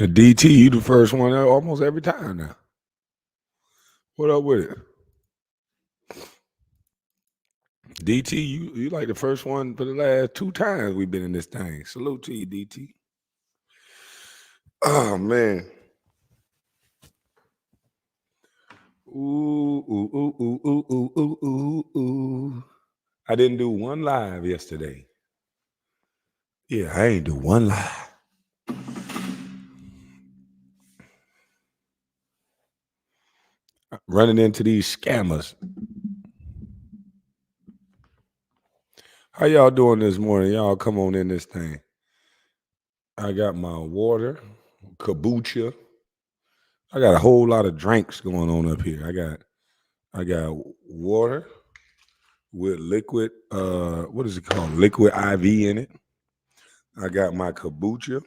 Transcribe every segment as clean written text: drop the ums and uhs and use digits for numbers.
DT, you the first one almost every time now. What up with it? DT, you like the first one for the last 2 times we've been in this thing. Salute to you, DT. Oh man. Ooh. I didn't do one live yesterday. Yeah, I ain't do one live. Running into these scammers. How y'all doing this morning? Y'all come on in this thing. I got my water, kombucha. I got a whole lot of drinks going on up here. I got water with liquid, what is it called? Liquid IV in it. I got my kombucha,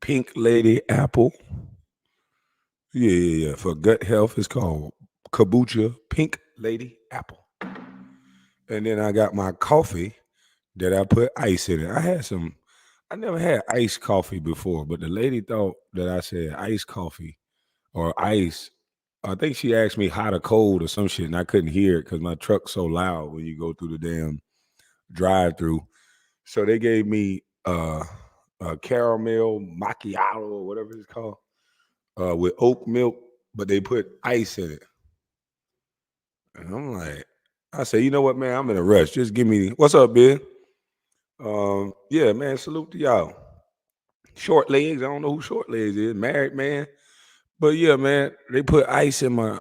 pink lady apple. Yeah. For gut health, it's called kombucha, pink lady apple. And then I got my coffee that I put ice in it. I never had iced coffee before, but the lady thought that I said iced coffee or ice. I think she asked me hot or cold or some shit, and I couldn't hear it because my truck's so loud when you go through the damn drive-through. So they gave me a caramel macchiato or whatever it's called with oat milk, but they put ice in it. And I'm like, I say, you know what, man? I'm in a rush. Just give me what's up, Ben? Yeah, man. Salute to y'all. Short legs. I don't know who short legs is. Married man. But yeah, man, they put ice in my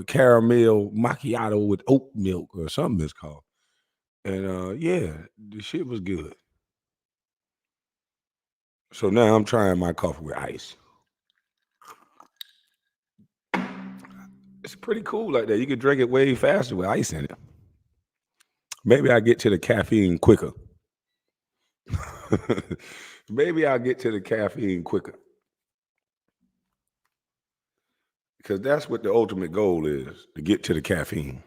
caramel macchiato with oat milk or something it's called. And yeah, the shit was good. So now I'm trying my coffee with ice. It's pretty cool like that. You can drink it way faster with ice in it. Maybe I get to the caffeine quicker. Maybe I'll get to the caffeine quicker. Because that's what the ultimate goal is, to get to the caffeine.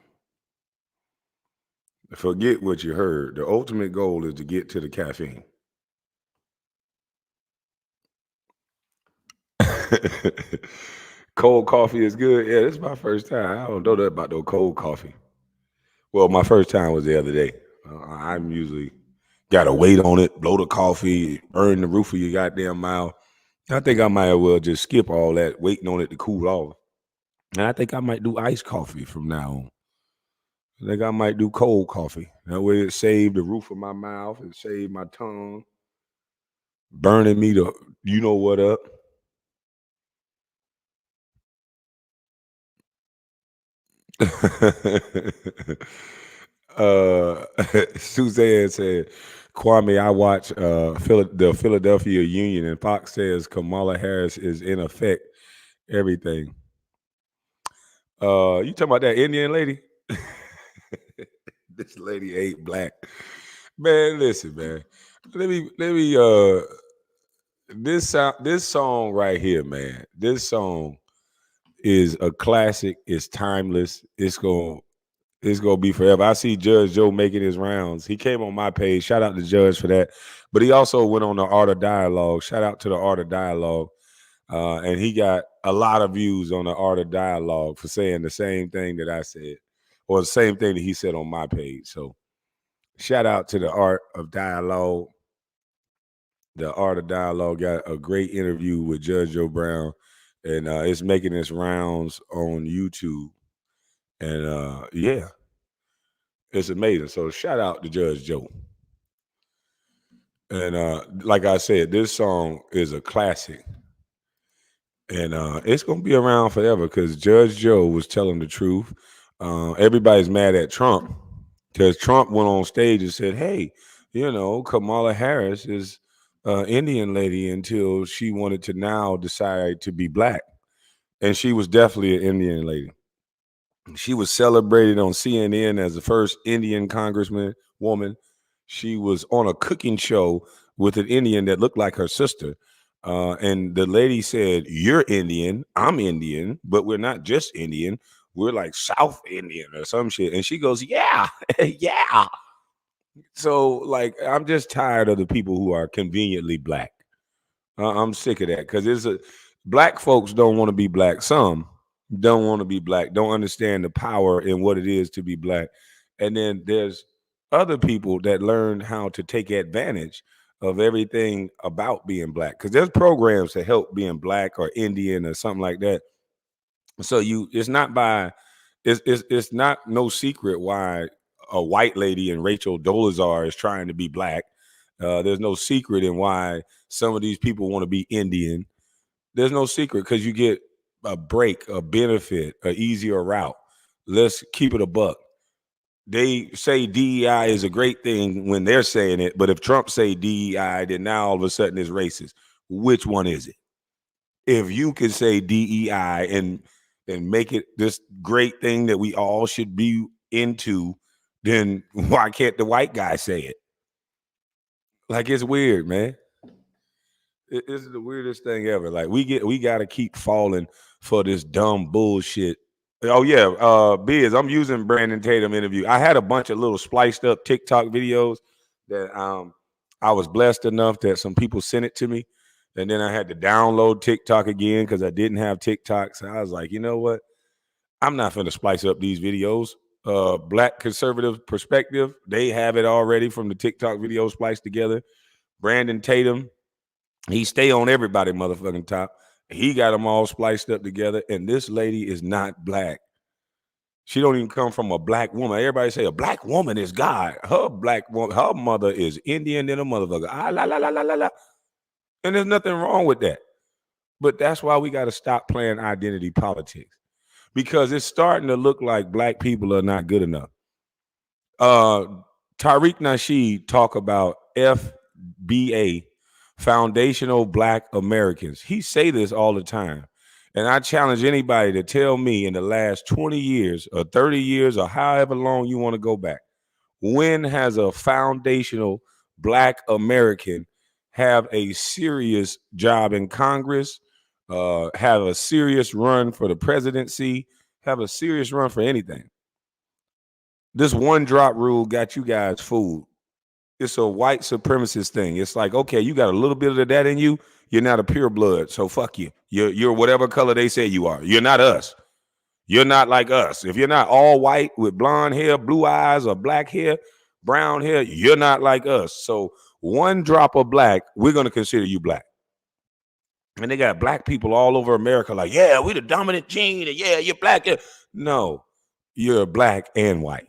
Forget what you heard. The ultimate goal is to get to the caffeine. Cold coffee is good. Yeah, this is my first time. I don't know that about no cold coffee. Well, my first time was the other day. I'm usually got to wait on it, blow the coffee, burn the roof of your goddamn mouth. I think I might as well just skip all that, waiting on it to cool off. And I think I might do iced coffee from now on. I think I might do cold coffee. That way it saved the roof of my mouth, it saved my tongue, burning me to you know what up. uh Suzanne said, Kwame, I watch the Philadelphia Union and Fox says Kamala Harris is in effect everything. You talking about that Indian lady? This lady ain't black. Man, listen, man. Let me this song right here, man. This song is a classic. It's timeless. It's gonna be forever. I see Judge Joe making his rounds. He came on my page. Shout out to Judge for that. But he also went on the Art of Dialogue. Shout out to the Art of Dialogue. And he got a lot of views on the Art of Dialogue for saying the same thing that I said, or the same thing that he said on my page. So shout out to the Art of Dialogue. The Art of Dialogue got a great interview with Judge Joe Brown, and it's making its rounds on YouTube. And yeah, it's amazing. So shout out to Judge Joe. And like I said, this song is a classic. And it's gonna be around forever because Judge Joe was telling the truth. Everybody's mad at Trump because Trump went on stage and said, "Hey, Kamala Harris is Indian lady until she wanted to now decide to be black, and she was definitely an Indian lady. She was celebrated on CNN as the first Indian congressman woman. She was on a cooking show with an Indian that looked like her sister." And the lady said, "You're Indian, I'm Indian, but we're not just Indian. We're like South Indian or some shit." And she goes, "Yeah, yeah." So, like, I'm just tired of the people who are conveniently black. I'm sick of that because black folks don't want to be black. Some don't want to be black, don't understand the power in what it is to be black. And then there's other people that learn how to take advantage of everything about being black because there's programs to help being black or Indian or something like that. So it's not by it's not no secret why a white lady in Rachel Dolezal is trying to be black. There's no secret in why some of these people want to be Indian. There's no secret because you get a break, a benefit, a easier route. Let's keep it a buck. They say DEI is a great thing when they're saying it, but if Trump say DEI, then now all of a sudden it's racist. Which one is it? If you can say DEI and make it this great thing that we all should be into, then why can't the white guy say it? Like it's weird, man. It's the weirdest thing ever. Like we got to keep falling for this dumb bullshit. Oh yeah, Biz, I'm using Brandon Tatum interview. I had a bunch of little spliced up TikTok videos that I was blessed enough that some people sent it to me, and then I had to download TikTok again because I didn't have TikTok. So I was like, you know what? I'm not going to splice up these videos. Black conservative perspective, they have it already from the TikTok video spliced together. Brandon Tatum, he stay on everybody motherfucking top. He got them all spliced up together, and this lady is not black. She don't even come from a black woman. Everybody say a black woman is God. Her black woman, her mother is Indian than a motherfucker. Ah, la, la, la, la, la, la. And there's nothing wrong with that. But that's why we got to stop playing identity politics because it's starting to look like black people are not good enough. Tariq Nasheed talk about FBA, Foundational Black Americans. He say this all the time. And I challenge anybody to tell me in the last 20 years or 30 years or however long you want to go back, when has a foundational Black American have a serious job in Congress, have a serious run for the presidency, have a serious run for anything? This one drop rule got you guys fooled. It's a white supremacist thing. It's like, okay, you got a little bit of that in you. You're not a pure blood, so fuck you. You're whatever color they say you are. You're not us. You're not like us. If you're not all white with blonde hair, blue eyes, or black hair, brown hair, you're not like us. So one drop of black, we're going to consider you black. And they got black people all over America like, yeah, we the dominant gene, and yeah, you're black. Yeah. No, you're black and white.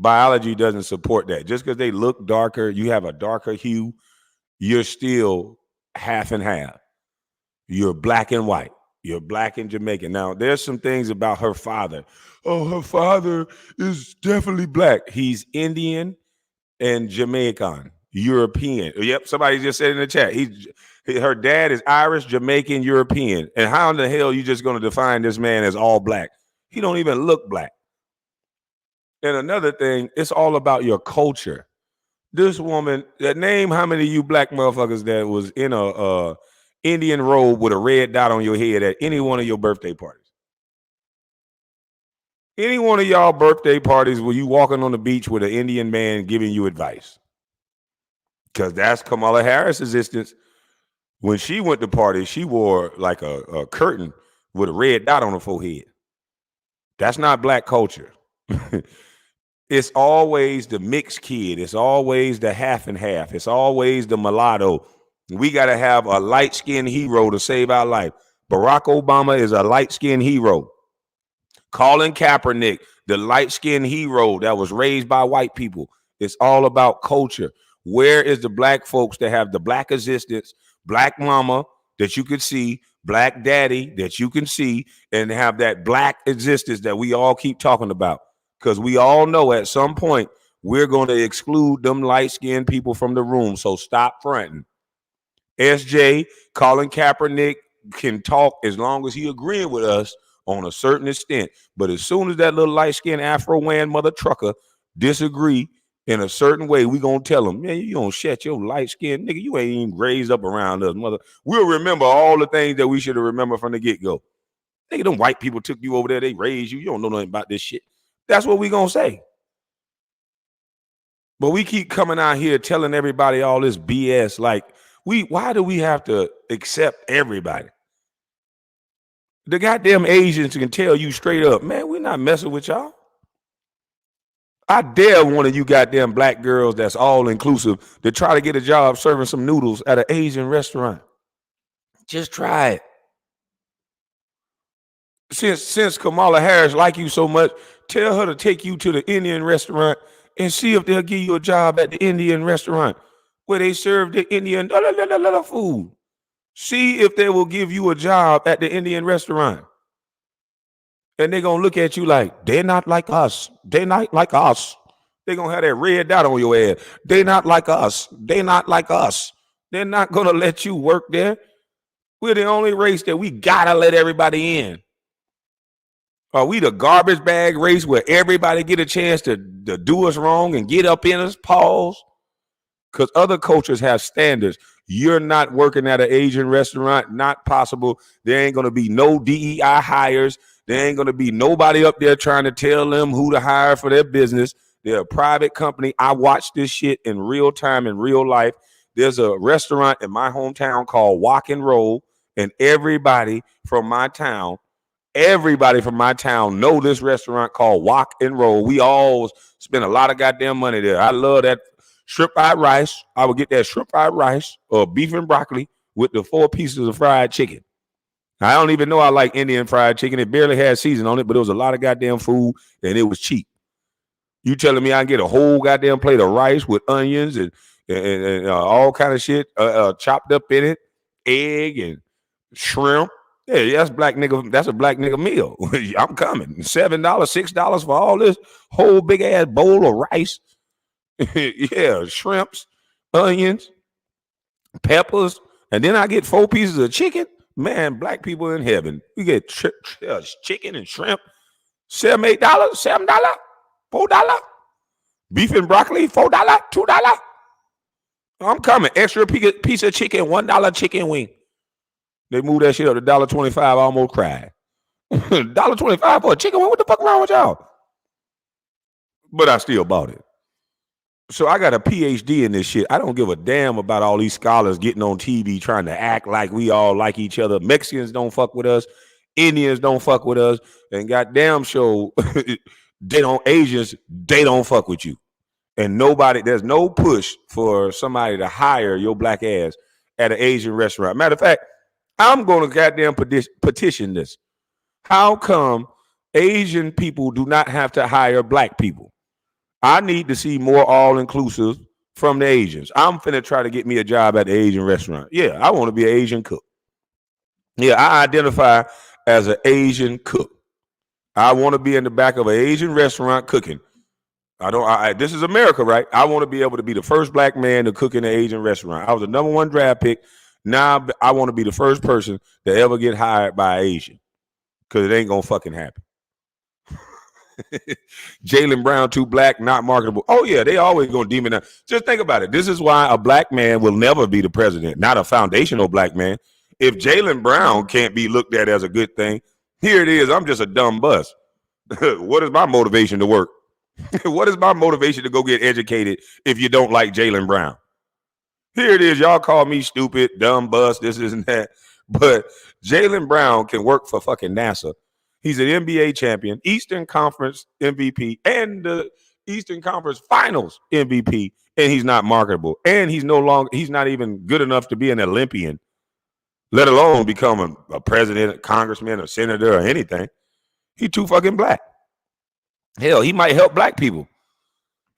Biology doesn't support that. Just because they look darker, you have a darker hue, you're still half and half. You're black and white. You're black and Jamaican. Now, there's some things about her father. Oh, her father is definitely black. He's Indian and Jamaican, European. Yep, somebody just said in the chat. Her dad is Irish, Jamaican, European. And how in the hell are you just going to define this man as all black? He don't even look black. And another thing, it's all about your culture. This woman, name how many of you black motherfuckers that was in a Indian robe with a red dot on your head at any one of your birthday parties. Any one of y'all birthday parties where you walking on the beach with an Indian man giving you advice. Because that's Kamala Harris's instance. When she went to parties, she wore like a curtain with a red dot on her forehead. That's not black culture. It's always the mixed kid. It's always the half and half. It's always the mulatto. We got to have a light-skinned hero to save our life. Barack Obama is a light-skinned hero. Colin Kaepernick, the light-skinned hero that was raised by white people. It's all about culture. Where is the black folks that have the black existence, black mama that you could see, black daddy that you can see, and have that black existence that we all keep talking about? Because we all know at some point we're going to exclude them light-skinned people from the room. So stop fronting. SJ, Colin Kaepernick can talk as long as he agreeing with us on a certain extent. But as soon as that little light-skinned Afro-wan mother trucker disagree in a certain way, we going to tell him, man, you don't shut your light-skinned nigga. You ain't even raised up around us, mother. We'll remember all the things that we should have remembered from the get-go. Nigga, them white people took you over there. They raised you. You don't know nothing about this shit. That's what we gonna say. But we keep coming out here telling everybody all this BS. Like, Why do we have to accept everybody? The goddamn Asians can tell you straight up, man, we're not messing with y'all. I dare one of you goddamn black girls that's all inclusive to try to get a job serving some noodles at an Asian restaurant. Just try it. Since Kamala Harris like you so much, tell her to take you to the Indian restaurant and see if they'll give you a job at the Indian restaurant where they serve the Indian food. See if they will give you a job at the Indian restaurant. And they're going to look at you like, they're not like us. They're not like us. They're going to have that red dot on your head. They're not like us. They're not like us. They're not going to let you work there. We're the only race that we got to let everybody in. Are we the garbage bag race where everybody get a chance to do us wrong and get up in us? Pause. Because other cultures have standards. You're not working at an Asian restaurant. Not possible. There ain't going to be no DEI hires. There ain't going to be nobody up there trying to tell them who to hire for their business. They're a private company. I watch this shit in real time, in real life. There's a restaurant in my hometown called Walk and Roll, and everybody from my town know this restaurant called Walk and Roll. We all spend a lot of goddamn money there. I love that shrimp fried rice. I would get that shrimp fried rice or beef and broccoli with the 4 pieces of fried chicken. I don't even know I like Indian fried chicken. It barely had season on it, but it was a lot of goddamn food, and it was cheap. You telling me I can get a whole goddamn plate of rice with onions and all kind of shit chopped up in it, egg and shrimp. Yeah, that's black nigga. That's a black nigga meal. I'm coming. $7, $6 for all this whole big ass bowl of rice. Yeah, shrimps, onions, peppers, and then I get 4 pieces of chicken. Man, black people in heaven. We get chicken and shrimp. $7, $8, $7, $4. Beef and broccoli, $4, $2. I'm coming. Extra piece of chicken, $1 chicken wing. They moved that shit up to $1.25. I almost cried. $1.25 for a chicken wing? What the fuck wrong with y'all? But I still bought it. So I got a PhD in this shit. I don't give a damn about all these scholars getting on TV trying to act like we all like each other. Mexicans don't fuck with us. Indians don't fuck with us. And goddamn show, Asians, they don't fuck with you. And there's no push for somebody to hire your black ass at an Asian restaurant. Matter of fact, I'm going to goddamn petition this. How come Asian people do not have to hire black people? I need to see more all-inclusive from the Asians. I'm finna try to get me a job at the Asian restaurant. Yeah, I want to be an Asian cook. Yeah, I identify as an Asian cook. I want to be in the back of an Asian restaurant cooking. This is America, right? I want to be able to be the first black man to cook in an Asian restaurant. I was the number 1 draft pick. Now I want to be the first person to ever get hired by an Asian, because it ain't gonna fucking happen. Jaylen Brown, too black, not marketable. Oh yeah, they always gonna demonize. Just think about it. This is why a black man will never be the president, not a foundational black man. If Jaylen Brown can't be looked at as a good thing, here it is. I'm just a dumb bust. What is my motivation to work? What is my motivation to go get educated if you don't like Jaylen Brown? Here it is. Y'all call me stupid, dumb bust, this and that. But Jaylen Brown can work for fucking NASA. He's an NBA champion, Eastern Conference MVP, and the Eastern Conference Finals MVP, and he's not marketable. And he's not even good enough to be an Olympian, let alone become a president, a congressman, a senator, or anything. He's too fucking black. Hell, he might help black people.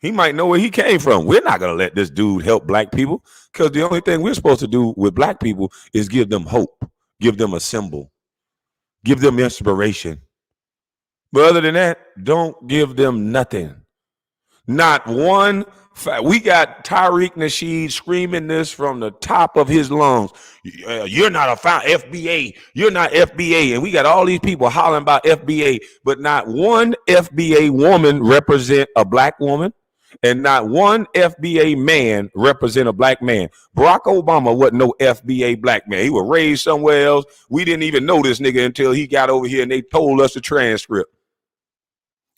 He might know where he came from. We're not going to let this dude help black people, because the only thing we're supposed to do with black people is give them hope, give them a symbol, give them inspiration. But other than that, don't give them nothing. Not one. We got Tariq Nasheed screaming this from the top of his lungs. You're not a FBA. You're not FBA. And we got all these people hollering about FBA, but not one FBA woman represent a black woman, and not one FBA man represent a black man. Barack Obama wasn't no FBA black man. He was raised somewhere else. We didn't even know this nigga until he got over here and they told us the transcript.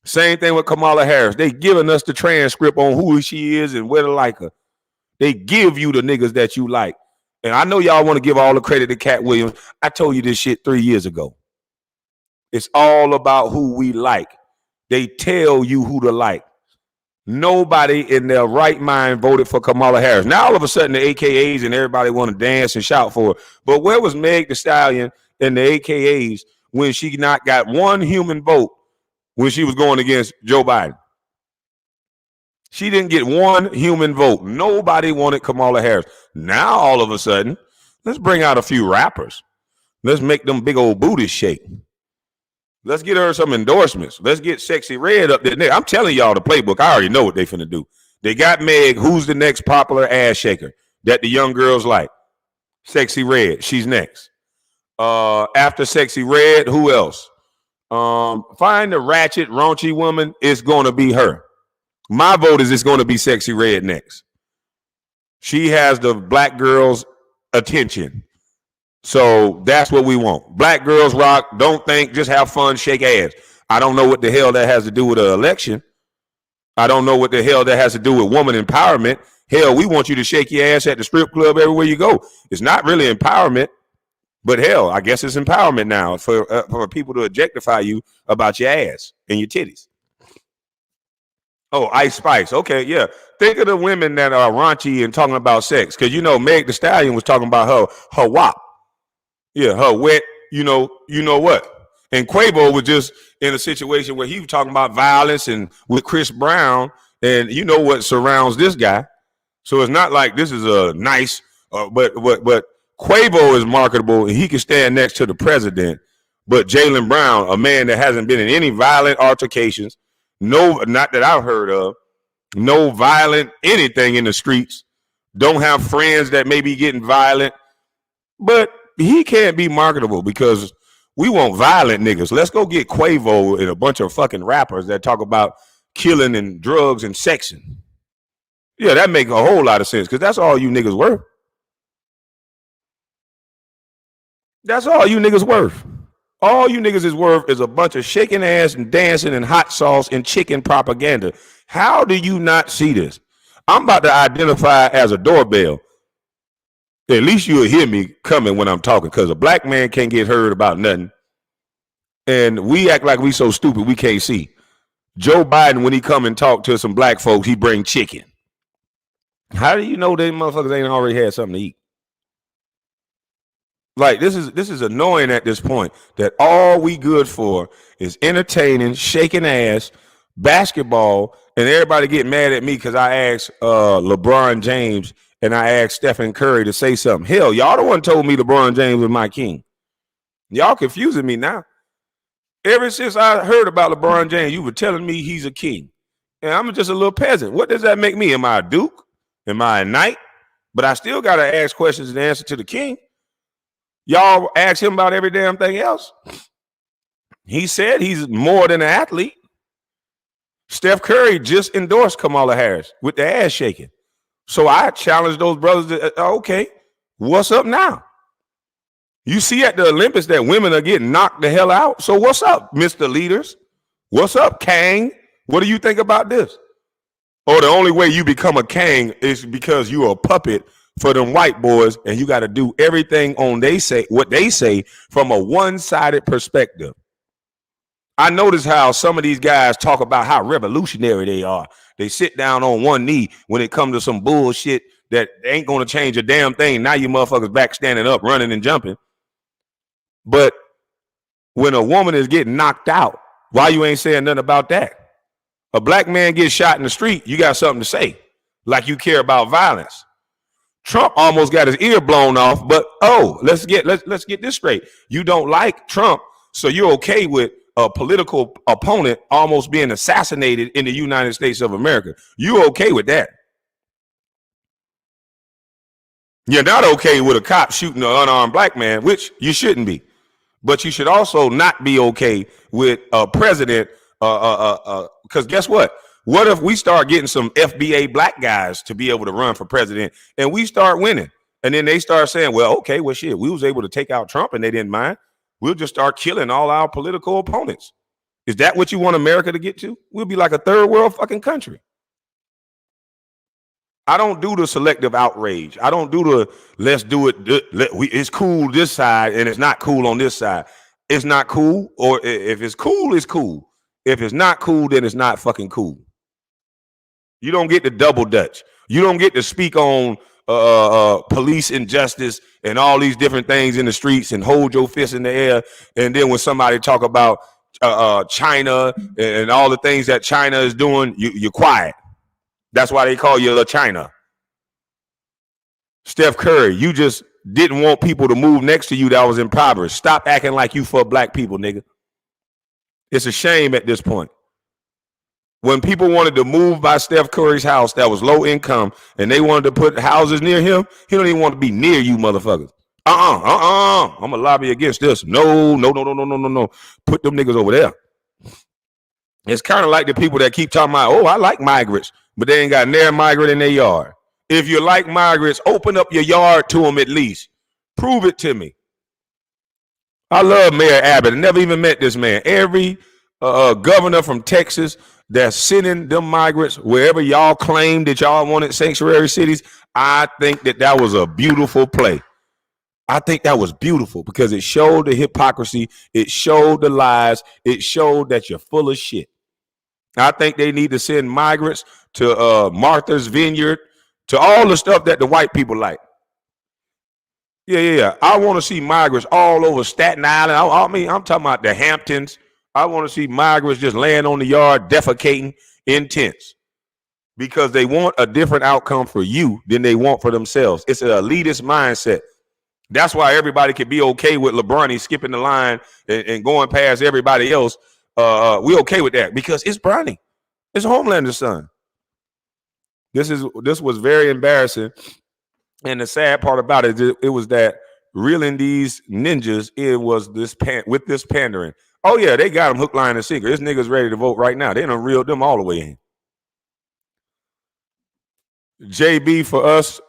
Same thing with Kamala Harris. They giving us the transcript on who she is and where to like her. They give you the niggas that you like. And I know y'all want to give all the credit to Cat Williams. I told you this shit 3 years ago. It's all about who we like. They tell you who to like. Nobody in their right mind voted for Kamala Harris. Now all of a sudden the AKAs and everybody want to dance and shout for her. But where was Meg Thee Stallion and the AKAs when she not got one human vote when she was going against Joe Biden? She didn't get one human vote. Nobody wanted Kamala Harris. Now all of a sudden, let's bring out a few rappers. Let's make them big old booties shake. Let's get her some endorsements. Let's get Sexy Red up there. I'm telling y'all the playbook. I already know what they finna do. They got Meg. Who's the next popular ass shaker that the young girls like? Sexy Red. She's next. After Sexy Red, who else? Find the ratchet, raunchy woman. It's going to be her. My vote is it's going to be Sexy Red next. She has the black girls' attention. So that's what we want. Black girls rock. Don't think, just have fun, shake ass. I don't know what the hell that has to do with an election. I don't know what the hell that has to do with woman empowerment. Hell, we want you to shake your ass at the strip club everywhere you go. It's not really empowerment, but hell, I guess it's empowerment now for people to objectify you about your ass and your titties. Oh, Ice Spice. Okay, yeah. Think of the women that are raunchy and talking about sex. Because, Meg Thee Stallion was talking about her WAP. Yeah, her wet, you know what. And Quavo was just in a situation where he was talking about violence and with Chris Brown. And you know what surrounds this guy. So it's not like this is a nice, but Quavo is marketable and he can stand next to the president. But Jaylen Brown, a man that hasn't been in any violent altercations, no, not that I've heard of, no violent anything in the streets, don't have friends that may be getting violent, but he can't be marketable because we want violent niggas. Let's go get Quavo and a bunch of fucking rappers that talk about killing and drugs and sexing. Yeah, that makes a whole lot of sense because that's all you niggas worth. That's all you niggas worth. All you niggas is worth is a bunch of shaking ass and dancing and hot sauce and chicken propaganda. How do you not see this? I'm about to identify as a doorbell. At least you'll hear me coming when I'm talking because a black man can't get heard about nothing. And we act like we so stupid we can't see. Joe Biden, when he come and talk to some black folks, he bring chicken. How do you know they motherfuckers ain't already had something to eat? Like, this is annoying at this point that all we good for is entertaining, shaking ass, basketball, and everybody get mad at me because I asked LeBron James and I asked Stephen Curry to say something. Hell, y'all the one told me LeBron James was my king. Y'all confusing me now. Ever since I heard about LeBron James, you were telling me he's a king. And I'm just a little peasant. What does that make me? Am I a duke? Am I a knight? But I still got to ask questions and answer to the king. Y'all ask him about every damn thing else. He said he's more than an athlete. Steph Curry just endorsed Kamala Harris with the ass shaking. So I challenged those brothers to, okay, what's up now? You see at the Olympics that women are getting knocked the hell out. So what's up, Mr. Leaders? What's up, Kang? What do you think about this? Or the only way you become a king is because you're a puppet for them white boys, and you got to do everything on what they say from a one-sided perspective. I notice how some of these guys talk about how revolutionary they are. They sit down on one knee when it comes to some bullshit that ain't going to change a damn thing. Now you motherfuckers back standing up, running and jumping. But when a woman is getting knocked out, why you ain't saying nothing about that? A black man gets shot in the street, you got something to say, like you care about violence. Trump almost got his ear blown off, but let's get this straight. You don't like Trump, so you're okay with a political opponent almost being assassinated in the United States of America. You're okay with that. You're not okay with a cop shooting an unarmed black man, which you shouldn't be. But you should also not be okay with a president, because guess what? What if we start getting some FBA black guys to be able to run for president and we start winning? And then they start saying, well, okay, well, shit, we was able to take out Trump and they didn't mind. We'll just start killing all our political opponents. Is that what you want America to get to? We'll be like a third world fucking country. I don't do the selective outrage. I don't do the let's do it. It's cool this side and it's not cool on this side. It's not cool, or if it's cool, it's cool. If it's not cool, then it's not fucking cool. You don't get the double dutch. You don't get to speak on police injustice and all these different things in the streets and hold your fist in the air. And then when somebody talk about China and all the things that China is doing, you're quiet. That's why they call you La China. Steph Curry, you just didn't want people to move next to you that was impoverished. Stop acting like you for black people, nigga. It's a shame at this point. When people wanted to move by Steph Curry's house that was low income and they wanted to put houses near him, he don't even want to be near you motherfuckers. I'm going to lobby against this. No. Put them niggas over there. It's kind of like the people that keep talking about, oh, I like migrants, but they ain't got near a migrant in their yard. If you like migrants, open up your yard to them at least. Prove it to me. I love Mayor Abbott. I never even met this man. Every governor from Texas that's sending them migrants wherever y'all claim that y'all wanted sanctuary cities, I think that was a beautiful play. I think that was beautiful because it showed the hypocrisy. It showed the lies. It showed that you're full of shit. I think they need to send migrants to Martha's Vineyard, to all the stuff that the white people like. Yeah. I want to see migrants all over Staten Island. I'm talking about the Hamptons. I want to see migrants just laying on the yard, defecating in tents because they want a different outcome for you than they want for themselves. It's an elitist mindset. That's why everybody can be okay with LeBron skipping the line and going past everybody else. We okay with that because it's Bronny. It's Homelander's son. This was very embarrassing. And the sad part about it was that reeling these ninjas was this pandering. Oh yeah, they got him hook, line, and sinker. This nigga's ready to vote right now. They done reeled them all the way in. JB for us,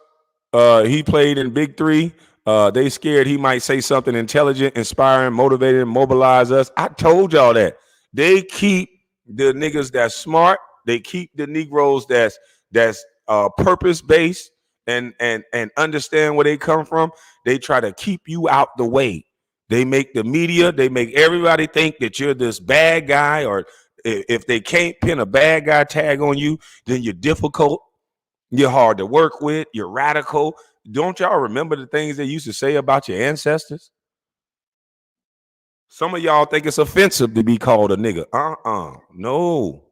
he played in Big Three. They scared he might say something intelligent, inspiring, motivated, mobilize us. I told y'all that. They keep the niggas that's smart. They keep the Negroes that's purpose-based and understand where they come from. They try to keep you out the way. They make the media, they make everybody think that you're this bad guy, or if they can't pin a bad guy tag on you, then you're difficult, you're hard to work with, you're radical. Don't y'all remember the things they used to say about your ancestors? Some of y'all think it's offensive to be called a nigga. No.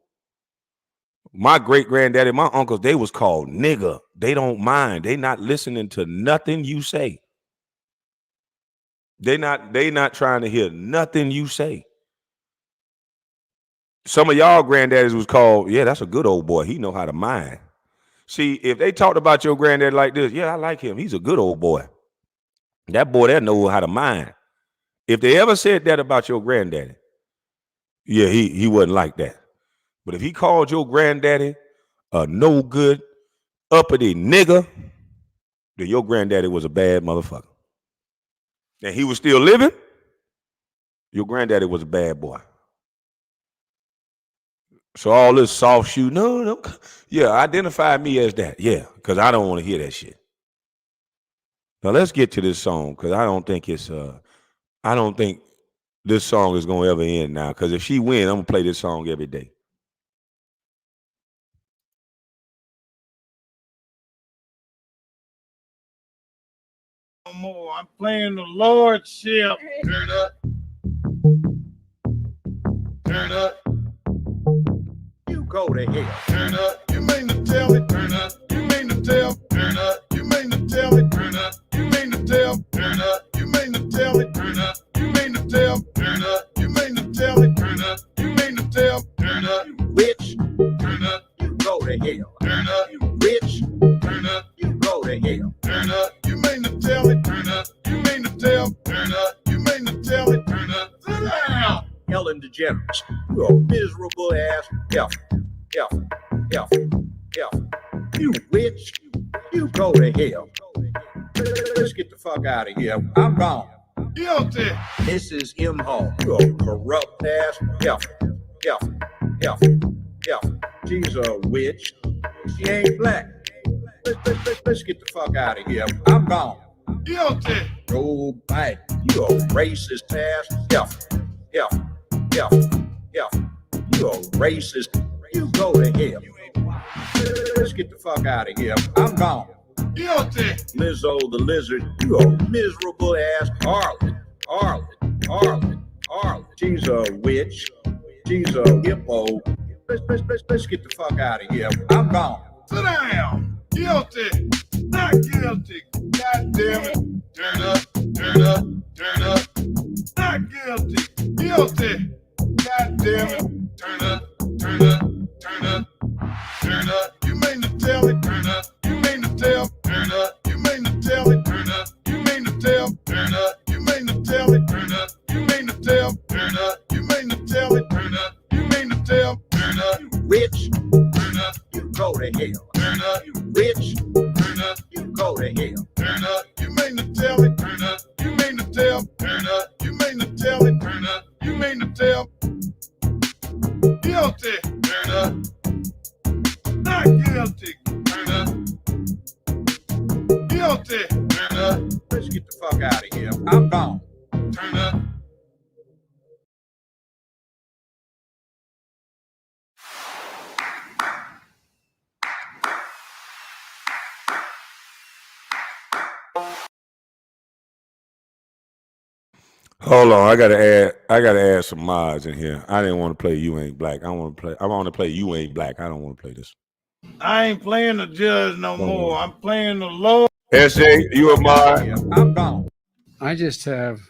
My great-granddaddy, my uncles, they was called nigga. They don't mind. They not listening to nothing you say. They not trying to hear nothing you say. Some of y'all granddaddies was called, yeah, that's a good old boy. He know how to mind. See, if they talked about your granddad like this, yeah, I like him. He's a good old boy. That boy that know how to mind. If they ever said that about your granddaddy, yeah, he wasn't like that. But if he called your granddaddy a no good, uppity nigga, then your granddaddy was a bad motherfucker. And he was still living, your granddaddy was a bad boy. So all this soft shoe, no. Yeah, identify me as that. Yeah, because I don't want to hear that shit. Now let's get to this song, because I don't think this song is gonna ever end now. Because if she win, I'm gonna play this song every day. No more. I'm playing the Lordship. Turn up. Turn up. You go to hell. Turn up. You mean to tell me? Turn up. You mean to tell? Turn up. You mean to tell me? Turn up. You mean to tell? Turn up. You mean to tell me? Turn up. You mean to tell? Turn up. You mean to tell me? Turn up. You mean to tell? Turn up. You rich. Turn up. You go to hell. Turn up. You rich. Turn up. You go to hell. Turn up. You mean to tell me? Turn up. You mean to tell? Turn up. You mean to tell me? Turn up. Sit down. Ellen DeGeneres. You're a miserable ass F. You rich. You go to hell. Let's get the fuck out of here. I'm wrong. Guilty. Mrs. M. Hall. You're a corrupt ass F. She's a witch. She ain't black. Let's get the fuck out of here. I'm gone. Guilty. Go back. You a racist ass. Yeah. You a racist. You go to hell. Let's get the fuck out of here. I'm gone. Guilty. Lizzo the lizard. You a miserable ass harlot. She's a witch. She's a hippo. Let's get the fuck out of here. I'm gone. Sit down. Guilty. Not guilty. God damn it. Turn up. Not guilty. Guilty. God damn it. Turn up. You mean to tell me? Turn up. You mean to tell? Turn up. You mean to tell me? Turn up. You mean to tell? Turn up. You mean to tell me? Turn up. You mean to tell? Turn up. You mean to tell me? Turn up. You mean to tell? Turn up. You rich. Turn up. You go to hell. Turn up. You rich. Turn up. You go to hell. Turn up. You mean to tell me? Turn up. You mean to tell? Turn up. You mean to tell me? Turn up. You mean to tell? Guilty. Turn up. Not guilty. Turn up. Guilty. Turn up. Let's get the fuck out of here. I'm gone. Turn up. Hold on, I gotta add some mods in here. I didn't want to play You Ain't Black. I want to play You Ain't Black. I don't want to play this. I ain't playing the judge no more. I'm playing the Lord. SJ, you a mod? I'm gone. I just have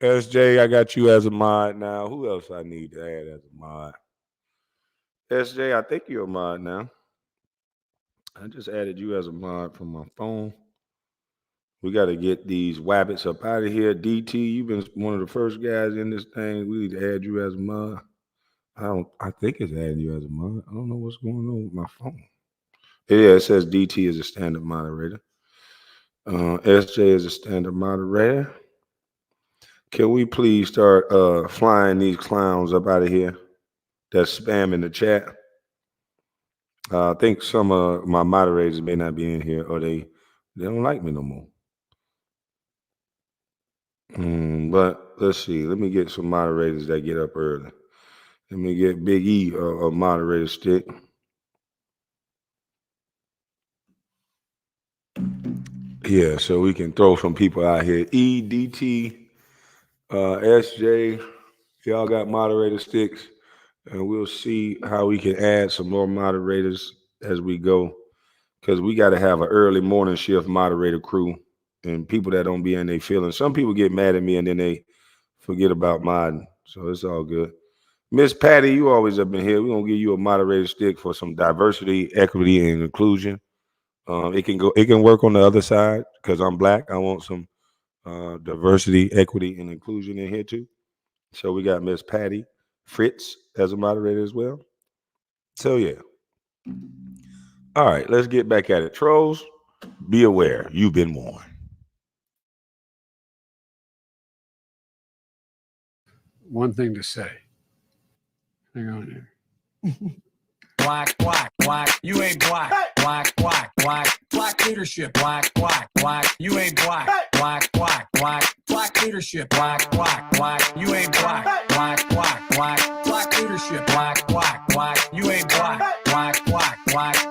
SJ, I got you as a mod now. Who else I need to add as a mod? SJ, I think you're a mod now. I just added you as a mod from my phone. We got to get these wabbits up out of here. DT, you've been one of the first guys in this thing. We need to add you as a mod. I think it's adding you as a mod. I don't know what's going on with my phone. Yeah, it says DT is a standard moderator. SJ is a standard moderator. Can we please start flying these clowns up out of here that's spamming the chat? I think some of my moderators may not be in here, or they don't like me no more. But let's see. Let me get some moderators that get up early. Let me get Big E a moderator stick. Yeah, so we can throw some people out here. E, DT, SJ, y'all got moderator sticks, and we'll see how we can add some more moderators as we go, because we got to have an early morning shift moderator crew and people that don't be in their feelings. Some people get mad at me and then they forget about modding, so it's all good. Miss Patty, you always have been here. We're going to give you a moderator stick for some diversity, equity, and inclusion. It can work on the other side because I'm black. I want some diversity, equity, and inclusion in here too. So we got Miss Patty Fritz as a moderator as well. So yeah. All right, let's get back at it. Trolls, be aware. You've been warned. one thing to say. Hang on here. Black, you ain't black. Black leadership. Black, you ain't black. Black leadership. Black, you ain't black. Black leadership. Black, you ain't black.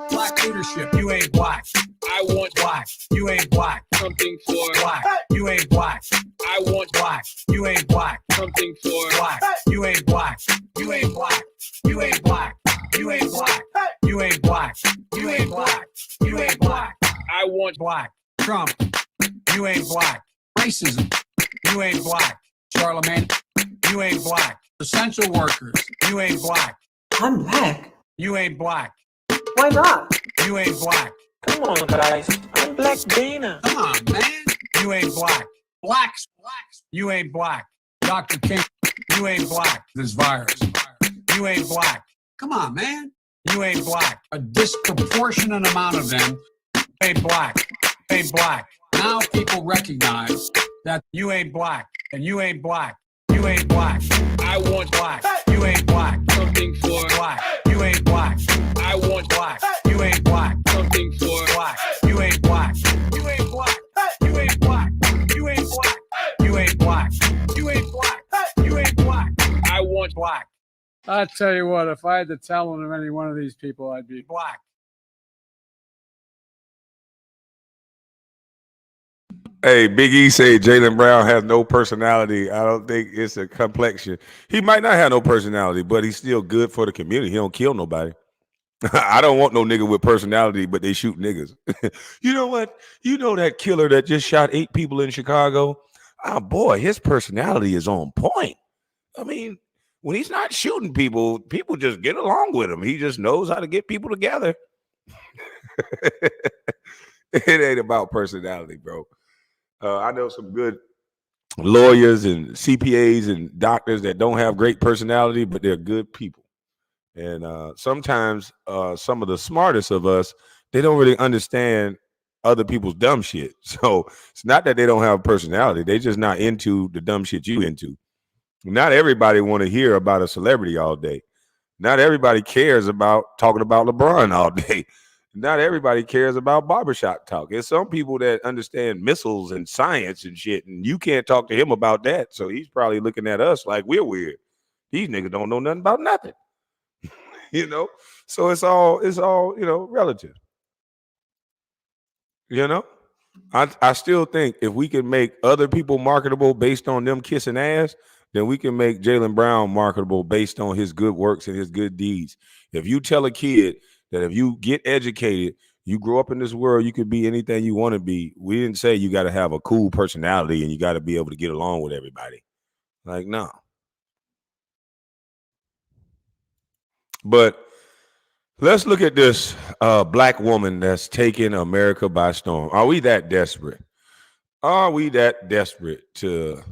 Black leadership. You ain't black. I want black. You ain't black. Something for black. You ain't black. I want black. You ain't black. Something for black. You ain't black. You ain't black. You ain't black. You ain't black. You ain't black. You ain't black. You ain't black. I want black. Trump. You ain't black. Racism. You ain't black. Charlemagne. You ain't black. Essential workers. You ain't black. I'm black. You ain't black. Why not? You ain't black. Come on, guys. I'm Black Dana. Come on, man. You ain't black. Blacks. You ain't black. Dr. King. You ain't black. This virus. You ain't black. Come on, man. You ain't black. A disproportionate amount of them ain't black. Ain't black. Now people recognize that you ain't black and you ain't black. You ain't black. I want black. You ain't black. Something for black. You ain't black. I want black. You ain't black. Something for black. I tell you what, if I had the talent of any one of these people, I'd be black. Hey, Big E say Jaylen Brown has no personality. I don't think it's a complexion. He might not have no personality, but he's still good for the community. He don't kill nobody. I don't want no nigga with personality, but they shoot niggas. You know what? You know that killer that just shot 8 people in Chicago? Oh boy, his personality is on point. I mean, when he's not shooting people, people just get along with him. He just knows how to get people together. It ain't about personality, bro. I know some good lawyers and CPAs and doctors that don't have great personality, but they're good people. And sometimes some of the smartest of us, they don't really understand other people's dumb shit. So it's not that they don't have a personality. They just not into the dumb shit you into. Not everybody want to hear about a celebrity all day. Not everybody cares about talking about LeBron all day. Not everybody cares about barbershop talk. There's some people that understand missiles and science and shit, and you can't talk to him about that. So he's probably looking at us like we're weird. These niggas don't know nothing about nothing. You know? So it's all, relative. You know? I still think if we can make other people marketable based on them kissing ass, then we can make Jaylen Brown marketable based on his good works and his good deeds. If you tell a kid that if you get educated, you grow up in this world, you could be anything you want to be. We didn't say you got to have a cool personality and you got to be able to get along with everybody. Like, no. But let's look at this black woman that's taking America by storm. Are we that desperate? Are we that desperate to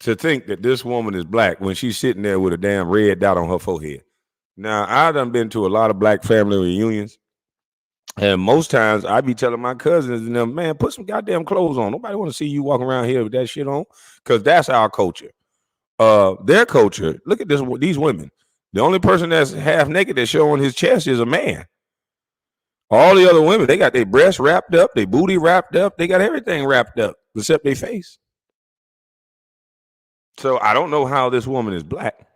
think that this woman is black when she's sitting there with a damn red dot on her forehead? Now, I done been to a lot of black family reunions, and most times I be telling my cousins and them, man, put some goddamn clothes on. Nobody want to see you walking around here with that shit on, because that's our culture. Their culture, look at these women. The only person that's half naked that's showing his chest is a man. All the other women, they got their breasts wrapped up, their booty wrapped up, they got everything wrapped up except their face. So I don't know how this woman is black.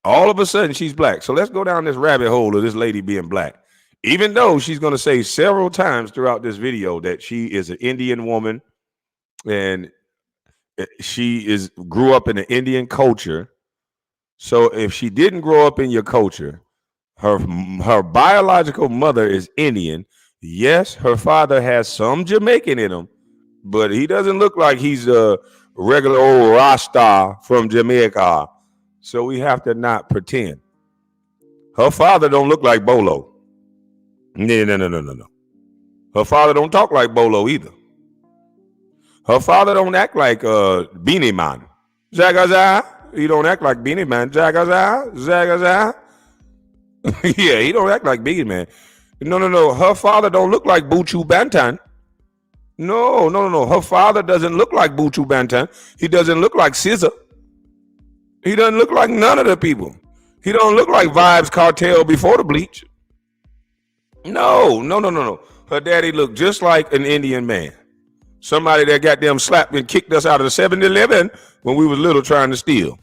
All of a sudden, she's black. So let's go down this rabbit hole of this lady being black. Even though she's going to say several times throughout this video that she is an Indian woman and she grew up in an Indian culture. So if she didn't grow up in your culture, her biological mother is Indian. Yes, her father has some Jamaican in him, but he doesn't look like he's a regular old Rasta from Jamaica. So we have to not pretend. Her father don't look like Bolo. No. Her father don't talk like Bolo either. Her father don't act like Beanie Man. Zagaza. He don't act like Beanie Man. Zagaza. Yeah, he don't act like Beanie Man. No. Her father don't look like Buchu Bantan. No. Her father doesn't look like Buchu Bantan. He doesn't look like Scissor. He doesn't look like none of the people. He don't look like Vibes Cartel before the bleach. No. Her daddy looked just like an Indian man. Somebody that got them slapped and kicked us out of the 7-Eleven when we was little trying to steal.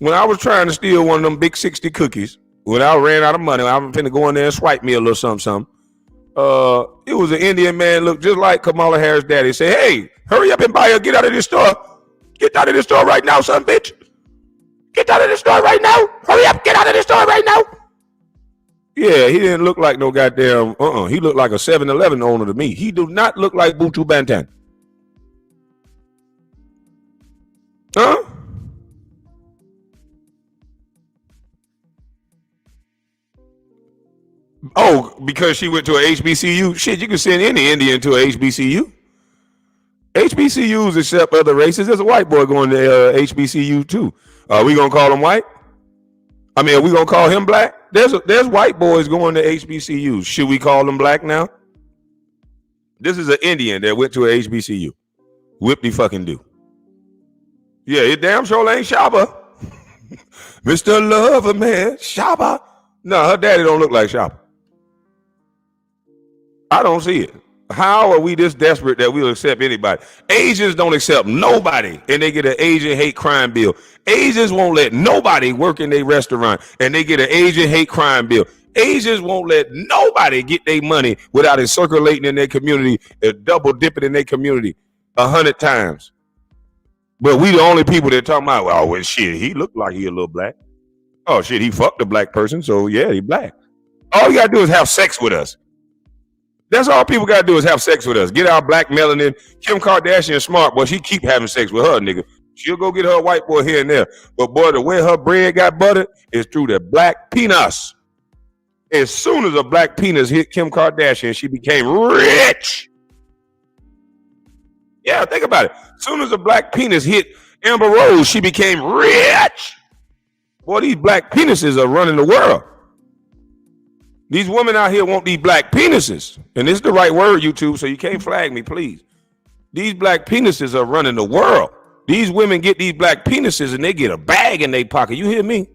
When I was trying to steal one of them big 60 cookies, when I ran out of money, I was finna go in there and swipe me a little something. It was an Indian man, looked just like Kamala Harris' daddy. Say, hey, hurry up and buy her. Get out of this store. Get out of this store right now, son, bitch. Get out of this store right now. Hurry up. Get out of this store right now. Yeah, he didn't look like no goddamn, He looked like a 7-Eleven owner to me. He do not look like Buchu Bantan. Huh? Oh, because she went to a HBCU? Shit, you can send any Indian to a HBCU. HBCUs accept other races. There's a white boy going to HBCU too. Are we gonna call him white? I mean, are we gonna call him black? There's white boys going to HBCUs. Should we call them black now? This is an Indian that went to a HBCU. Whip-de fucking do. Yeah, it damn sure ain't Shaba. Mr. Lover, man. Shaba. No, her daddy don't look like Shaba. I don't see it. How are we this desperate that we'll accept anybody? Asians don't accept nobody, and they get an Asian hate crime bill. Asians won't let nobody work in their restaurant, and they get an Asian hate crime bill. Asians won't let nobody get their money without it circulating in their community and double dipping in their community 100 times. But we the only people that talking about, well, shit, he looked like he a little black. Oh, shit, he fucked a black person, so yeah, he black. All you got to do is have sex with us. That's all people got to do is have sex with us. Get our black melanin. Kim Kardashian smart, boy. She keep having sex with her nigga. She'll go get her white boy here and there. But, boy, the way her bread got buttered is through the black penis. As soon as a black penis hit Kim Kardashian, she became rich. Yeah, think about it. As soon as a black penis hit Amber Rose, she became rich. Boy, these black penises are running the world. These women out here want these black penises. And this is the right word, YouTube, so you can't flag me, please. These black penises are running the world. These women get these black penises and they get a bag in their pocket. You hear me?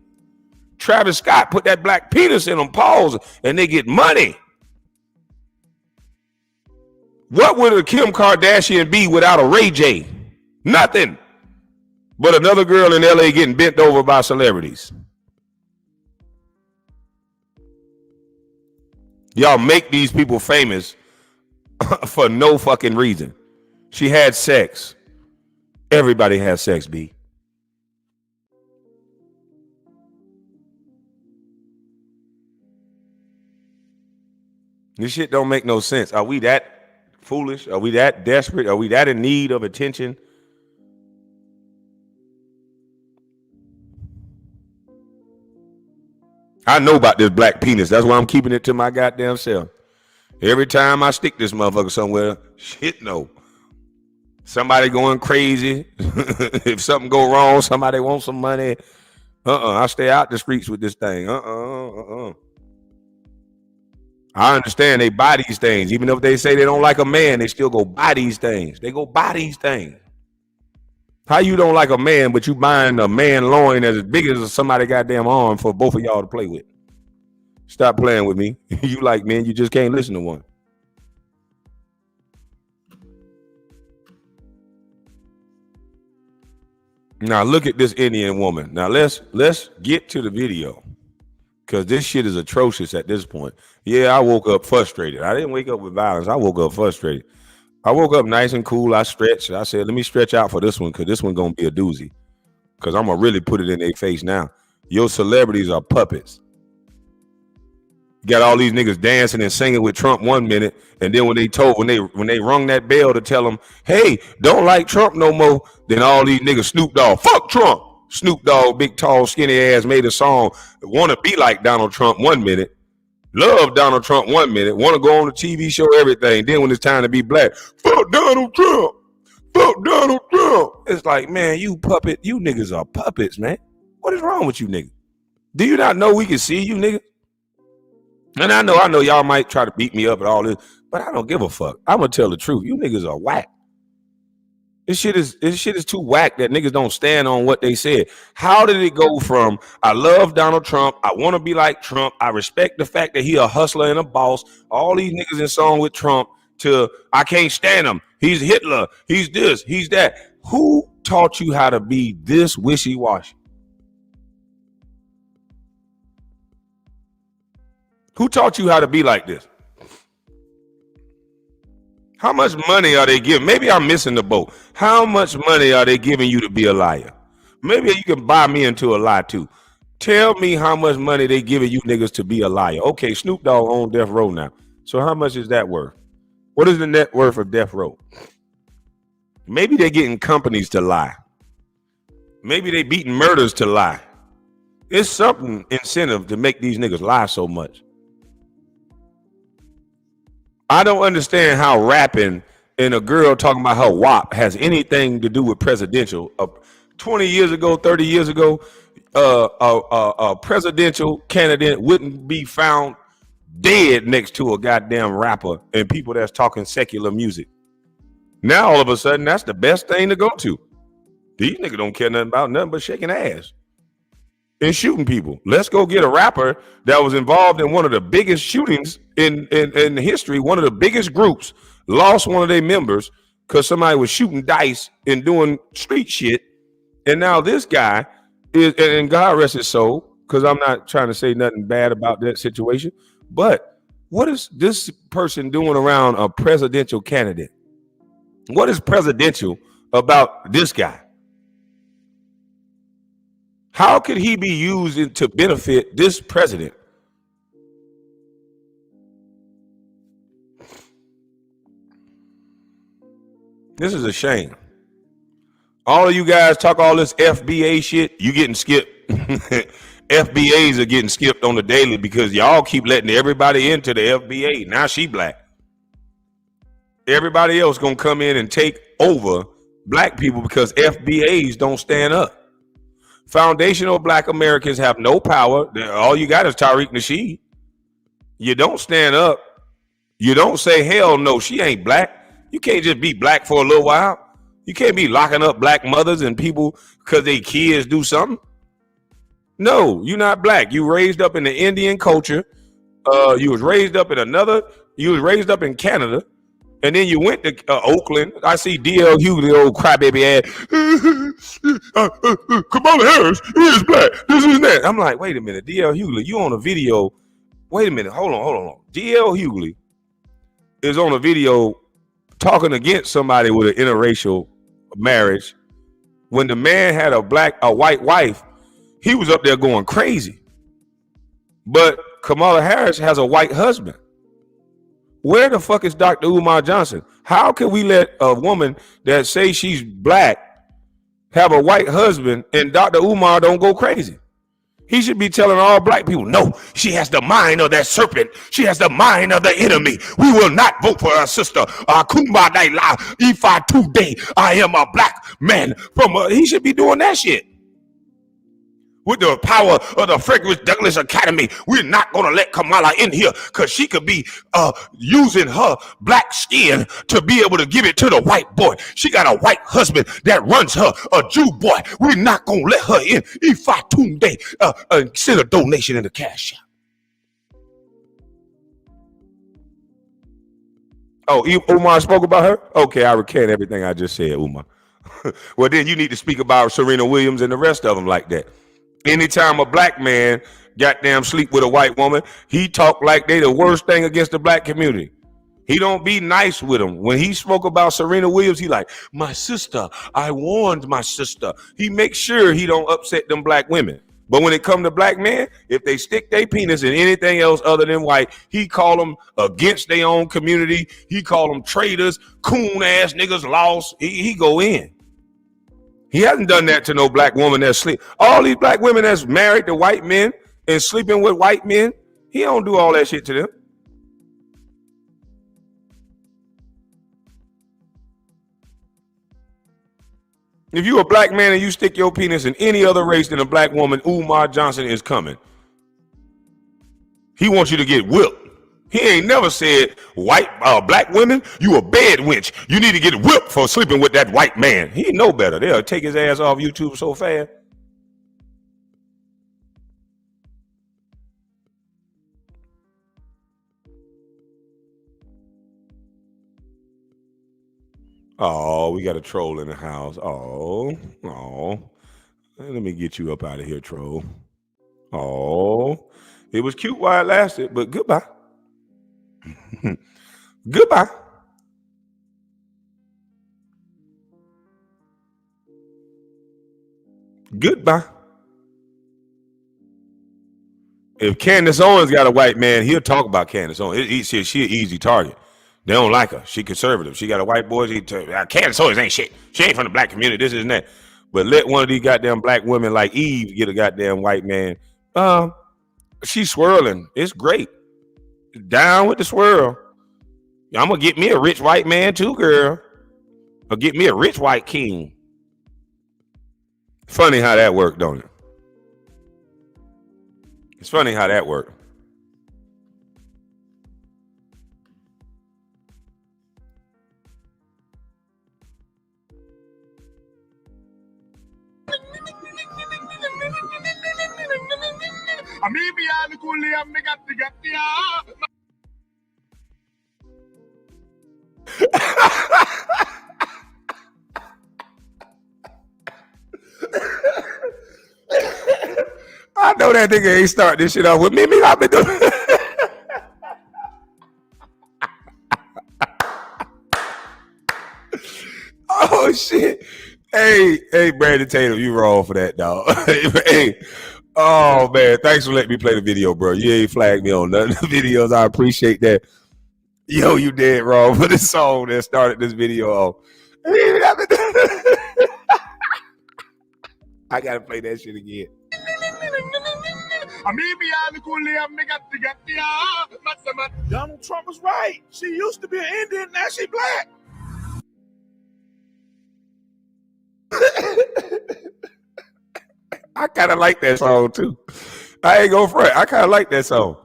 Travis Scott put that black penis in them paws and they get money. What would a Kim Kardashian be without a Ray J? Nothing. But another girl in LA getting bent over by celebrities. Y'all make these people famous for no fucking reason. She had sex. Everybody has sex, B. This shit don't make no sense. Are we that foolish? Are we that desperate? Are we that in need of attention? I know about this black penis. That's why I'm keeping it to my goddamn self. Every time I stick this motherfucker somewhere, shit no. Somebody going crazy. If something go wrong, somebody wants some money. I stay out the streets with this thing. I understand they buy these things. Even if they say they don't like a man, they still go buy these things. They go buy these things. How you don't like a man, but you buying a man loin as big as somebody goddamn arm for both of y'all to play with? Stop playing with me. You like men, you just can't listen to one. Now look at this Indian woman. Now let's get to the video. Because this shit is atrocious at this point. Yeah, I woke up frustrated. I didn't wake up with violence. I woke up frustrated. I woke up nice and cool. I stretched. I said, let me stretch out for this one because this one going to be a doozy. Because I'm going to really put it in their face now. Your celebrities are puppets. You got all these niggas dancing and singing with Trump 1 minute. And then when they rung that bell to tell them, hey, don't like Trump no more, then all these niggas Snoop Dogg, fuck Trump. Snoop Dogg, big, tall, skinny ass, made a song, want to be like Donald Trump 1 minute, love Donald Trump 1 minute, want to go on the TV show, everything. Then when it's time to be black, fuck Donald Trump, fuck Donald Trump. It's like, man, you puppet, you niggas are puppets, man. What is wrong with you niggas? Do you not know we can see you niggas? And I know y'all might try to beat me up and all this, but I don't give a fuck. I'm going to tell the truth. You niggas are whack. This shit is too whack that niggas don't stand on what they said. How did it go from I love Donald Trump, I want to be like Trump, I respect the fact that he a hustler and a boss, all these niggas in song with Trump, to I can't stand him, he's Hitler, he's this, he's that. Who taught you how to be this wishy-washy? Who taught you how to be like this? How much money are they giving? Maybe I'm missing the boat. How much money are they giving you to be a liar? Maybe you can buy me into a lie too. Tell me how much money they giving you niggas to be a liar. Okay, Snoop Dogg on death row now. So how much is that worth? What is the net worth of death row? Maybe they're getting companies to lie. Maybe they beating murders to lie. It's something incentive to make these niggas lie so much. I don't understand how rapping and a girl talking about her WAP has anything to do with presidential. 20 years ago, 30 years ago, a presidential candidate wouldn't be found dead next to a goddamn rapper and people that's talking secular music. Now, all of a sudden, that's the best thing to go to. These niggas don't care nothing about nothing but shaking ass and shooting people. Let's go get a rapper that was involved in one of the biggest shootings in history, one of the biggest groups. lost one of their members because somebody was shooting dice and doing street shit. And now this guy is, and God rest his soul, because I'm not trying to say nothing bad about that situation, but what is this person doing around a presidential candidate? What is presidential about this guy? How could he be used to benefit this president? This is a shame. All of you guys talk all this FBA shit, you getting skipped. FBAs are getting skipped on the daily because y'all keep letting everybody into the FBA. Now she black. Everybody else gonna come in and take over black people because FBAs don't stand up. Foundational black Americans have no power. All you got is Tariq Nasheed. You don't stand up. You don't say, hell no, she ain't black. You can't just be black for a little while. You can't be locking up black mothers and people because they kids do something. No, you're not black. You raised up in the Indian culture. You was raised up in Canada. And then you went to Oakland. I see D.L. Hughley, old crybaby ass. Kamala Harris is black. This is that. I'm like, wait a minute. D.L. Hughley, you on a video. Wait a minute. Hold on. D.L. Hughley is on a video talking against somebody with an interracial marriage. When the man had a white wife, he was up there going crazy. But Kamala Harris has a white husband. Where the fuck is Dr. Umar Johnson? How can we let a woman that say she's black have a white husband and Dr. Umar don't go crazy? He should be telling all black people, no, she has the mind of that serpent. She has the mind of the enemy. We will not vote for our sister. If I today, I am a black man. He should be doing that shit. With the power of the Frederick Douglass Academy, we're not going to let Kamala in here because she could be using her black skin to be able to give it to the white boy. She got a white husband that runs her, a Jew boy. We're not going to let her in. If I today, send a donation in the cash shop. Oh, Umar spoke about her? Okay, I recant everything I just said, Umar. Well, then you need to speak about Serena Williams and the rest of them like that. Anytime a black man goddamn sleep with a white woman, he talk like they the worst thing against the black community. He don't be nice with them. When he spoke about Serena Williams, he like, my sister, I warned my sister. He makes sure he don't upset them black women. But when it come to black men, if they stick their penis in anything else other than white, he call them against their own community. He call them traitors, coon ass niggas lost. He go in. He hasn't done that to no black woman that sleep. All these black women that's married to white men and sleeping with white men, he don't do all that shit to them. If you a black man and you stick your penis in any other race than a black woman, Umar Johnson is coming. He wants you to get whipped. He ain't never said, black women, you a bed wench. You need to get whipped for sleeping with that white man. He know better. They'll take his ass off YouTube so fast. Oh, we got a troll in the house. Oh. Let me get you up out of here, troll. Oh, it was cute while it lasted, but goodbye. Goodbye. Goodbye. If Candace Owens got a white man, he'll talk about Candace Owens. She an easy target. They don't like her. She conservative. She got a white boy. Candace Owens ain't shit. She ain't from the black community. This and that. But let one of these goddamn black women like Eve get a goddamn white man. She's swirling. It's great. Down with the swirl. I'm gonna get me a rich white man too, girl. Or get me a rich white king. Funny how that worked, don't it? It's funny how that worked. know that nigga ain't start this shit off with me. I've been doing. Oh shit! Hey, Brandon Tatum, you wrong for that, dog. Hey, oh man, thanks for letting me play the video, bro. You ain't flagged me on none of the videos. I appreciate that. Yo, you dead wrong for the song that started this video off. I gotta play that shit again. Donald Trump was right. She used to be an Indian, now she black. I kind of like that song too. I ain't gonna front. I kind of like that song.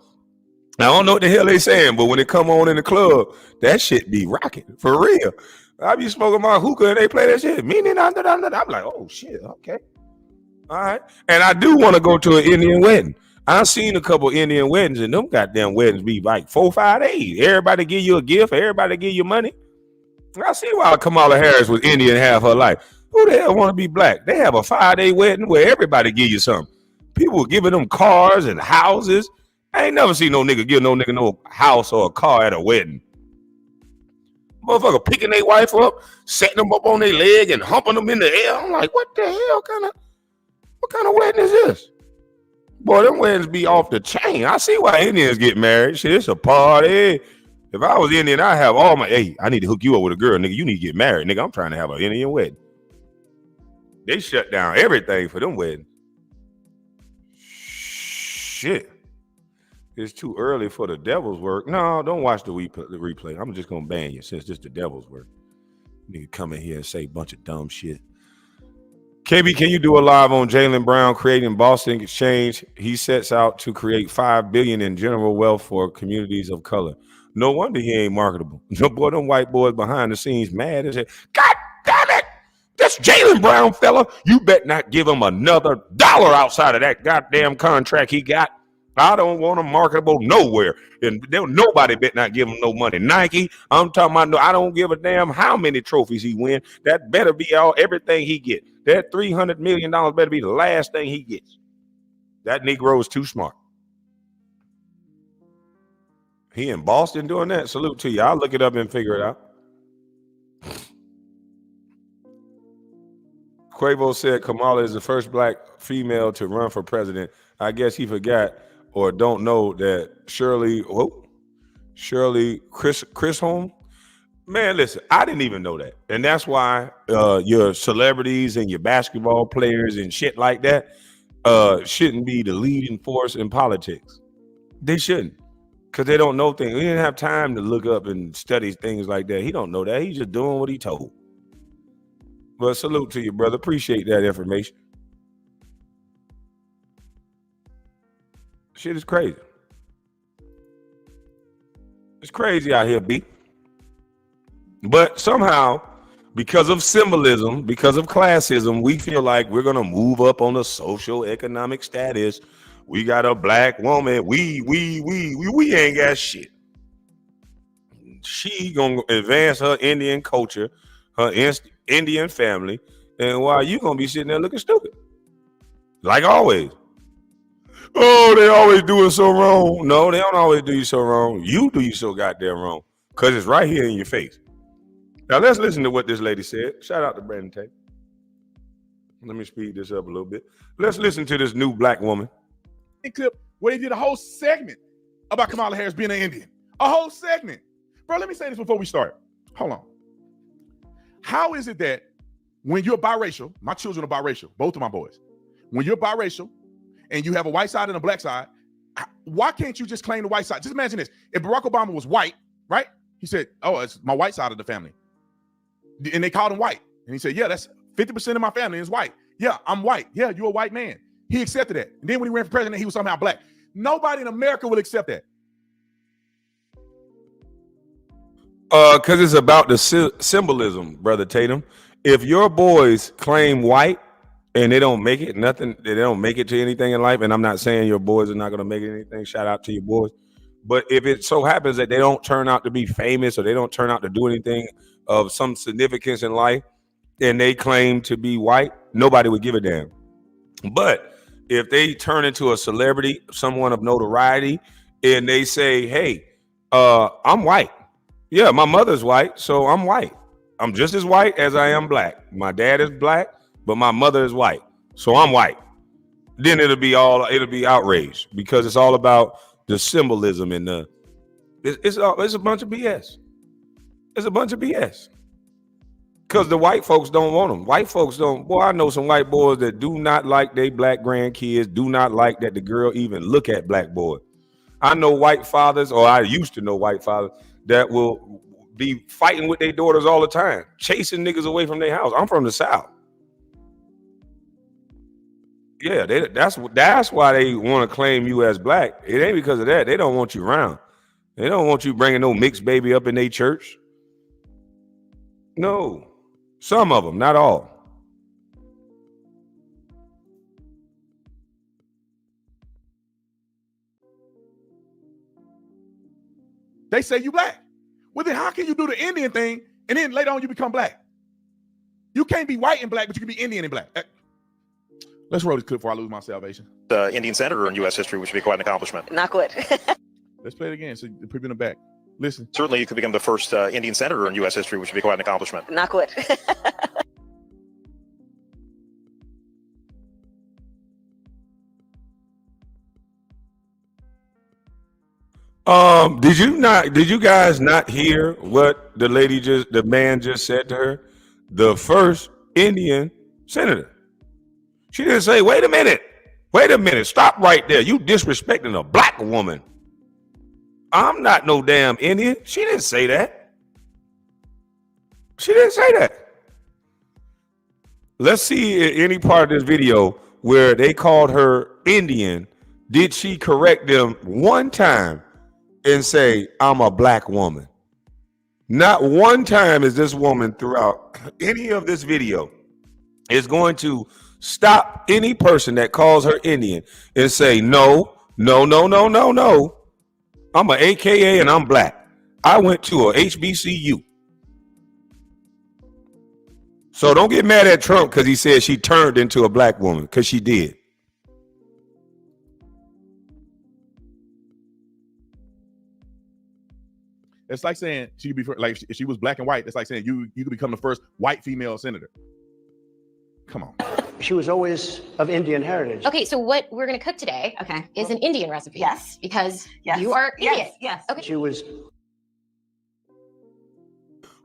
I don't know what the hell they saying, but when it come on in the club, that shit be rocking for real. I be smoking my hookah and they play that shit. I'm like, oh shit, okay, all right. And I do want to go to an Indian wedding. I've seen a couple Indian weddings, and them goddamn weddings be like 4 or 5 days. Everybody give you a gift. Everybody give you money. I see why Kamala Harris was Indian half her life. Who the hell want to be black? They have a 5-day wedding where everybody give you something. People were giving them cars and houses. I ain't never seen no nigga give no nigga no house or a car at a wedding. Motherfucker picking their wife up, setting them up on their leg and humping them in the air. I'm like, what the hell what kind of wedding is this? Boy, them weddings be off the chain. I see why Indians get married. Shit, it's a party. If I was Indian, I'd have all my, hey, I need to hook you up with a girl, nigga. You need to get married, nigga. I'm trying to have an Indian wedding. They shut down everything for them weddings. Shit. It's too early for the devil's work. No, don't watch the replay. I'm just going to ban you since this the devil's work. Nigga come in here and say a bunch of dumb shit. KB, can you do a live on Jaylen Brown creating Boston Exchange? He sets out to create $5 billion in general wealth for communities of color. No wonder he ain't marketable. No boy, them white boys behind the scenes mad as hell. God damn it! This Jaylen Brown fella, you bet not give him another dollar outside of that goddamn contract he got. I don't want him marketable nowhere. And nobody bet not give him no money. Nike, I'm talking about, no, I don't give a damn how many trophies he win. That better be everything he get. That $300 million better be the last thing he gets. That Negro is too smart. He in Boston doing that? Salute to you. I'll look it up and figure it out. Quavo said Kamala is the first black female to run for president. I guess he forgot or don't know that Shirley Chisholm. Man, listen, I didn't even know that. And that's why your celebrities and your basketball players and shit like that shouldn't be the leading force in politics. They shouldn't. Because they don't know things. We didn't have time to look up and study things like that. He don't know that. He's just doing what he told. But salute to you, brother. Appreciate that information. Shit is crazy. It's crazy out here, B. But somehow, because of symbolism, because of classism, we feel like we're going to move up on the social economic status. We got a black woman. We ain't got shit. She gonna advance her Indian culture, her Indian family, and while you gonna be sitting there looking stupid, like always. Oh, they always do it so wrong. No, they don't always do you so wrong. You do you so goddamn wrong, cause it's right here in your face. Now let's listen to what this lady said. Shout out to Brandon Tate. Let me speed this up a little bit. Let's listen to this new black woman. Clip where they did a whole segment about Kamala Harris being an Indian. A whole segment. Bro, let me say this before we start. Hold on. How is it that when you're biracial, my children are biracial, both of my boys, when you're biracial and you have a white side and a black side, why can't you just claim the white side? Just imagine this. If Barack Obama was white, right? He said, oh, it's my white side of the family. And they called him white. And he said, yeah, that's 50% of my family is white. Yeah, I'm white. Yeah, you're a white man. He accepted that. And then when he ran for president, he was somehow black. Nobody in America will accept that. Because it's about the symbolism, Brother Tatum. If your boys claim white and they don't make it, they don't make it to anything in life, and I'm not saying your boys are not going to make it anything, shout out to your boys. But if it so happens that they don't turn out to be famous or they don't turn out to do anything of some significance in life and they claim to be white, nobody would give a damn. But if they turn into a celebrity, someone of notoriety, and they say, "Hey, I'm white. Yeah, my mother's white, so I'm white. I'm just as white as I am black. My dad is black, but my mother is white, so I'm white." Then it'll be outraged because it's all about the symbolism and it's a bunch of BS. It's a bunch of BS. Because the white folks don't want them. White folks don't. Boy, I know some white boys that do not like their black grandkids, do not like that the girl even look at black boy. I know white fathers, or I used to know white fathers, that will be fighting with their daughters all the time, chasing niggas away from their house. I'm from the South. Yeah, that's why they want to claim you as black. It ain't because of that. They don't want you around. They don't want you bringing no mixed baby up in their church. No. Some of them, not all. They say you black. Well, then how can you do the Indian thing and then later on you become black? You can't be white and black, but you can be Indian and black. Let's roll this clip before I lose my salvation. Indian senator in U.S. history, which would be quite an accomplishment. Not good. Let's play it again so the people in the back. Listen. Certainly, you could become the first Indian senator in U.S. history, which would be quite an accomplishment. Not good. Did you guys not hear what the man just said to her? The first Indian senator. She didn't say, wait a minute, stop right there. You disrespecting a black woman. I'm not no damn Indian. She didn't say that. She didn't say that. Let's see any part of this video where they called her Indian. Did she correct them one time and say, I'm a black woman? Not one time is this woman throughout any of this video is going to stop any person that calls her Indian and say, no. I'm a AKA and I'm black. I went to a HBCU. So don't get mad at Trump because he said she turned into a black woman, because she did. It's like saying she could be like if she was black and white. It's like saying you could become the first white female senator. Come on. She was always of Indian heritage. Okay, so what we're going to cook today is an Indian recipe. Yes. Because you are Indian. Yes. Okay. She was.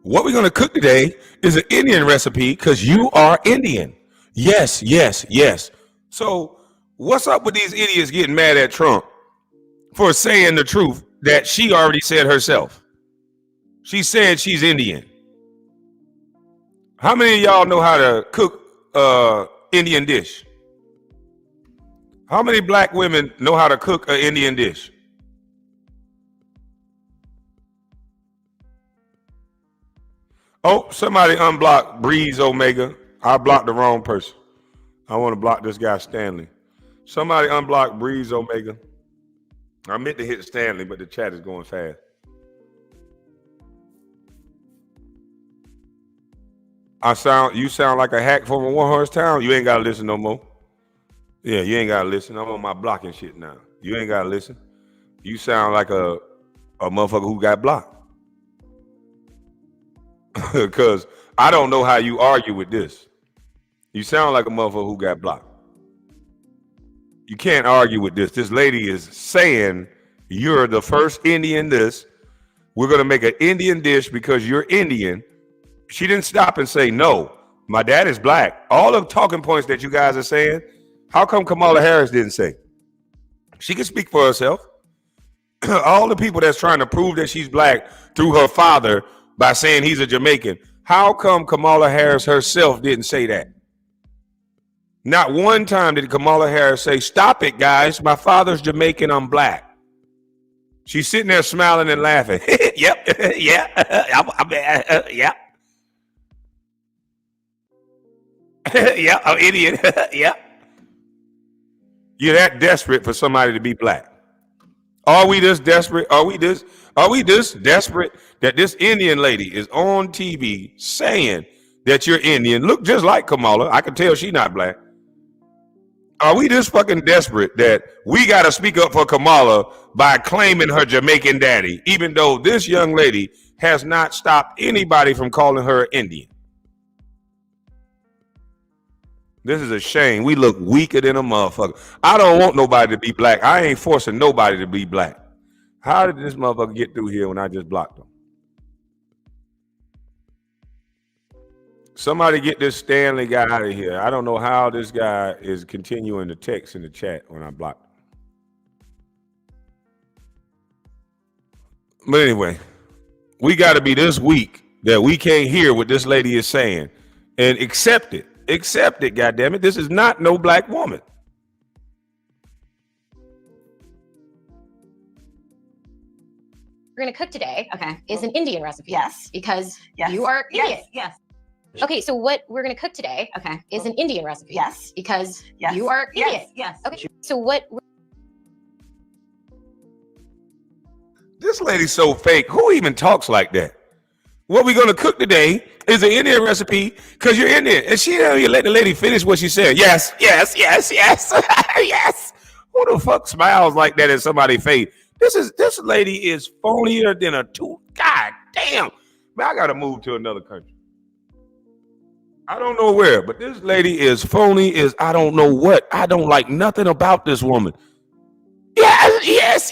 What we're going to cook today is an Indian recipe because you are Indian. Yes. So what's up with these idiots getting mad at Trump for saying the truth that she already said herself? She said she's Indian. How many of y'all know how to cook Indian dish? How many black women know how to cook an Indian dish? Oh, somebody unblock Breeze Omega. I blocked the wrong person. I want to block this guy Stanley. Somebody unblock Breeze Omega. I meant to hit Stanley, but the chat is going fast. You sound like a hack from a one-horse town. You ain't gotta listen no more. Yeah, you ain't gotta listen. I'm on my blocking shit now. You ain't gotta listen. You sound like a motherfucker who got blocked. Because I don't know how you argue with this. You sound like a motherfucker who got blocked. You can't argue with this. This lady is saying you're the first Indian this. We're going to make an Indian dish because you're Indian. She didn't stop and say, no, my dad is black. All the talking points that you guys are saying, how come Kamala Harris didn't say? She can speak for herself. All the people that's trying to prove that she's black through her father by saying he's a Jamaican, how come Kamala Harris herself didn't say that? Not one time did Kamala Harris say, stop it, guys. My father's Jamaican, I'm black. She's sitting there smiling and laughing. Yep, yeah, yeah. Yeah, I'm idiot. Yeah. You're that desperate for somebody to be black. Are we this desperate? Are we this desperate that this Indian lady is on TV saying that you're Indian? Look just like Kamala. I can tell she's not black. Are we this fucking desperate that we got to speak up for Kamala by claiming her Jamaican daddy, even though this young lady has not stopped anybody from calling her Indian? This is a shame. We look weaker than a motherfucker. I don't want nobody to be black. I ain't forcing nobody to be black. How did this motherfucker get through here when I just blocked him? Somebody get this Stanley guy out of here. I don't know how this guy is continuing to text in the chat when I blocked him. But anyway, we got to be this weak that we can't hear what this lady is saying and accept it. Accept it, goddammit. This is not no black woman. We're going to cook today is an Indian recipe. Yes. Because you are Indian. Yes. Okay, so what we're going to cook today is an Indian recipe. Yes. Because you are Indian. Yes. Okay, so what... This lady's so fake. Who even talks like that? What we're going to cook today is an Indian recipe because you're Indian. And she didn't even let the lady finish what she said. Yes. Yes. Who the fuck smiles like that in somebody's face? This lady is phonier than a tooth. God damn. Man, I got to move to another country. I don't know where, but this lady is phony as I don't know what. I don't like nothing about this woman. Yes.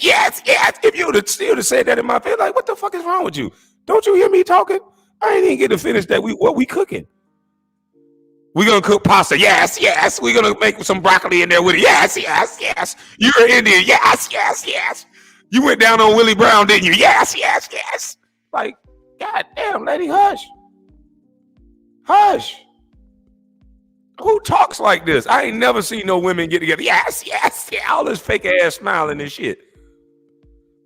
If you would have said that in my face, like, what the fuck is wrong with you? Don't you hear me talking? I ain't even get to finish that. What we cooking? We gonna cook pasta. Yes. We gonna make some broccoli in there with it. Yes. You're Indian. Yes. You went down on Willie Brown, didn't you? Yes. Like, god damn, lady, hush. Who talks like this? I ain't never seen no women get together. Yes. All this fake ass smiling and shit.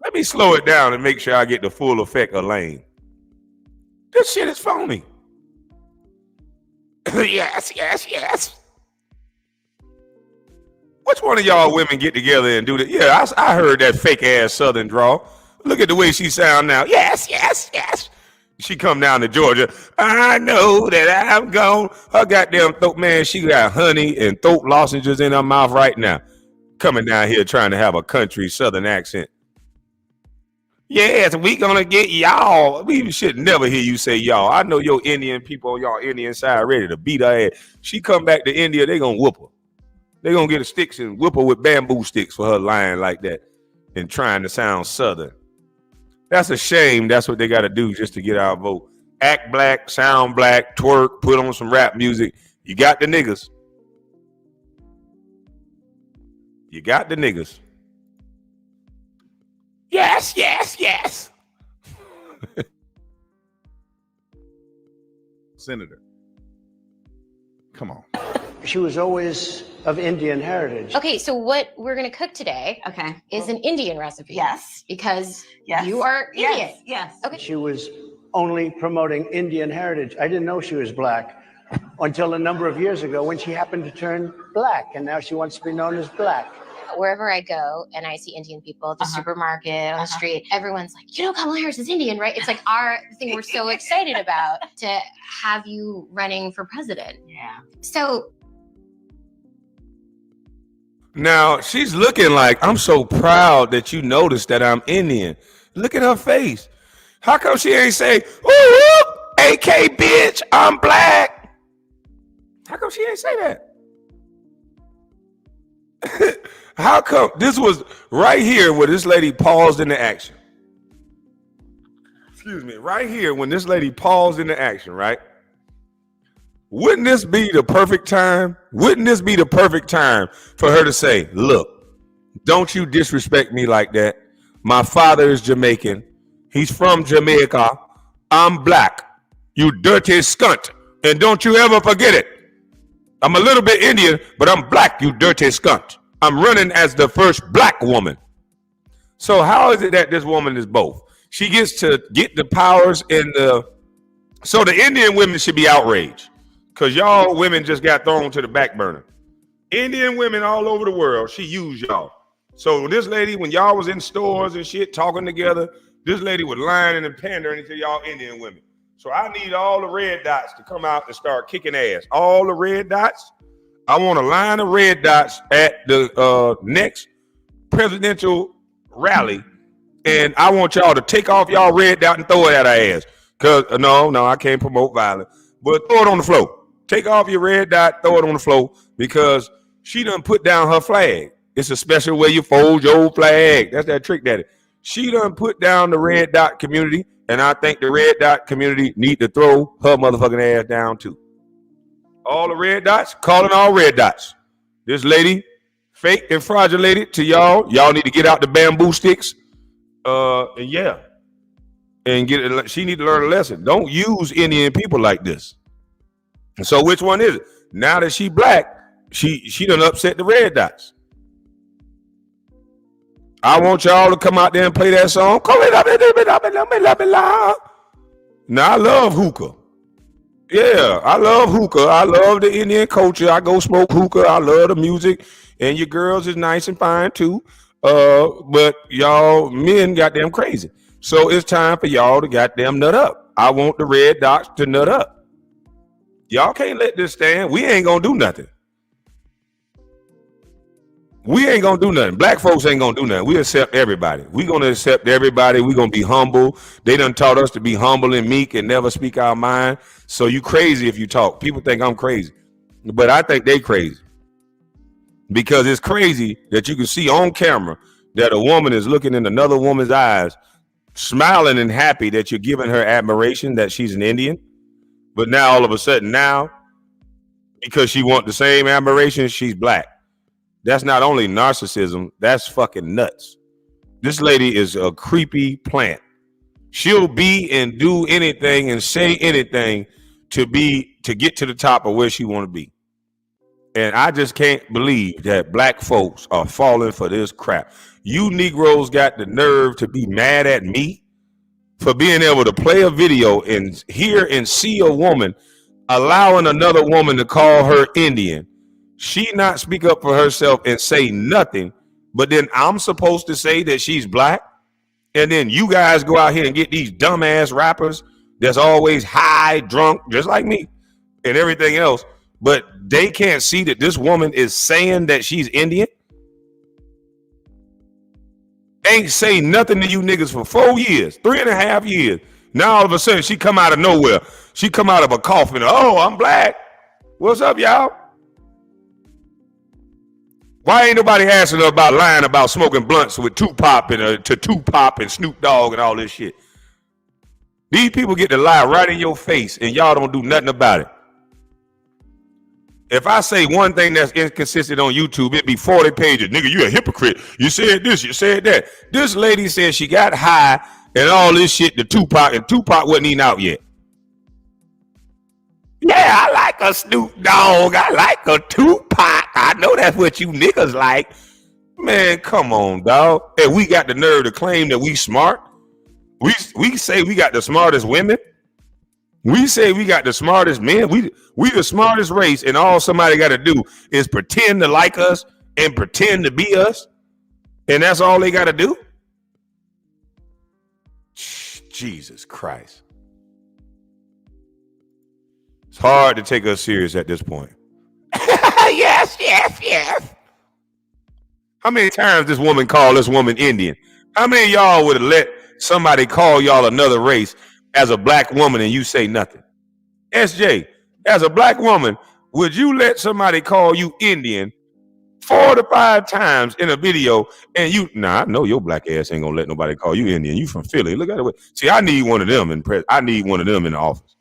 Let me slow it down and make sure I get the full effect of Lane. This shit is phony. Yes. Which one of y'all women get together and do that? Yeah, I heard that fake ass Southern drawl. Look at the way she sound now. Yes. She come down to Georgia. I know that I'm gone. Her goddamn throat, man, she got honey and throat lozenges in her mouth right now. Coming down here trying to have a country Southern accent. Yes, we gonna get y'all. We should never hear you say y'all. I know your Indian people on y'all Indian side ready to beat her ass. She come back to India, they gonna whoop her. They gonna get the sticks and whip her with bamboo sticks for her lying like that and trying to sound Southern. That's a shame. That's what they got to do just to get our vote. Act black, sound black, twerk, put on some rap music. You got the niggas. Yes. Senator, come on. She was always of Indian heritage. Okay, so what we're going to cook today is an Indian recipe. Yes. Because you are Indian. Yes. Okay. She was only promoting Indian heritage. I didn't know she was black until a number of years ago when she happened to turn black, and now she wants to be known as black. Wherever I go and I see Indian people at the supermarket, on the street, everyone's like, you know, Kamala Harris is Indian, right? It's like our thing we're so excited about to have you running for president. Yeah. So now she's looking like, I'm so proud that you noticed that I'm Indian. Look at her face. How come she ain't say, ooh, AK bitch, I'm black? How come she ain't say that? How come this was right here where this lady paused into action? Excuse me, right here when this lady paused into action, right? Wouldn't this be the perfect time? Wouldn't this be the perfect time for her to say, look, don't you disrespect me like that. My father is Jamaican. He's from Jamaica. I'm black. You dirty skunt. And don't you ever forget it. I'm a little bit Indian, but I'm black, you dirty skunt. I'm running as the first black woman. So how is it that this woman is both? She gets to get the powers in the... So the Indian women should be outraged because y'all women just got thrown to the back burner. Indian women all over the world, she used y'all. So this lady, when y'all was in stores and shit talking together, this lady was lying and pandering to y'all Indian women. So I need all the red dots to come out and start kicking ass. All the red dots, I want a line of red dots at the next presidential rally, and I want y'all to take off y'all red dot and throw it at her ass. Cause no, I can't promote violence, but throw it on the floor. Take off your red dot, throw it on the floor, because she done put down her flag. It's a special way you fold your flag. That's that trick daddy. She done put down the red dot community, and I think the red dot community need to throw her motherfucking ass down too. All the red dots, calling all red dots. This lady, fake and fraudulated to y'all. Y'all need to get out the bamboo sticks. And yeah. And she need to learn a lesson. Don't use Indian people like this. And so which one is it? Now that she black, she done upset the red dots. I want y'all to come out there and play that song. Now I love hookah. Yeah, I love hookah. I love the Indian culture. I go smoke hookah. I love the music. And your girls is nice and fine too. But y'all men goddamn crazy. So it's time for y'all to goddamn nut up. I want the red dots to nut up. Y'all can't let this stand. We ain't gonna do nothing. We ain't gonna do nothing. Black folks ain't gonna do nothing. We accept everybody. We gonna accept everybody. We gonna be humble. They done taught us to be humble and meek and never speak our mind. So you crazy if you talk. People think I'm crazy, but I think they crazy. Because it's crazy that you can see on camera that a woman is looking in another woman's eyes, smiling and happy that you're giving her admiration that she's an Indian. But now all of a sudden because she wants the same admiration, she's black. That's not only narcissism, that's fucking nuts. This lady is a creepy plant. She'll be and do anything and say anything to get to the top of where she want to be. And I just can't believe that black folks are falling for this crap. You Negroes got the nerve to be mad at me for being able to play a video and hear and see a woman allowing another woman to call her Indian. She not speak up for herself and say nothing, but then I'm supposed to say that she's black? And then you guys go out here and get these dumbass rappers that's always high, drunk, just like me, and everything else, but they can't see that this woman is saying that she's Indian? Ain't say nothing to you niggas for 4 years, 3.5 years. Now all of a sudden she come out of nowhere. She come out of a coffin. Oh, I'm black. What's up, y'all? Why ain't nobody asking her about lying about smoking blunts with Tupac and Snoop Dogg and all this shit? These people get to lie right in your face and y'all don't do nothing about it. If I say one thing that's inconsistent on YouTube, it'd be 40 pages. Nigga, you a hypocrite. You said this, you said that. This lady said she got high and all this shit to Tupac, and Tupac wasn't even out yet. Yeah, I like a Snoop Dogg. I like a Tupac. I know that's what you niggas like. Man, come on, dog. And we got the nerve to claim that we smart. We say we got the smartest women. We say we got the smartest men. We the smartest race, and all somebody got to do is pretend to like us and pretend to be us, and that's all they got to do. Jesus Christ. It's hard to take us serious at this point. Yes. How many times this woman called this woman Indian? How many of y'all would have let somebody call y'all another race as a black woman and you say nothing? SJ, as a black woman, would you let somebody call you Indian 4 to 5 times in a video and I know your black ass ain't gonna let nobody call you Indian. You from Philly. Look at it. See, I need one of them in the office.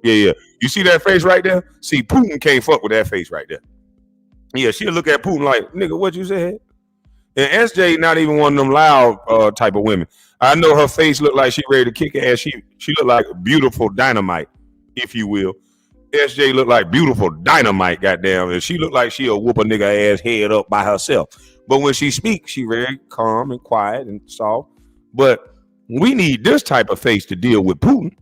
Yeah. You see that face right there? See, Putin can't fuck with that face right there. Yeah, she'll look at Putin like, nigga, what you said? And SJ not even one of them loud type of women. I know her face looked like she ready to kick ass. She looked like beautiful dynamite, if you will. SJ looked like beautiful dynamite, goddamn. And she looked like she'll whoop a nigga ass head up by herself. But when she speaks, she very calm and quiet and soft. But we need this type of face to deal with Putin.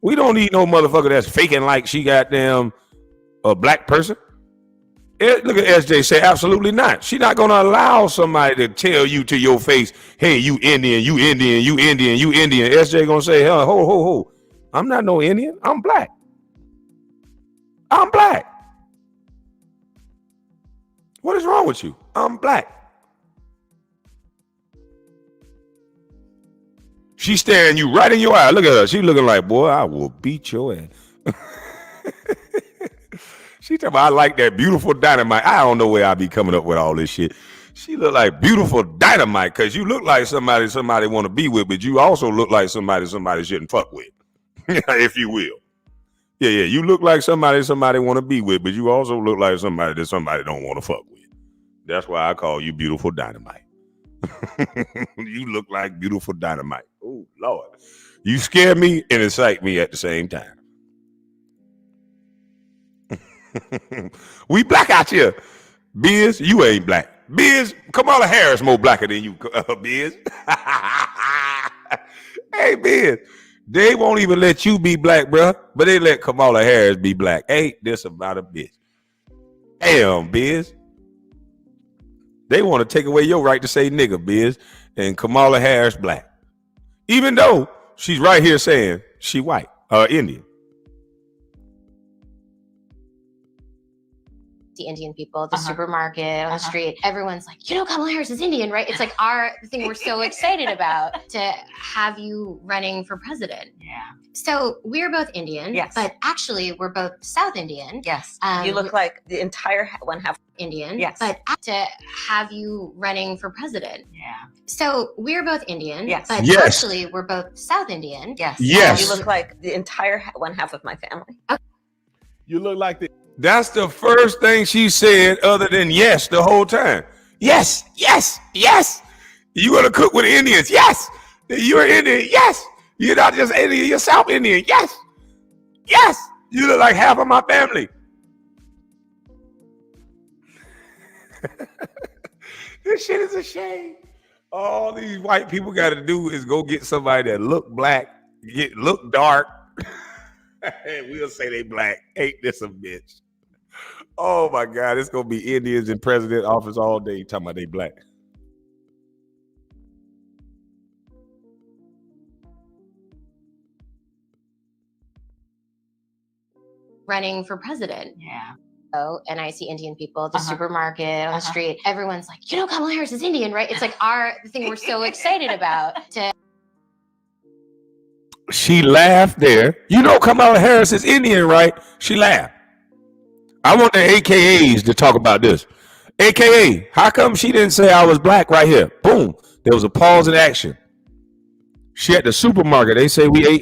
We don't need no motherfucker that's faking like she goddamn a black person. Look at SJ say, absolutely not. She's not going to allow somebody to tell you to your face, hey, you Indian. SJ going to say, ho. I'm not no Indian. I'm black. What is wrong with you? I'm black. She's staring you right in your eye. Look at her. She looking like, boy, I will beat your ass. She talking about, I like that beautiful dynamite. I don't know where I be coming up with all this shit. She look like beautiful dynamite because you look like somebody want to be with, but you also look like somebody shouldn't fuck with, if you will. Yeah. You look like somebody want to be with, but you also look like somebody that somebody don't want to fuck with. That's why I call you beautiful dynamite. You look like beautiful dynamite. Oh, Lord. You scare me and excite me at the same time. We black out here. Biz, you ain't black. Biz, Kamala Harris more blacker than you, Biz. Hey, Biz, they won't even let you be black, bro, but they let Kamala Harris be black. Ain't this about a bitch? Damn, Biz. They want to take away your right to say nigga, Biz, and Kamala Harris black. Even though she's right here saying she white, Indian. See Indian people at the supermarket, on the street. Everyone's like, Kamala Harris is Indian, right? It's like our thing we're so excited about to have you running for president. Yeah. So we're both Indian, Yes. But actually we're both South Indian. Yes. You look like the entire one half Indian. Yes. But to have you running for president. Yeah. So we're both Indian. Yes. But Yes. actually we're both South Indian. Yes. Yes. You look like the entire one half of my family. You look like the. That's the first thing she said other than yes the whole time. Yes. You gonna cook with the Indians? Yes. You're Indian? Yes. You're not just Indian, you're South Indian? Yes. You look like half of my family. This shit is a shame. All these white people got to do is go get somebody that look black, look dark, and we'll say they black. Ain't this a bitch? Oh my God, it's gonna be Indians in president office all day talking about they black. Running for president. Yeah. And I see Indian people at the supermarket, on the street. Everyone's like, Kamala Harris is Indian, right? It's like our thing we're so excited about to. She laughed there. Kamala Harris is Indian, right? She laughed. I want the AKAs to talk about this. AKA, how come she didn't say I was black right here? Boom. There was a pause in action. She at the supermarket. They say we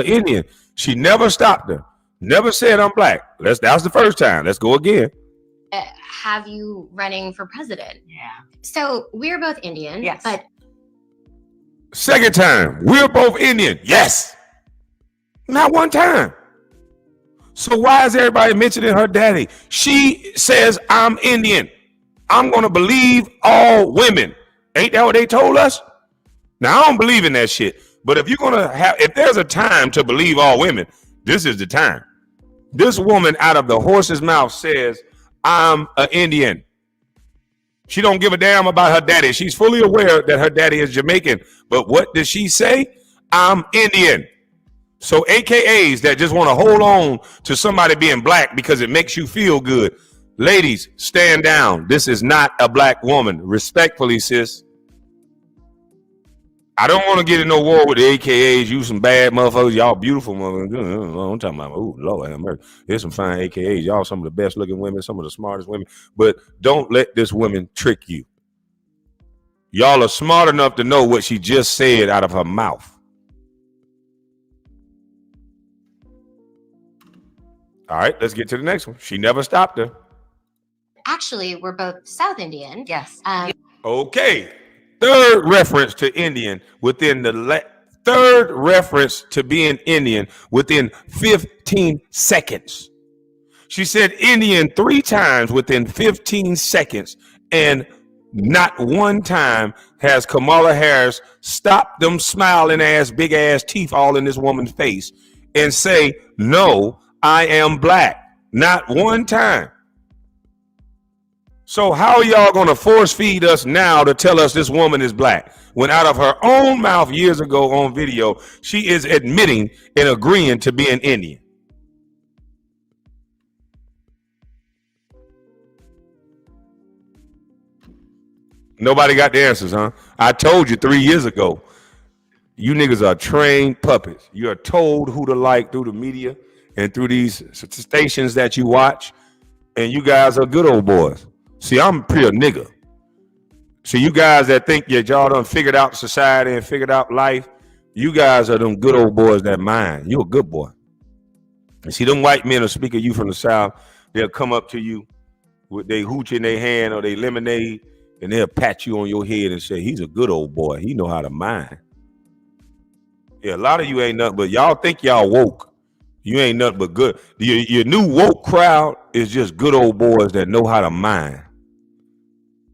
Indian. She never stopped her. Never said I'm black. That was the first time. Let's go again. Have you running for president. Yeah. So we're both Indian. Yes. But Second time. We're both Indian. Yes. Not one time. So why is everybody mentioning her daddy? She says, I'm Indian. I'm going to believe all women. Ain't that what they told us? Now, I don't believe in that shit. But if there's a time to believe all women, this is the time. This woman out of the horse's mouth says, I'm an Indian. She don't give a damn about her daddy. She's fully aware that her daddy is Jamaican. But what does she say? I'm Indian. So AKAs that just want to hold on to somebody being black because it makes you feel good. Ladies, stand down. This is not a black woman. Respectfully, sis. I don't want to get in no war with the AKAs. You some bad motherfuckers. Y'all beautiful motherfuckers. I'm talking about, oh, Lord have mercy. There's some fine AKAs. Y'all some of the best looking women, some of the smartest women. But don't let this woman trick you. Y'all are smart enough to know what she just said out of her mouth. All right, let's get to the next one. She never stopped her. actually we're both South Indian. Yes. Okay. Third reference to Indian within third reference to being Indian within 15 seconds. She said Indian 3 times within 15 seconds, and not one time has Kamala Harris stopped them smiling ass, big ass teeth all in this woman's face and say, no, I am black. Not one time. So how are y'all going to force feed us now to tell us this woman is black when out of her own mouth years ago on video, she is admitting and agreeing to being Indian? Nobody got the answers, huh? I told you 3 years ago. You niggas are trained puppets. You are told who to like through the media and through these stations that you watch, and you guys are good old boys. See, I'm pure nigga. See, you guys that think that y'all done figured out society and figured out life, you guys are them good old boys that mind. You a good boy. And see, them white men will speak of you from the South. They'll come up to you with their hooch in their hand or their lemonade, and they'll pat you on your head and say, he's a good old boy. He know how to mind. Yeah, a lot of you ain't nothing but y'all think y'all woke. You ain't nothing but good. Your new woke crowd is just good old boys that know how to mind.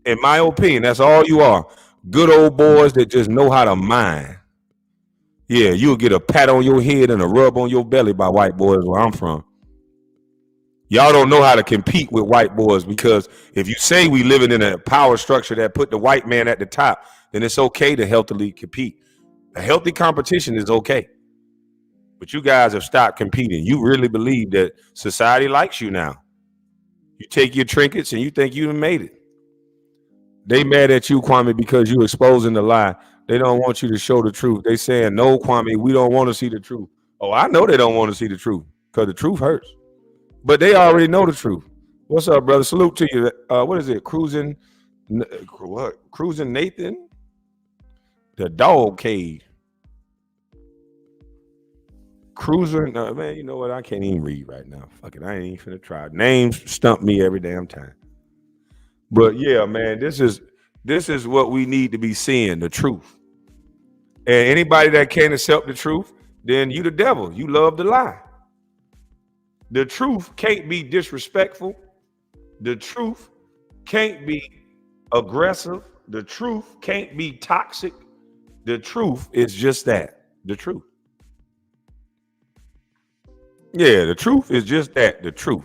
In my opinion, that's all you are. Good old boys that just know how to mind. Yeah, you'll get a pat on your head and a rub on your belly by white boys where I'm from. Y'all don't know how to compete with white boys, because if you say we living in a power structure that put the white man at the top, then it's okay to healthily compete. A healthy competition is okay. But you guys have stopped competing. You really believe that society likes you now. You take your trinkets and you think you done made it. They mad at you, Kwame, because you exposing the lie. They don't want you to show the truth. They saying, no, Kwame, we don't want to see the truth. Oh, I know they don't want to see the truth because the truth hurts. But they already know the truth. What's up, brother? Salute to you. What is it? Cruising Nathan? The dog cage. Cruising, man, you know what? I can't even read right now. Fuck it, I ain't even finna try. Names stump me every damn time. But yeah, man, this is what we need to be seeing, the truth. And anybody that can't accept the truth, then you the devil. You love the lie. The truth can't be disrespectful. The truth can't be aggressive. The truth can't be toxic. The truth is just that, the truth. Yeah, the truth is just that, the truth.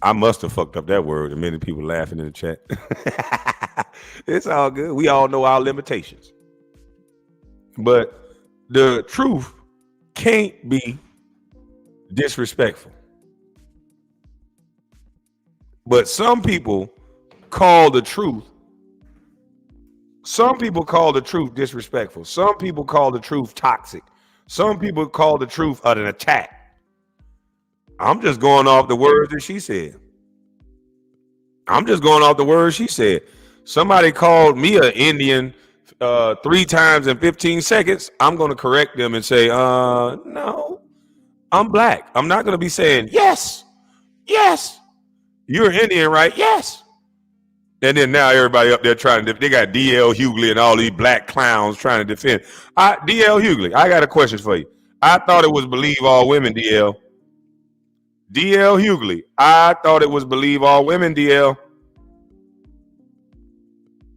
I must have fucked up that word. Many people laughing in the chat. It's all good. We all know our limitations. But the truth can't be disrespectful. But some people call the truth. Some people call the truth disrespectful. Some people call the truth toxic. Some people call the truth an attack. I'm just going off the words that she said. Somebody called me an Indian 3 times in 15 seconds. I'm going to correct them and say, no, I'm black. I'm not going to be saying, yes, you're Indian, right? Yes. And then now everybody up there trying to, they got D.L. Hughley and all these black clowns trying to defend. D.L. Hughley, I got a question for you. I thought it was believe all women, D.L. D.L. Hughley, I thought it was believe all women, D.L.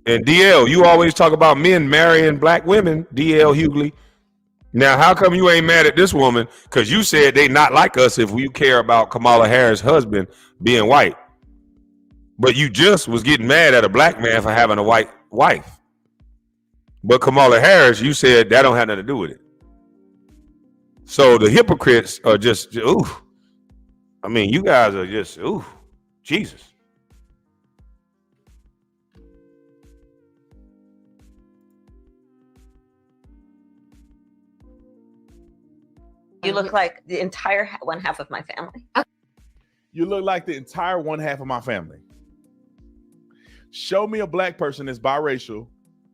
And D.L., you always talk about men marrying black women, D.L. Hughley. Now, how come you ain't mad at this woman? Because you said they not like us if we care about Kamala Harris' husband being white. But you just was getting mad at a black man for having a white wife. But Kamala Harris, you said that don't have nothing to do with it. So the hypocrites are just, ooh. I mean, you guys are just, ooh, Jesus. You look like the entire one half of my family. You look like the entire one half of my family. Show me a black person that's biracial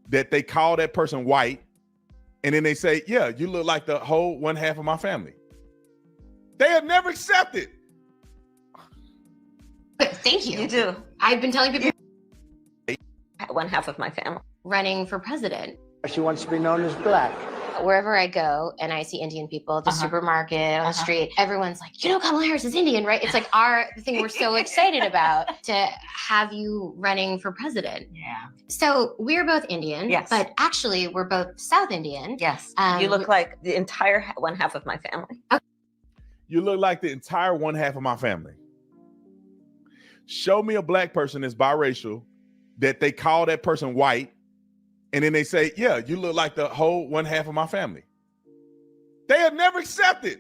that they call that person white, and then they say, yeah, you look like the whole one half of my family. They have never accepted. But thank you. You do. I've been telling people One half of my family. running for president. She wants to be known as black. Wherever I go and I see Indian people at the supermarket, on the street, everyone's like, you know, Kamala Harris is Indian, right? It's like our thing we're so excited about to have you running for president. Yeah. So we're both Indian, Yes. but actually we're both South Indian. Yes. You look like the entire one half of my family. You look like the entire one half of my family. Show me a black person that's biracial that they call that person white, and then they say, yeah, you look like the whole one half of my family. They have never accepted.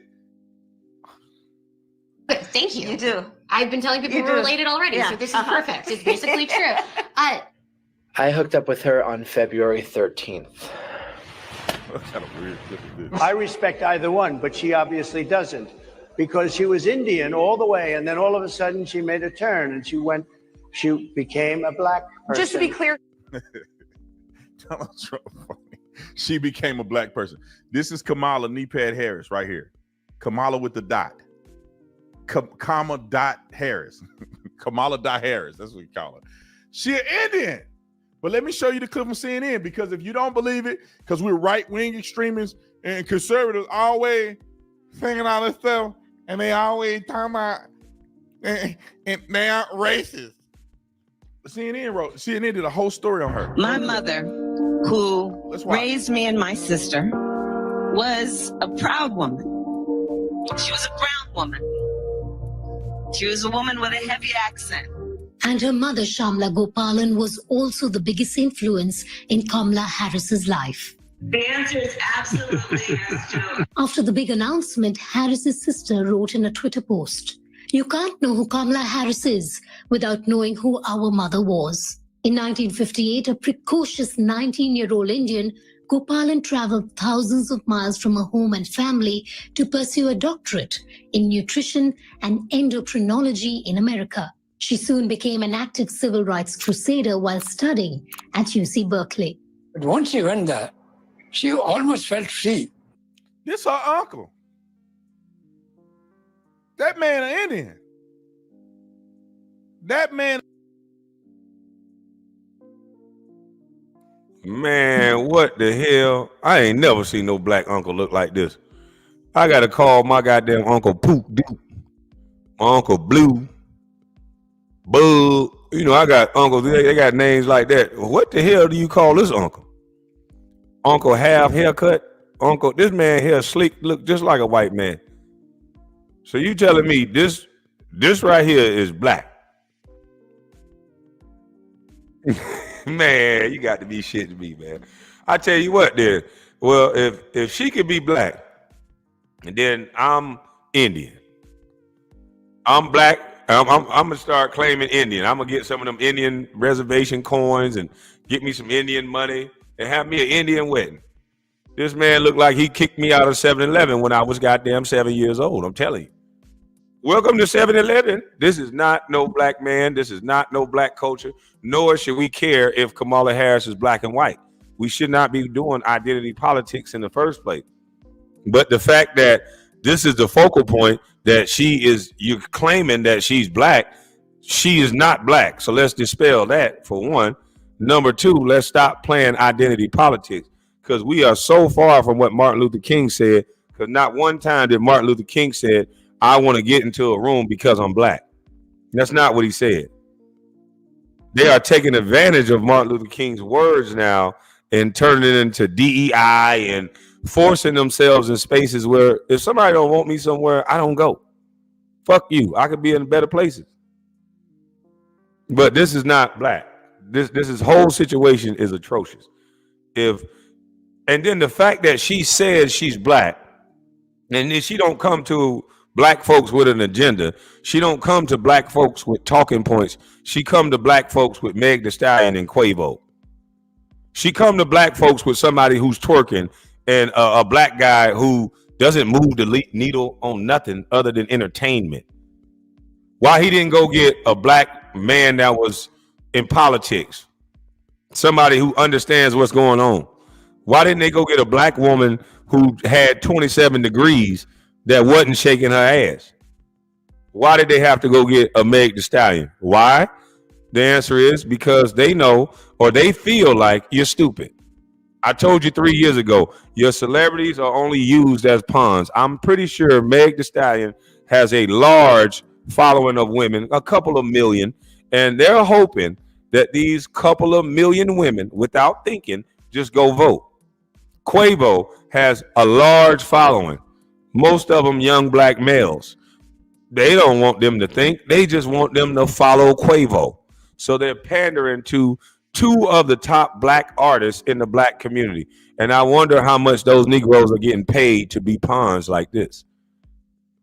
But Thank you. You do. I've been telling people You we're do. related already, Yeah. so this is perfect. It's basically true. I hooked up with her on February 13th. What kind of weird clip is this? I respect either one, but she obviously doesn't, because she was Indian all the way, and then all of a sudden she made a turn and she became a black person. Just to be clear, Donald Trump funny. She became a black person. This is Kamala Knee-Pad Harris right here. Kamala with the dot. Comma dot Harris. Kamala dot Harris. That's what we call her. She an Indian. But let me show you the clip from CNN, because if you don't believe it, because we're right-wing extremists and conservatives always thinking all this stuff, and they always talking about and they aren't racist. CNN did a whole story on her. My mother, who raised me and my sister, was a proud woman. She was a brown woman. She was a woman with a heavy accent. And her mother, Shamla Gopalan, was also the biggest influence in Kamala Harris's life. The answer is absolutely yes, Joe. After the big announcement, Harris's sister wrote in a Twitter post, "You can't know who Kamala Harris is without knowing who our mother was." In 1958, a precocious 19-year-old Indian, Gopalan traveled thousands of miles from her home and family to pursue a doctorate in nutrition and endocrinology in America. She soon became an active civil rights crusader while studying at UC Berkeley. But once she went there, she almost felt free. This her uncle. That man an Indian. That man. Man, what the hell? I ain't never seen no black uncle look like this. I gotta call my goddamn Uncle Poop Duke, my Uncle Blue, Bug. You know, I got uncles, they got names like that. What the hell do you call this uncle? Uncle half haircut? Uncle, this man here slick, look just like a white man. So you telling me this right here is black? Man, you got to be shitting me, man. I tell you what, then. Well, if she could be black, and then I'm Indian, I'm black. I'm gonna start claiming Indian. I'm gonna get some of them Indian reservation coins and get me some Indian money and have me an Indian wedding. This man looked like he kicked me out of 7-Eleven when I was goddamn 7 years old. I'm telling you. Welcome to 7-Eleven. This is not no black man. This is not no black culture. Nor should we care if Kamala Harris is black and white. We should not be doing identity politics in the first place. But the fact that this is the focal point, that you're claiming that she's black, she is not black. So let's dispel that, for one. Number two, let's stop playing identity politics, because we are so far from what Martin Luther King said, because not one time did Martin Luther King said, I want to get into a room because I'm black. That's not what he said. They are taking advantage of Martin Luther King's words now and turning it into DEI and forcing themselves in spaces where if somebody don't want me somewhere, I don't go. Fuck you. I could be in better places. But this is not black. This whole situation is atrocious. And then the fact that she says she's black, and then she don't come to black folks with an agenda. She don't come to black folks with talking points. She come to black folks with Meg Thee Stallion and Quavo. She come to black folks with somebody who's twerking and a black guy who doesn't move the needle on nothing other than entertainment. Why he didn't go get a black man that was in politics, somebody who understands what's going on? Why didn't they go get a black woman who had 27 degrees that wasn't shaking her ass? Why did they have to go get a Meg Thee Stallion? Why? The answer is because they know, or they feel like you're stupid. I told you 3 years ago, your celebrities are only used as pawns. I'm pretty sure Meg Thee Stallion has a large following of women, a couple of million, and they're hoping that these couple of million women, without thinking, just go vote. Quavo has a large following, most of them young black males. They don't want them to think, they just want them to follow Quavo. So they're pandering to two of the top black artists in the black community. And I wonder how much those Negroes are getting paid to be pawns like this.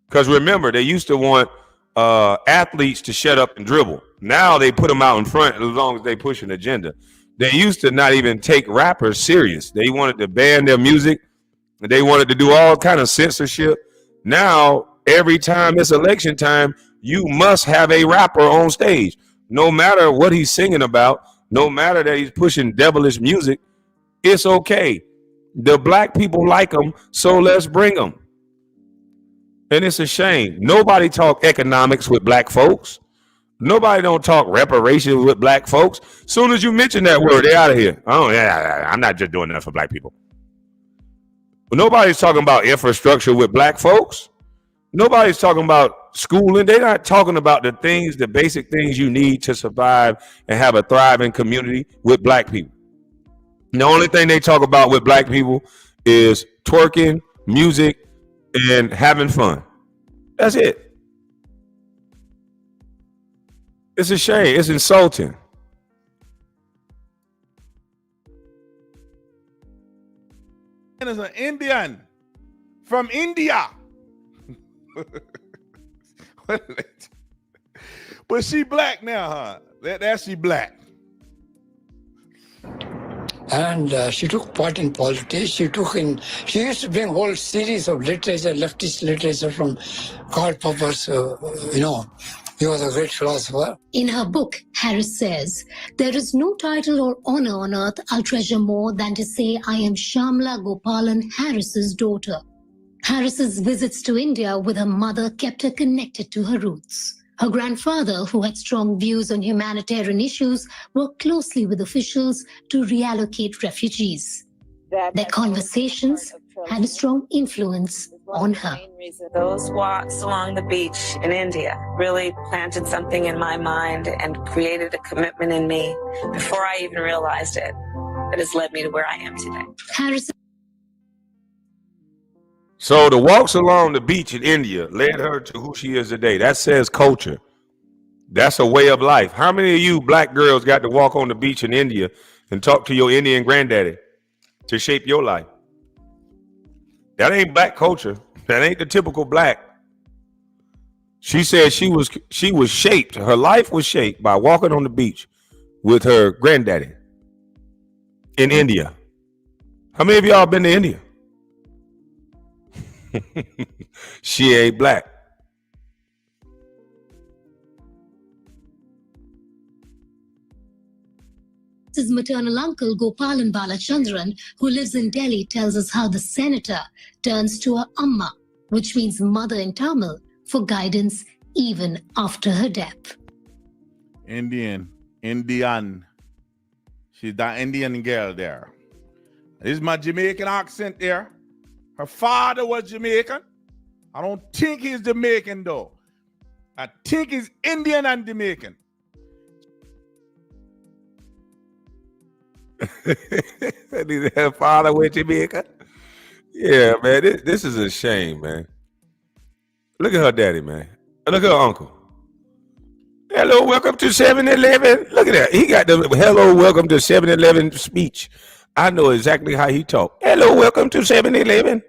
Because remember, they used to want athletes to shut up and dribble. Now they put them out in front as long as they push an agenda. They used to not even take rappers serious. They wanted to ban their music. They wanted to do all kind of censorship. Now, every time it's election time, you must have a rapper on stage. No matter what he's singing about, no matter that he's pushing devilish music, it's okay. The black people like him, so let's bring them. And it's a shame. Nobody talk economics with black folks. Nobody don't talk reparations with black folks. Soon as you mention that word, they're out of here. Oh, yeah, I'm not just doing that for black people. But nobody's talking about infrastructure with black folks. Nobody's talking about schooling. They're not talking about the things, the basic things you need to survive and have a thriving community with black people. The only thing they talk about with black people is twerking, music, and having fun. That's it. It's a shame. It's insulting. And is an Indian from India. But she black now, huh? That's she black. And she took part in politics. She used to bring whole series of literature, leftist literature from Karl Popper's, he was a great philosopher. In her book, Harris says, "There is no title or honor on earth I'll treasure more than to say I am Shamla Gopalan Harris's daughter." Harris's visits to India with her mother kept her connected to her roots. Her grandfather, who had strong views on humanitarian issues, worked closely with officials to reallocate refugees. Their conversations had a strong influence on her. Those walks along the beach in India really planted something in my mind and created a commitment in me before I even realized it that has led me to where I am today. Harris. So the walks along the beach in India led her to who she is today. That says culture. That's a way of life. How many of you black girls got to walk on the beach in India and talk to your Indian granddaddy to shape your life? That ain't black culture. That ain't the typical black. She said she was shaped. Her life was shaped by walking on the beach with her granddaddy in India. How many of y'all been to India? She ain't black. His maternal uncle Gopalan Balachandran, who lives in Delhi, tells us how the senator turns to her amma, which means mother in Tamil, for guidance even after her death. Indian. She's that Indian girl there. This is my Jamaican accent there. Her father was Jamaican. I don't think he's Jamaican though. I think he's Indian and Jamaican. Her father went to Jamaica. Yeah, man, this is a shame, man. Look at her daddy, man. Look at her uncle. Hello, welcome to 7-Eleven. Look at that. He got the hello, welcome to 7-Eleven speech. I know exactly how he talk. Hello, welcome to 7-Eleven.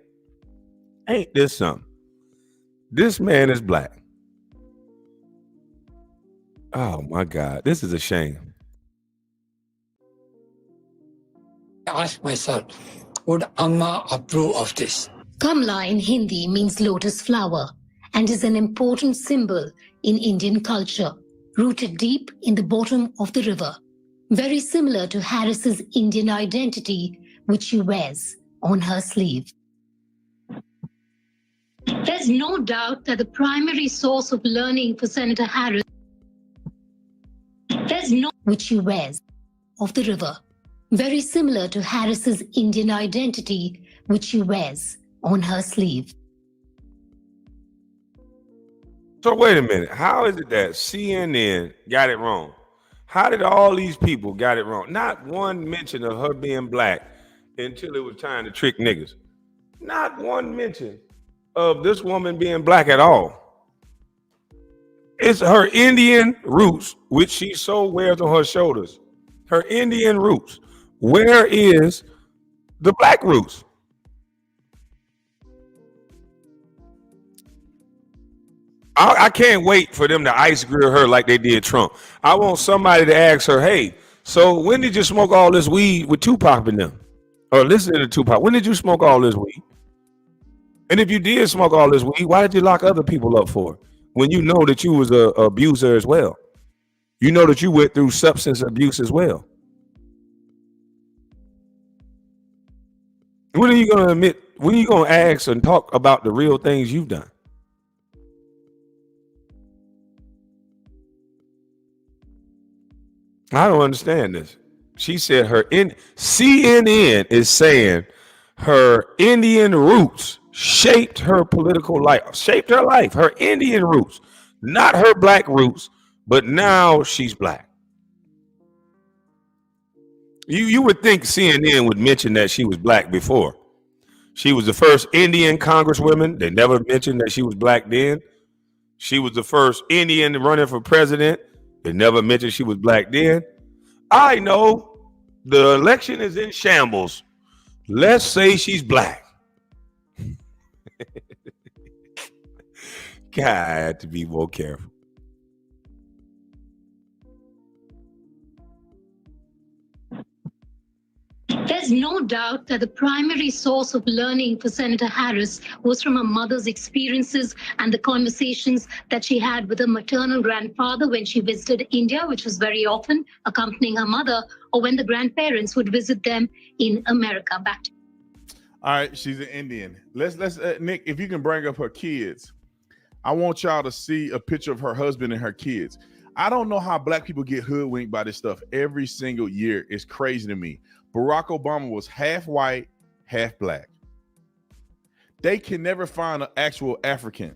Ain't this something? This man is black. Oh my God, this is a shame. I asked myself, would Amma approve of this? Kamala in Hindi means lotus flower and is an important symbol in Indian culture, rooted deep in the bottom of the river. Very similar to Harris's Indian identity, which she wears on her sleeve. There's no doubt that the primary source of learning for Senator Harris which she wears of the river. Very similar to Harris's Indian identity, which she wears on her sleeve. So wait a minute. How is it that CNN got it wrong? How did all these people got it wrong? Not one mention of her being black until it was time to trick niggas. Not one mention of this woman being black at all. It's her Indian roots, which she so wears on her shoulders. Her Indian roots. Where is the black roots? I can't wait for them to ice grill her like they did Trump. I want somebody to ask her, hey, so when did you smoke all this weed with Tupac in them? Or listen to Tupac. When did you smoke all this weed? And if you did smoke all this weed, why did you lock other people up for it? When you know that you was a abuser as well. You know that you went through substance abuse as well. When are you going to admit, when are you going to ask and talk about the real things you've done? I don't understand this. She said CNN is saying her Indian roots shaped her political life, shaped her life, her Indian roots, not her black roots, but now she's black. You would think CNN would mention that she was black before. She was the first Indian congresswoman. They never mentioned that she was black then. She was the first Indian running for president. They never mentioned she was black then. I know the election is in shambles. Let's say she's black. God, I had to be more careful. There's no doubt that the primary source of learning for Senator Harris was from her mother's experiences and the conversations that she had with her maternal grandfather when she visited India, which was very often accompanying her mother, or when the grandparents would visit them in America. Back to All right, she's an Indian. Let's Nick, if you can bring up her kids. I want y'all to see a picture of her husband and her kids. I don't know how black people get hoodwinked by this stuff every single year. It's crazy to me. Barack Obama was half white, half black. They can never find an actual African,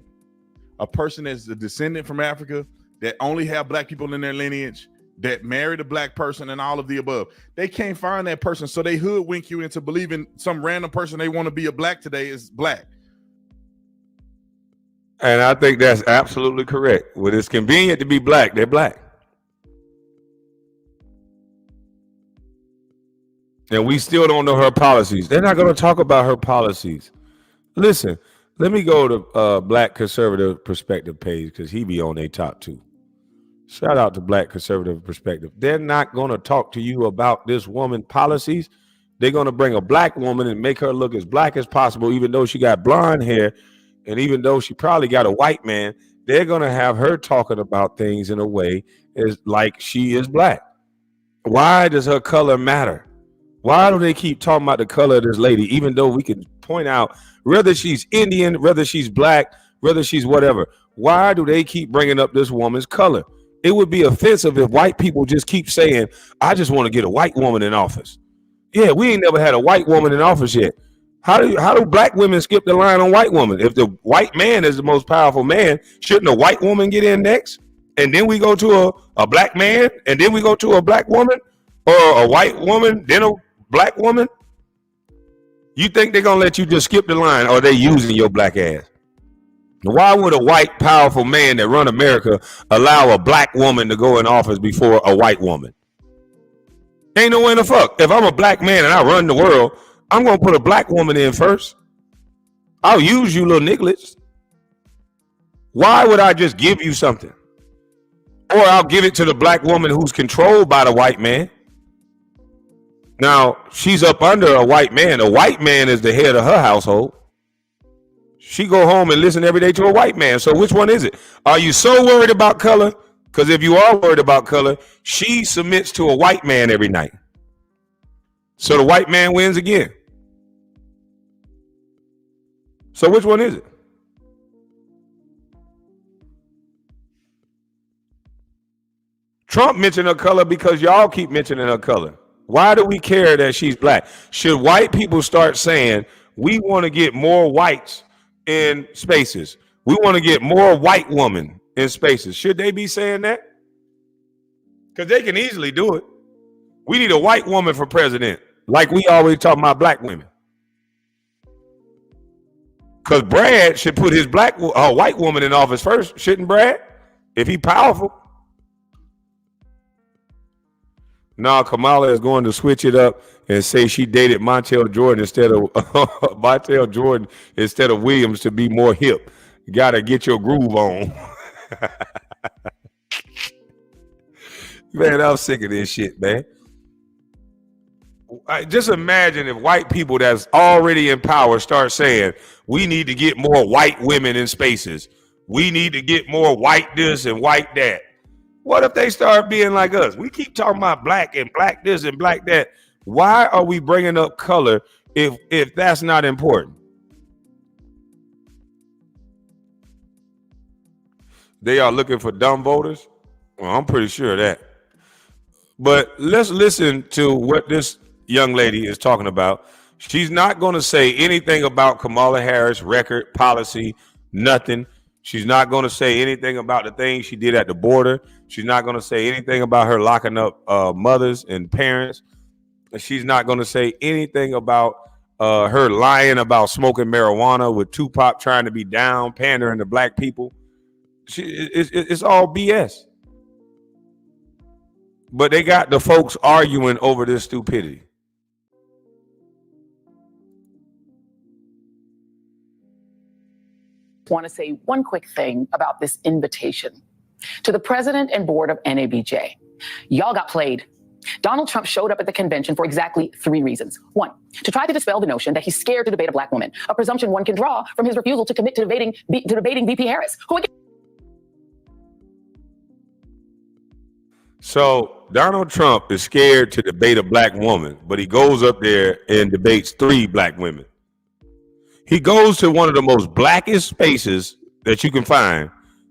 a person that's a descendant from Africa that only have black people in their lineage, that married a black person and all of the above. They can't find that person, so they hoodwink you into believing some random person they want to be a black today is black. And I think that's absolutely correct. When it's convenient to be black, they're black. And we still don't know her policies. They're not going to talk about her policies. Listen, let me go to Black Conservative Perspective page because he be on their top two. Shout out to Black Conservative Perspective. They're not going to talk to you about this woman's policies. They're going to bring a black woman and make her look as black as possible, even though she got blonde hair. And even though she probably got a white man, they're going to have her talking about things in a way as like she is black. Why does her color matter? Why do they keep talking about the color of this lady, even though we can point out whether she's Indian, whether she's black, whether she's whatever? Why do they keep bringing up this woman's color? It would be offensive if white people just keep saying, I just want to get a white woman in office. Yeah, we ain't never had a white woman in office yet. How do black women skip the line on white women? If the white man is the most powerful man, shouldn't a white woman get in next? And then we go to a black man, and then we go to a black woman, or a white woman, then a black woman? You think they're gonna let you just skip the line, or are they using your black ass? Why would a white powerful man that run America allow a black woman to go in office before a white woman? Ain't no way in the fuck. If I'm a black man and I run the world, I'm gonna put a black woman in first. I'll use you little nigglets. Why would I just give you something? Or I'll give it to the black woman who's controlled by the white man. Now, she's up under a white man. A white man is the head of her household. She go home and listen every day to a white man. So which one is it? Are you so worried about color? Because if you are worried about color, she submits to a white man every night. So the white man wins again. So which one is it? Trump mentioned her color because y'all keep mentioning her color. Why do we care that she's black? Should white people start saying, we want to get more whites in spaces? We want to get more white women in spaces. Should they be saying that? Because they can easily do it. We need a white woman for president, like we always talk about black women. Because Brad should put his white woman in office first, shouldn't Brad? If he powerful. Now Kamala is going to switch it up and say she dated Montel Jordan instead of Williams to be more hip. You gotta get your groove on. Man, I'm sick of this shit, man. Just imagine if white people that's already in power start saying, we need to get more white women in spaces. We need to get more white this and white that. What if they start being like us? We keep talking about black and black this and black that. Why are we bringing up color if that's not important? They are looking for dumb voters? Well, I'm pretty sure of that. But let's listen to what this young lady is talking about. She's not going to say anything about Kamala Harris' record, policy, nothing. She's not going to say anything about the things she did at the border. She's not going to say anything about her locking up mothers and parents. She's not going to say anything about her lying about smoking marijuana with Tupac trying to be down, pandering to black people. It's all BS. But they got the folks arguing over this stupidity. Want to say one quick thing about this invitation to the president and board of NABJ. Y'all got played. Donald Trump showed up at the convention for exactly 3 reasons. 1, to try to dispel the notion that he's scared to debate a black woman, a presumption one can draw from his refusal to commit to debating VP Harris, who again. So Donald Trump is scared to debate a black woman, but he goes up there and debates 3 black women. He goes to one of the most blackest spaces that you can find,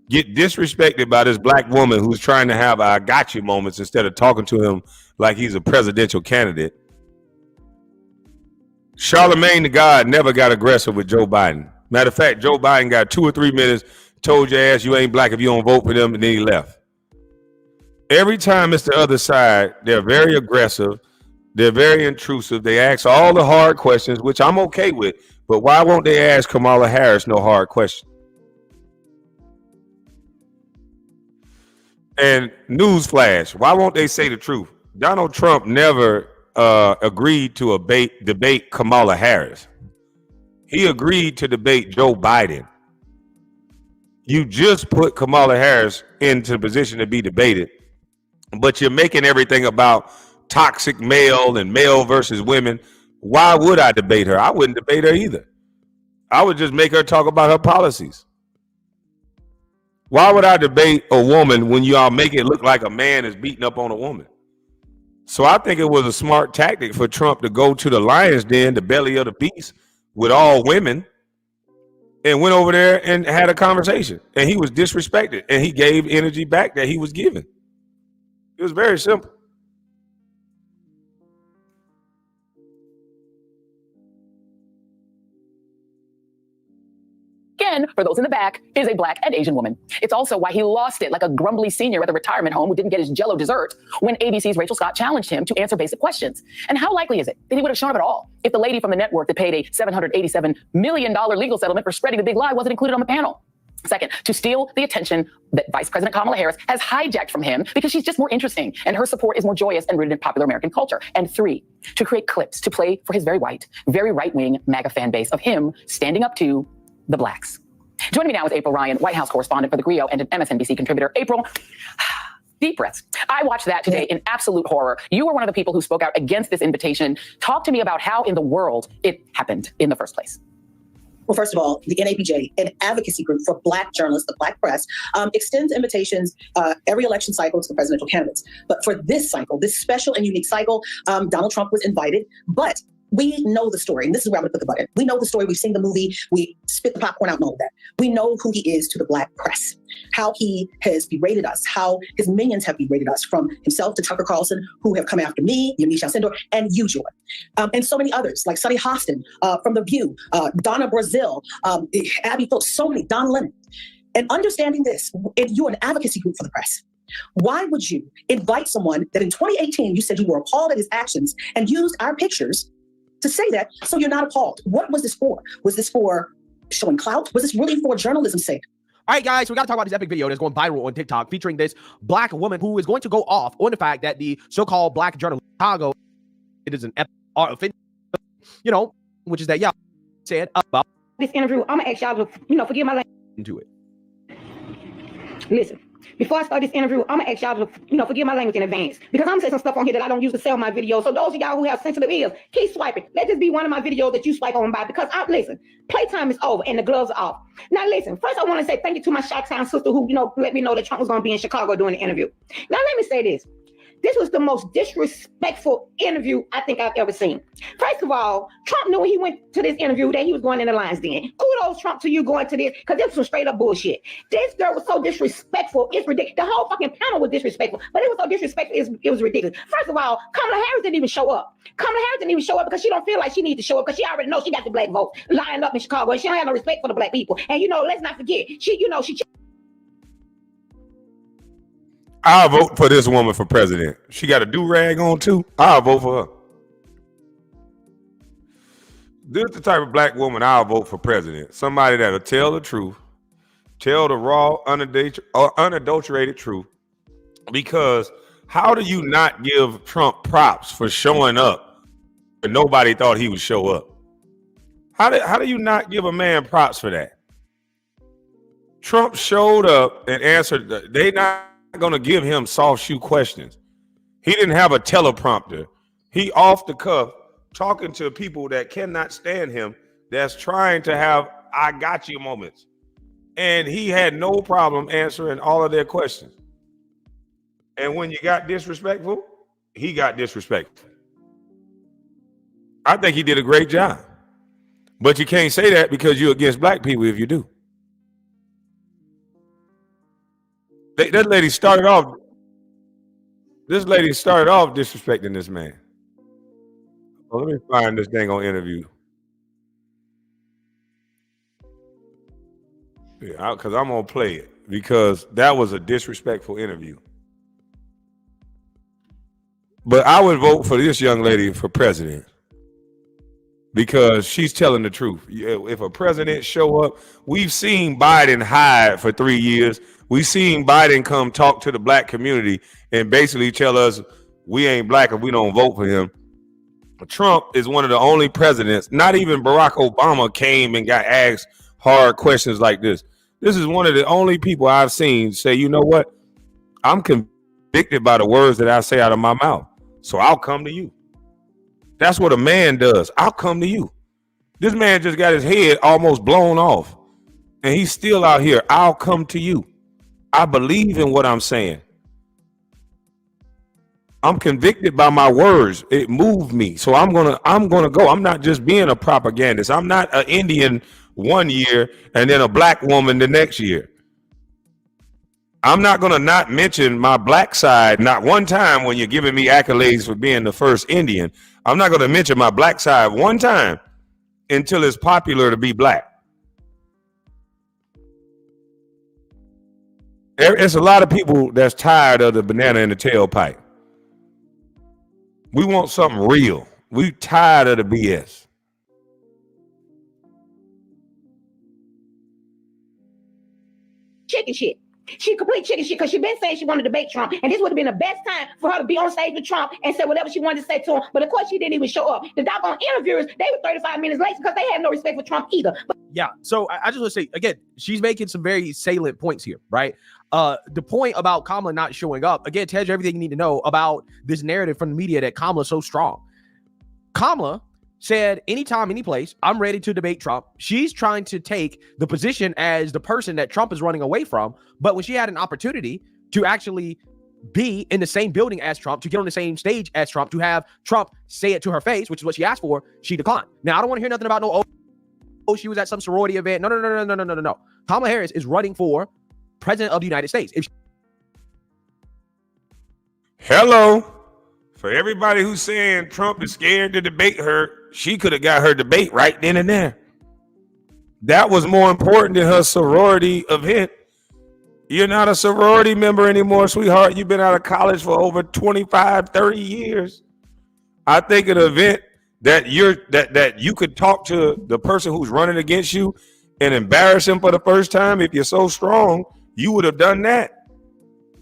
get disrespected by this black woman who's trying to have I got you moments instead of talking to him like he's a presidential candidate. Charlemagne the God never got aggressive with Joe Biden. Matter of fact, Joe Biden got 2 or 3 minutes, told your ass you ain't black if you don't vote for them, and then he left. Every time it's the other side, they're very aggressive. They're very intrusive. They ask all the hard questions, which I'm okay with. But why won't they ask Kamala Harris no hard question? And newsflash, why won't they say the truth? Donald Trump never agreed to debate Kamala Harris. He agreed to debate Joe Biden. You just put Kamala Harris into the position to be debated, but you're making everything about toxic male and male versus women. Why would I debate her? I wouldn't debate her either. I would just make her talk about her policies. Why would I debate a woman when y'all make it look like a man is beating up on a woman? So I think it was a smart tactic for Trump to go to the lion's den, the belly of the beast, with all women, and went over there and had a conversation. And he was disrespected, and he gave energy back that he was given. It was very simple. Again, for those in the back, is a black and Asian woman. It's also why he lost it like a grumbly senior at the retirement home who didn't get his Jell-O dessert when ABC's Rachel Scott challenged him to answer basic questions. And how likely is it that he would have shown up at all if the lady from the network that paid a $787 million legal settlement for spreading the big lie wasn't included on the panel? Second, to steal the attention that Vice President Kamala Harris has hijacked from him because she's just more interesting and her support is more joyous and rooted in popular American culture. And 3, to create clips to play for his very white, very right-wing MAGA fan base of him standing up to the blacks. Joining me now is April Ryan, White House correspondent for The Griot and an MSNBC contributor. April, deep breaths. I watched that today in absolute horror. You were one of the people who spoke out against this invitation. Talk to me about how in the world it happened in the first place. Well, first of all, the NABJ, an advocacy group for Black journalists, the Black press, extends invitations every election cycle to the presidential candidates. But for this cycle, this special and unique cycle, Donald Trump was invited, but we know the story, and this is where I'm going to put the button. We know the story. We've seen the movie. We spit the popcorn out and all of that. We know who he is to the Black press, how he has berated us, how his minions have berated us, from himself to Tucker Carlson, who have come after me, Yamiche Alcindor, and you, Joy. And so many others, like Sonny Hostin from The View, Donna Brazile, Abby Phillips, so many, Don Lemon. And understanding this, and you're an advocacy group for the press. Why would you invite someone that in 2018 you said you were appalled at his actions and used our pictures to say that, so you're not appalled? What was this for? Was this for showing clout? Was this really for journalism's sake? All right, guys, we got to talk about this epic video that's going viral on TikTok featuring this black woman who is going to go off on the fact that the so-called black journalist in Chicago, it is an offensive, which is that y'all said about this interview. I'm going to ask y'all to, forgive my language. Into it. Listen, before I start this interview, I'm gonna ask y'all to, forgive my language in advance, because I'm gonna say some stuff on here that I don't use to sell my videos. So those of y'all who have sensitive ears, keep swiping. Let this be one of my videos that you swipe on by, because listen, playtime is over and the gloves are off. Now listen, first I want to say thank you to my Chi-Town sister who, let me know that Trump was gonna be in Chicago doing the interview. Now let me say this. This was the most disrespectful interview I think I've ever seen. First of all, Trump knew when he went to this interview that he was going in the lion's den. Kudos, Trump, to you going to this, because this was some straight up bullshit. This girl was so disrespectful. It's ridiculous. The whole fucking panel was disrespectful, but it was so disrespectful, it was ridiculous. First of all, Kamala Harris didn't even show up. Kamala Harris didn't even show up because she don't feel like she needs to show up, because she already knows she got the black vote lying up in Chicago, and she don't have no respect for the black people. And let's not forget, she. I'll vote for this woman for president. She got a do-rag on too. I'll vote for her. This is the type of black woman I'll vote for president. Somebody that'll tell the truth, tell the raw, unadulterated truth. Because how do you not give Trump props for showing up when nobody thought he would show up? How do you not give a man props for that? Trump showed up and answered. They not going to give him soft shoe questions. He didn't have a teleprompter. He off the cuff talking to people that cannot stand him, that's trying to have I got you moments. And he had no problem answering all of their questions. And when you got disrespectful, he got disrespectful. I think he did a great job. But you can't say that because you're against black people if you do. That lady started off. This lady started off disrespecting this man. Well, let me find this dang on interview. Yeah, because I'm gonna play it because that was a disrespectful interview. But I would vote for this young lady for president because she's telling the truth. If a president show up, we've seen Biden hide for 3 years. We've seen Biden come talk to the black community and basically tell us we ain't black if we don't vote for him. Trump is one of the only presidents, not even Barack Obama came and got asked hard questions like this. This is one of the only people I've seen say, you know what? I'm convicted by the words that I say out of my mouth. So I'll come to you. That's what a man does. I'll come to you. This man just got his head almost blown off. And he's still out here. I'll come to you. I believe in what I'm saying. I'm convicted by my words. It moved me. So I'm gonna go. I'm not just being a propagandist. I'm not an Indian one year and then a black woman the next year. I'm not gonna not mention my black side not one time when you're giving me accolades for being the first Indian. I'm not gonna mention my black side one time until it's popular to be black. It's a lot of people that's tired of the banana in the tailpipe. We want something real. We tired of the BS. Chicken shit. She complete chicken shit because she been saying she wanted to debate Trump, and this would have been the best time for her to be on stage with Trump and say whatever she wanted to say to him. But of course, she didn't even show up. The doggone interviewers, they were 35 minutes late because they had no respect for Trump either. But yeah, so I just want to say again, she's making some very salient points here, right? The point about Kamala not showing up again tells you everything you need to know about this narrative from the media that Kamala's so strong. Kamala said, anytime, any place, I'm ready to debate Trump. She's trying to take the position as the person that Trump is running away from. But when she had an opportunity to actually be in the same building as Trump, to get on the same stage as Trump, to have Trump say it to her face, which is what she asked for, she declined. Now, I don't want to hear nothing about she was at some sorority event. No. Kamala Harris is running for president of the United States. Hello. For everybody who's saying Trump is scared to debate her, she could have got her debate right then and there. That was more important than her sorority event. You're not a sorority member anymore, sweetheart. You've been out of college for over 25, 30 years. I think an event that you could talk to the person who's running against you and embarrass him for the first time. If you're so strong, you would have done that.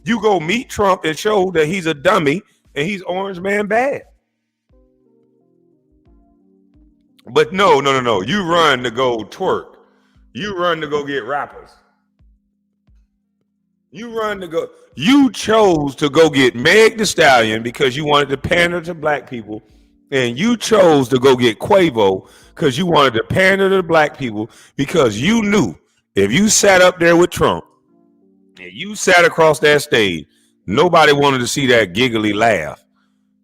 You go meet Trump and show that he's a dummy and he's orange man bad. But no. You run to go twerk. You run to go get rappers. You chose to go get Meg Thee Stallion because you wanted to pander to black people, and you chose to go get Quavo because you wanted to pander to black people because you knew if you sat up there with Trump and you sat across that stage, nobody wanted to see that giggly laugh.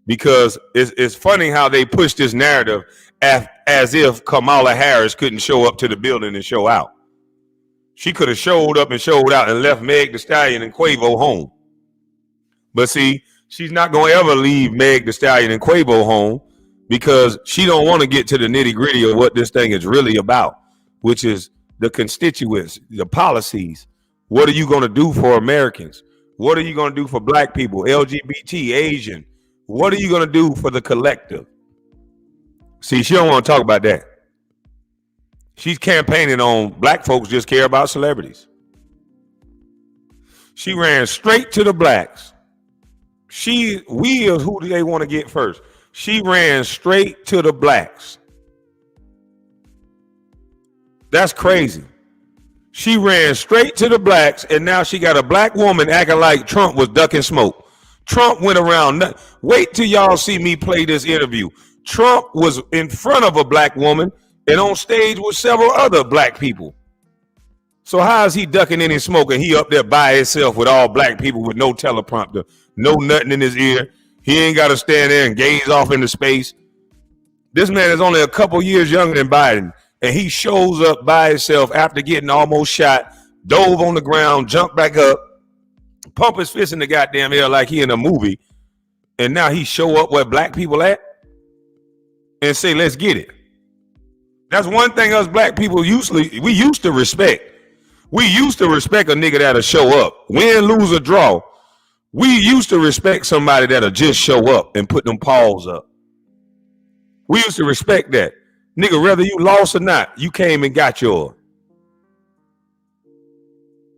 Because it's funny how they push this narrative as if Kamala Harris couldn't show up to the building and show out. She could have showed up and showed out and left Meg Thee Stallion and Quavo home. But see, she's not going to ever leave Meg Thee Stallion and Quavo home because she don't want to get to the nitty gritty of what this thing is really about, which is the constituents, the policies. What are you going to do for Americans? What are you going to do for black people, LGBT, Asian? What are you going to do for the collective? See, she don't want to talk about that. She's campaigning on black folks just care about celebrities. She ran straight to the blacks. We are who do they want to get first? She ran straight to the blacks. That's crazy. She ran straight to the blacks, and now she got a black woman acting like Trump was ducking smoke. Trump went around. Wait till y'all see me play this interview. Trump was in front of a black woman and on stage with several other black people. So how is he ducking any smoke and he up there by himself with all black people with no teleprompter, no nothing in his ear? He ain't got to stand there and gaze off into space. This man is only a couple years younger than Biden, and he shows up by himself after getting almost shot, dove on the ground, jumped back up, pump his fist in the goddamn air like he in a movie, and now he show up where black people at and say, let's get it. That's one thing us black people we used to respect. We used to respect a nigga that'll show up. Win, lose, or draw. We used to respect somebody that'll just show up and put them paws up. We used to respect that. Nigga, whether you lost or not, you came and got yours.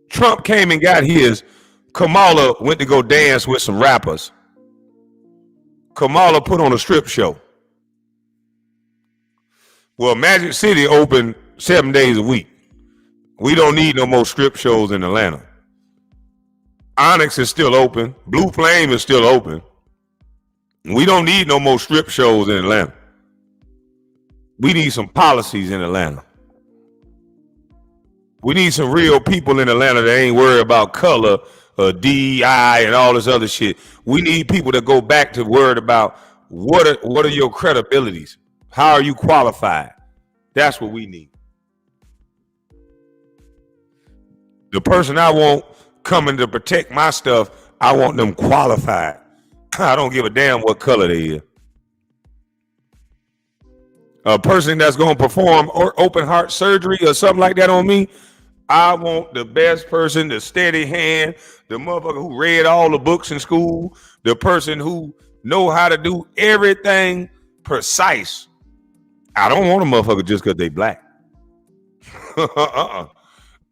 Trump came and got his. Kamala went to go dance with some rappers. Kamala put on a strip show. Well, Magic City open 7 days a week. We don't need no more strip shows in Atlanta. Onyx is still open. Blue Flame is still open. We don't need no more strip shows in Atlanta. We need some policies in Atlanta. We need some real people in Atlanta that ain't worried about color or DEI and all this other shit. We need people that go back to worried about what are your credibilities? How are you qualified? That's what we need. The person I want coming to protect my stuff, I want them qualified. I don't give a damn what color they is. A person that's going to perform open heart surgery or something like that on me, I want the best person, the steady hand, the motherfucker who read all the books in school, the person who know how to do everything precise. I don't want a motherfucker just because they black.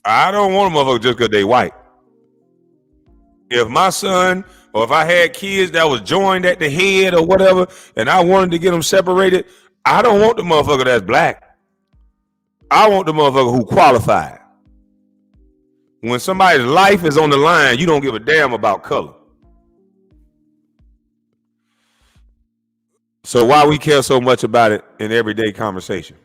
I don't want a motherfucker just because they white. If my son or if I had kids that was joined at the head or whatever, and I wanted to get them separated, I don't want the motherfucker that's black. I want the motherfucker who qualified. When somebody's life is on the line, you don't give a damn about color. So why we care so much about it in everyday conversation?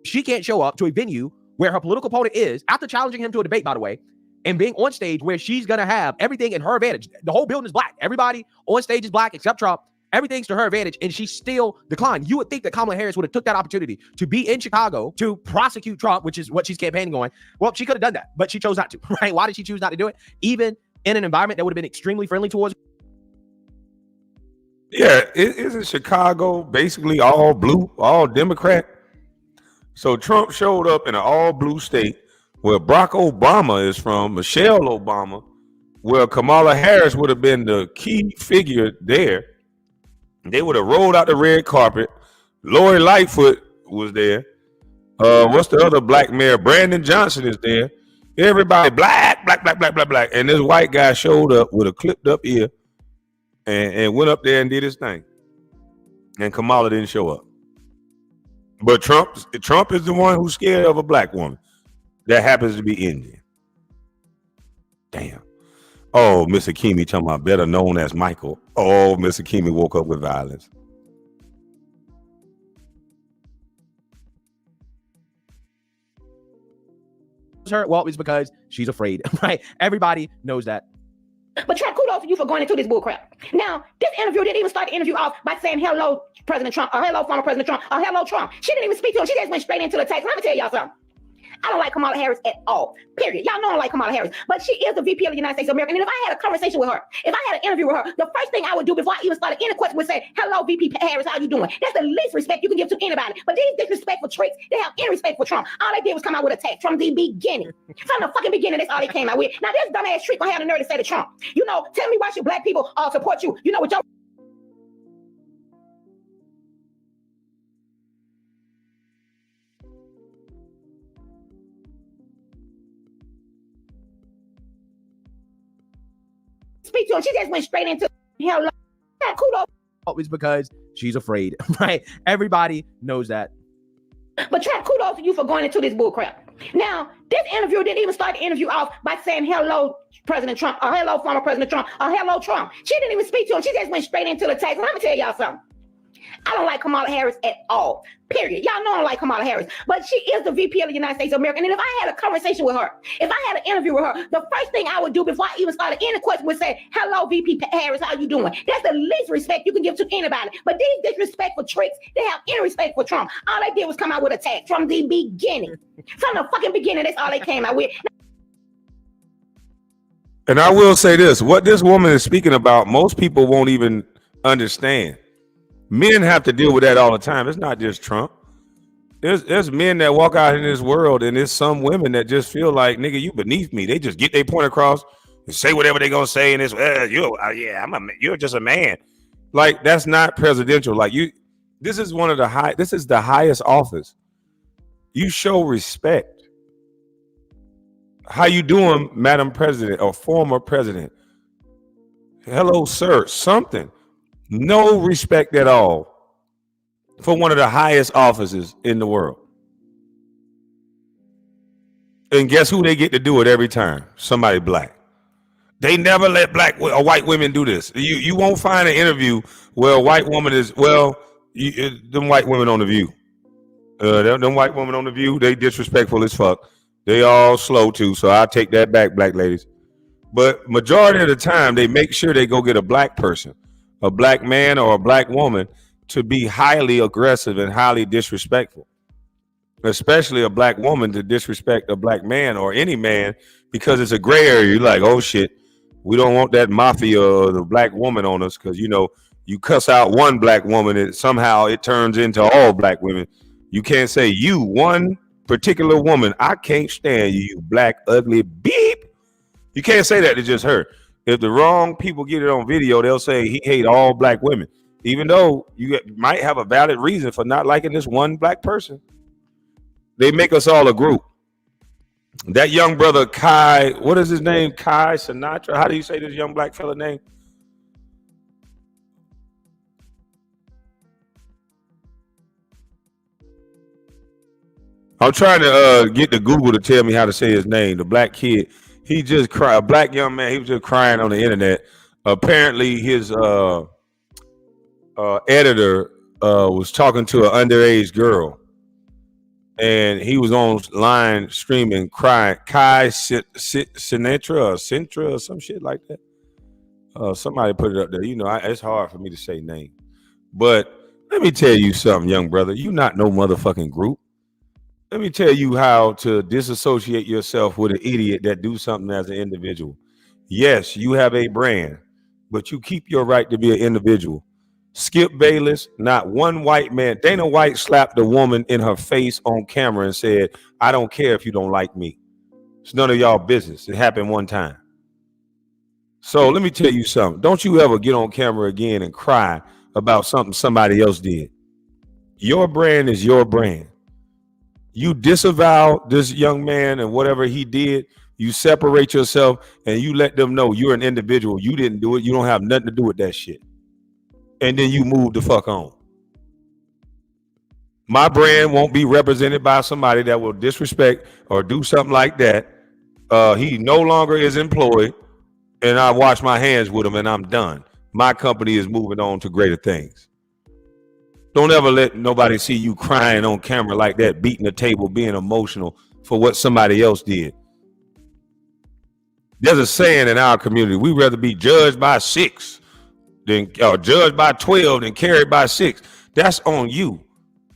She can't show up to a venue where her political opponent is, after challenging him to a debate, by the way, and being on stage where she's going to have everything in her advantage. The whole building is black. Everybody on stage is black except Trump. Everything's to her advantage, and she still declined. You would think that Kamala Harris would have took that opportunity to be in Chicago to prosecute Trump, which is what she's campaigning on. Well, she could have done that, but she chose not to, right? Why did she choose not to do it? Even in an environment that would have been extremely friendly towards. Yeah, isn't Chicago basically all blue, all Democrat? So Trump showed up in an all blue state where Barack Obama is from, Michelle Obama, where Kamala Harris would have been the key figure there. They would have rolled out the red carpet. Lori Lightfoot was there. What's the other black mayor? Brandon Johnson is there. Everybody black. And this white guy showed up with a clipped up ear and went up there and did his thing. And Kamala didn't show up. But Trump is the one who's scared of a black woman that happens to be Indian. Damn. Oh, Mr. Kimi talking about better known as Michael. Oh, Mr. Kimi woke up with violence. Her? Well, it's because she's afraid, right? Everybody knows that. But Trump, kudos to you for going into this bullcrap. Now, this interview didn't even start the interview off by saying hello, President Trump, or hello, former President Trump, or hello, Trump. She didn't even speak to him. She just went straight into the text. Let me tell y'all something. I don't like Kamala Harris at all, period. Y'all know I don't like Kamala Harris, but she is the VP of the United States of America. And if I had a conversation with her, if I had an interview with her, the first thing I would do before I even started any question would say, hello, VP Harris, how you doing? That's the least respect you can give to anybody. But these disrespectful tricks, they have any respect for Trump. All they did was come out with a text from the beginning. From the fucking beginning, that's all they came out with. Now, this dumbass trick gonna have the nerve to say to Trump, you know, tell me why should black people support you? You know what your speak to him. She just went straight into hello. Kudos. It's because she's afraid, right? Everybody knows that. But Trump, kudos to you for going into this bullcrap. Now, this interview didn't even start the interview off by saying hello, President Trump, or hello, former President Trump, or hello, Trump. She didn't even speak to him. She just went straight into the text. Let me tell y'all something. I don't like Kamala Harris at all, period. Y'all know I don't like Kamala Harris, but she is the VP of the United States of America. And if I had a conversation with her, if I had an interview with her, the first thing I would do before I even started any question would say, hello, VP Harris, how you doing? That's the least respect you can give to anybody. But these disrespectful tricks, they have any respect for Trump. All they did was come out with a tag from the beginning. From the fucking beginning, that's all they came out with. And I will say this, what this woman is speaking about, most people won't even understand. Men have to deal with that all the time. It's not just Trump. There's men that walk out in this world, and there's some women that just feel like, nigga, you beneath me. They just get their point across and say whatever they gonna say, and it's you're just a man. Like, that's not presidential. Like, this is the highest office. You show respect. How you doing, Madam President or former president? Hello, sir. Something. No respect at all for one of the highest offices in the world. And guess who they get to do it every time? Somebody black. They never let black or white women do this. You won't find an interview where a white woman is, them white women on The View. Them white women on The View, they disrespectful as fuck. They all slow too, so I'll take that back, black ladies. But majority of the time, they make sure they go get a black person, a black man or a black woman, to be highly aggressive and highly disrespectful, especially a black woman to disrespect a black man or any man, because it's a gray area. You're like, oh shit, we don't want that mafia or the black woman on us, because you cuss out one black woman and somehow it turns into all black women. You can't say you, one particular woman, I can't stand you, you black ugly beep. You can't say that to just her. If the wrong people get it on video, they'll say he hate all black women, even though you might have a valid reason for not liking this one black person. They make us all a group. That young brother, Kai, what is his name? Kai Sinatra. How do you say this young black fella name? I'm trying to get the Google to tell me how to say his name. The black kid. He just cried. A black young man. He was just crying on the internet. Apparently, his editor was talking to an underage girl, and he was online streaming, crying. Kai Sinatra or some shit like that. Somebody put it up there. It's hard for me to say name, but let me tell you something, young brother. You not no motherfucking group. Let me tell you how to disassociate yourself with an idiot that do something as an individual. Yes, you have a brand, but you keep your right to be an individual. Skip Bayless, not one white man. Dana White slapped a woman in her face on camera and said, I don't care if you don't like me. It's none of y'all business. It happened one time. So let me tell you something. Don't you ever get on camera again and cry about something somebody else did. Your brand is your brand. You disavow this young man and whatever he did. You separate yourself and you let them know you're an individual. You didn't do it. You don't have nothing to do with that shit. And then you move the fuck on. My brand won't be represented by somebody that will disrespect or do something like that. He no longer is employed, and I wash my hands with him, and I'm done. My company is moving on to greater things. Don't ever let nobody see you crying on camera like that, beating the table, being emotional for what somebody else did. There's a saying in our community: we'd rather be judged by 6 than or judged by 12 than carried by 6. That's on you.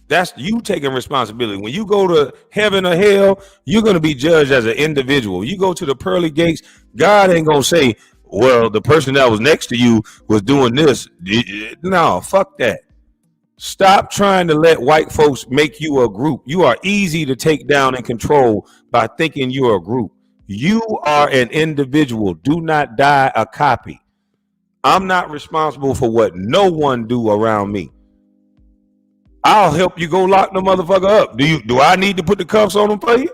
That's you taking responsibility. When you go to heaven or hell, you're going to be judged as an individual. You go to the pearly gates, God ain't going to say, well, the person that was next to you was doing this. No, fuck that. Stop trying to let white folks make you a group. You are easy to take down and control by thinking you're a group. You are an individual. Do not die a copy. I'm not responsible for what no one do around me. I'll help you go lock the motherfucker up. Do I need to put the cuffs on him for you?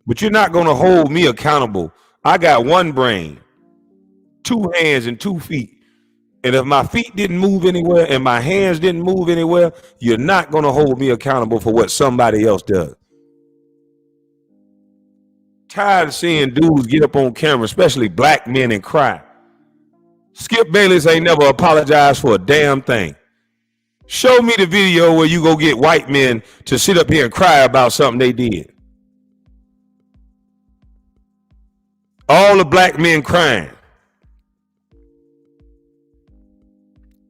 But you're not going to hold me accountable. I got one brain, 2 hands and 2 feet. And if my feet didn't move anywhere and my hands didn't move anywhere, you're not going to hold me accountable for what somebody else does. Tired of seeing dudes get up on camera, especially black men, and cry. Skip Bayless ain't never apologized for a damn thing. Show me the video where you go get white men to sit up here and cry about something they did. All the black men crying.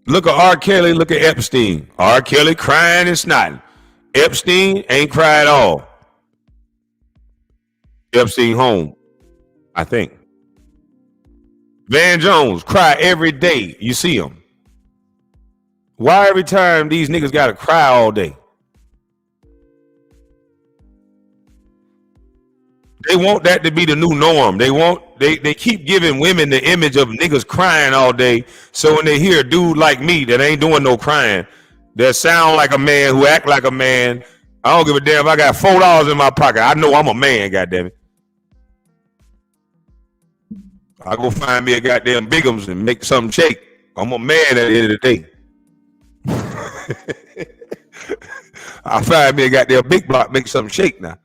Look at R. Kelly, look at Epstein. R. Kelly crying and snotting. Epstein ain't cry at all. Epstein home, I think. Van Jones cry every day. You see him. Why every time these niggas gotta cry all day? They want that to be the new norm. They keep giving women the image of niggas crying all day. So when they hear a dude like me that ain't doing no crying, that sound like a man, who act like a man, I don't give a damn if I got $4 in my pocket. I know I'm a man, goddammit. I go find me a goddamn Bigums and make something shake. I'm a man at the end of the day. I find me a goddamn big block, make something shake now.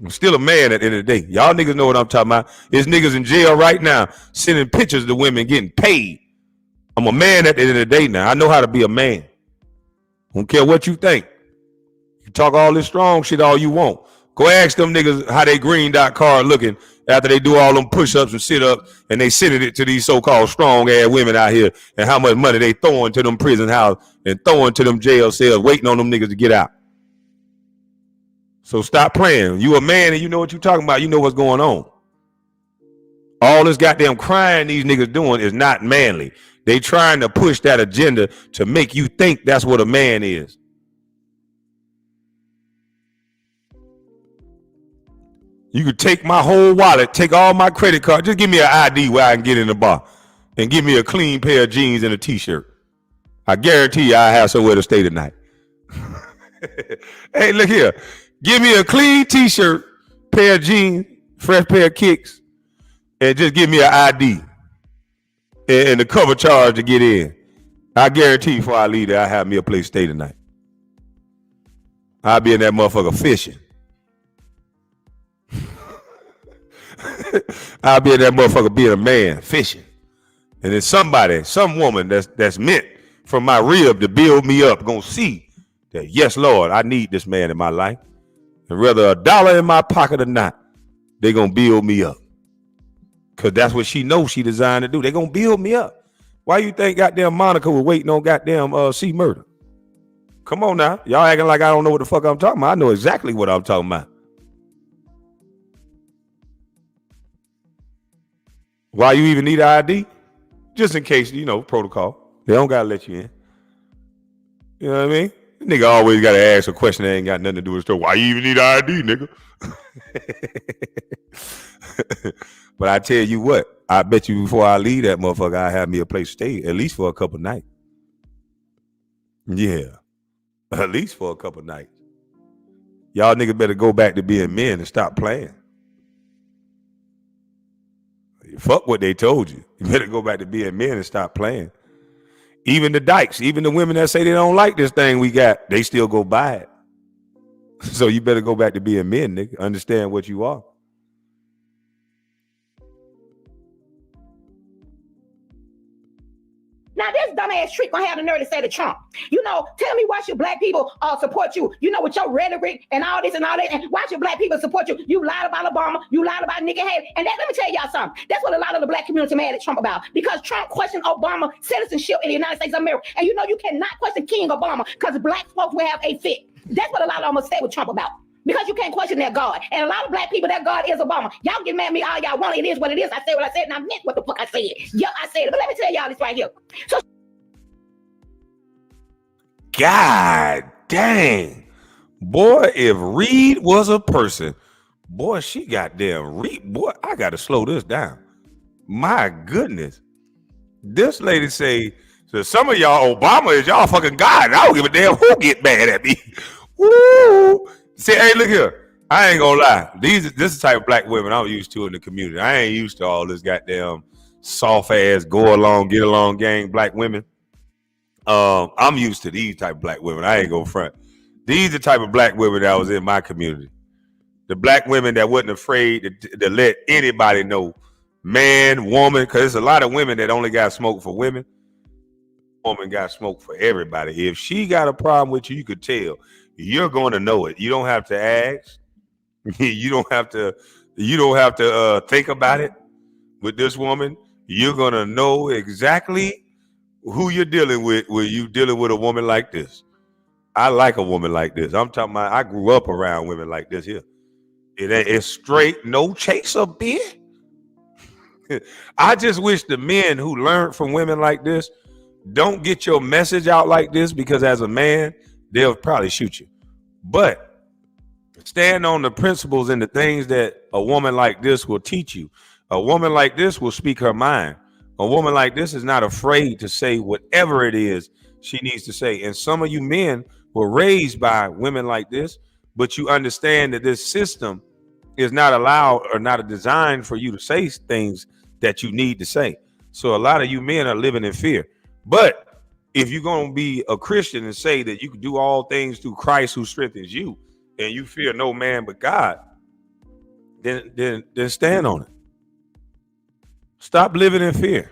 I'm still a man at the end of the day. Y'all niggas know what I'm talking about. There's niggas in jail right now sending pictures to women getting paid. I'm a man at the end of the day now. I know how to be a man. Don't care what you think. You talk all this strong shit all you want. Go ask them niggas how they green dot card looking after they do all them push-ups and sit-ups, and they sending it to these so-called strong-ass women out here, and how much money they throwing to them prison house and throwing to them jail cells, waiting on them niggas to get out. So stop playing. You a man and you know what you talking about. You know what's going on. All this goddamn crying these niggas doing is not manly. They trying to push that agenda to make you think that's what a man is. You could take my whole wallet, take all my credit card, just give me an ID where I can get in the bar, and give me a clean pair of jeans and a t-shirt. I guarantee you I have somewhere to stay tonight. Hey, look here. Give me a clean t-shirt, pair of jeans, fresh pair of kicks, and just give me an ID and the cover charge to get in. I guarantee you before I leave there, I have me a place to stay tonight. I'll be in that motherfucker fishing. I'll be in that motherfucker being a man, fishing. And then somebody, some woman that's meant for my rib to build me up, gonna see that, yes, Lord, I need this man in my life. And whether $1 in my pocket or not, they gonna build me up. Cause that's what she knows she designed to do. They gonna build me up. Why you think goddamn Monica was waiting on goddamn C Murder? Come on now. Y'all acting like I don't know what the fuck I'm talking about. I know exactly what I'm talking about. Why you even need an ID? Just in case, you know, protocol. They don't gotta let you in. You know what I mean? Nigga always gotta ask a question that ain't got nothing to do with the story. Why you even need an ID, nigga? But I tell you what, I bet you before I leave that motherfucker, I have me a place to stay, at least for a couple nights. Yeah. At least for a couple nights. Y'all niggas better go back to being men and stop playing. Fuck what they told you. You better go back to being men and stop playing. Even the dykes, even the women that say they don't like this thing we got, they still go buy it. So you better go back to being men, nigga. Understand what you are. Now this dumbass trick gonna have the nerve to say to Trump, you know, tell me why should black people support you? You know, with your rhetoric and all this and all that, and why should black people support you? You lied about Obama, you lied about nigga Haley, and that, let me tell y'all something. That's what a lot of the black community mad at Trump about, because Trump questioned Obama citizenship in the United States of America, and you know you cannot question King Obama because black folks will have a fit. That's what a lot of them will say with Trump about. Because you can't question their God. And a lot of black people, their God is Obama. Y'all get mad at me all y'all want. It is what it is. I said what I said, and I meant what the fuck I said. Yeah, I said it. But let me tell y'all this right here. So, God dang. Boy, if Reed was a person, boy, she goddamn Reed. Boy, I got to slow this down. My goodness. This lady say, so some of y'all, Obama is y'all fucking God. I don't give a damn who get mad at me. Woo. See, hey, look here. I ain't gonna lie. This is the type of black women I'm used to in the community. I ain't used to all this goddamn soft ass, go along, get along gang black women. I'm used to these type of black women. I ain't gonna front. These the type of black women that was in my community. The black women that wasn't afraid to let anybody know, man, woman, because there's a lot of women that only got smoke for women. Woman got smoke for everybody. If she got a problem with you, you could tell. You're going to know it. You don't have to ask. You don't have to think about it. With this woman, you're going to know exactly who you're dealing with when you dealing with a woman like this. I like a woman like this. I'm talking about, I grew up around women like this here. It's straight, no chaser, bitch. I just wish the men who learned from women like this don't get your message out like this, because as a man, they'll probably shoot you. But stand on the principles and the things that a woman like this will teach you. A woman like this will speak her mind. A woman like this is not afraid to say whatever it is she needs to say. And some of you men were raised by women like this, but you understand that this system is not allowed or not designed for you to say things that you need to say. So a lot of you men are living in fear. But if you're going to be a Christian and say that you can do all things through Christ who strengthens you, and you fear no man but God, then stand on it. Stop living in fear.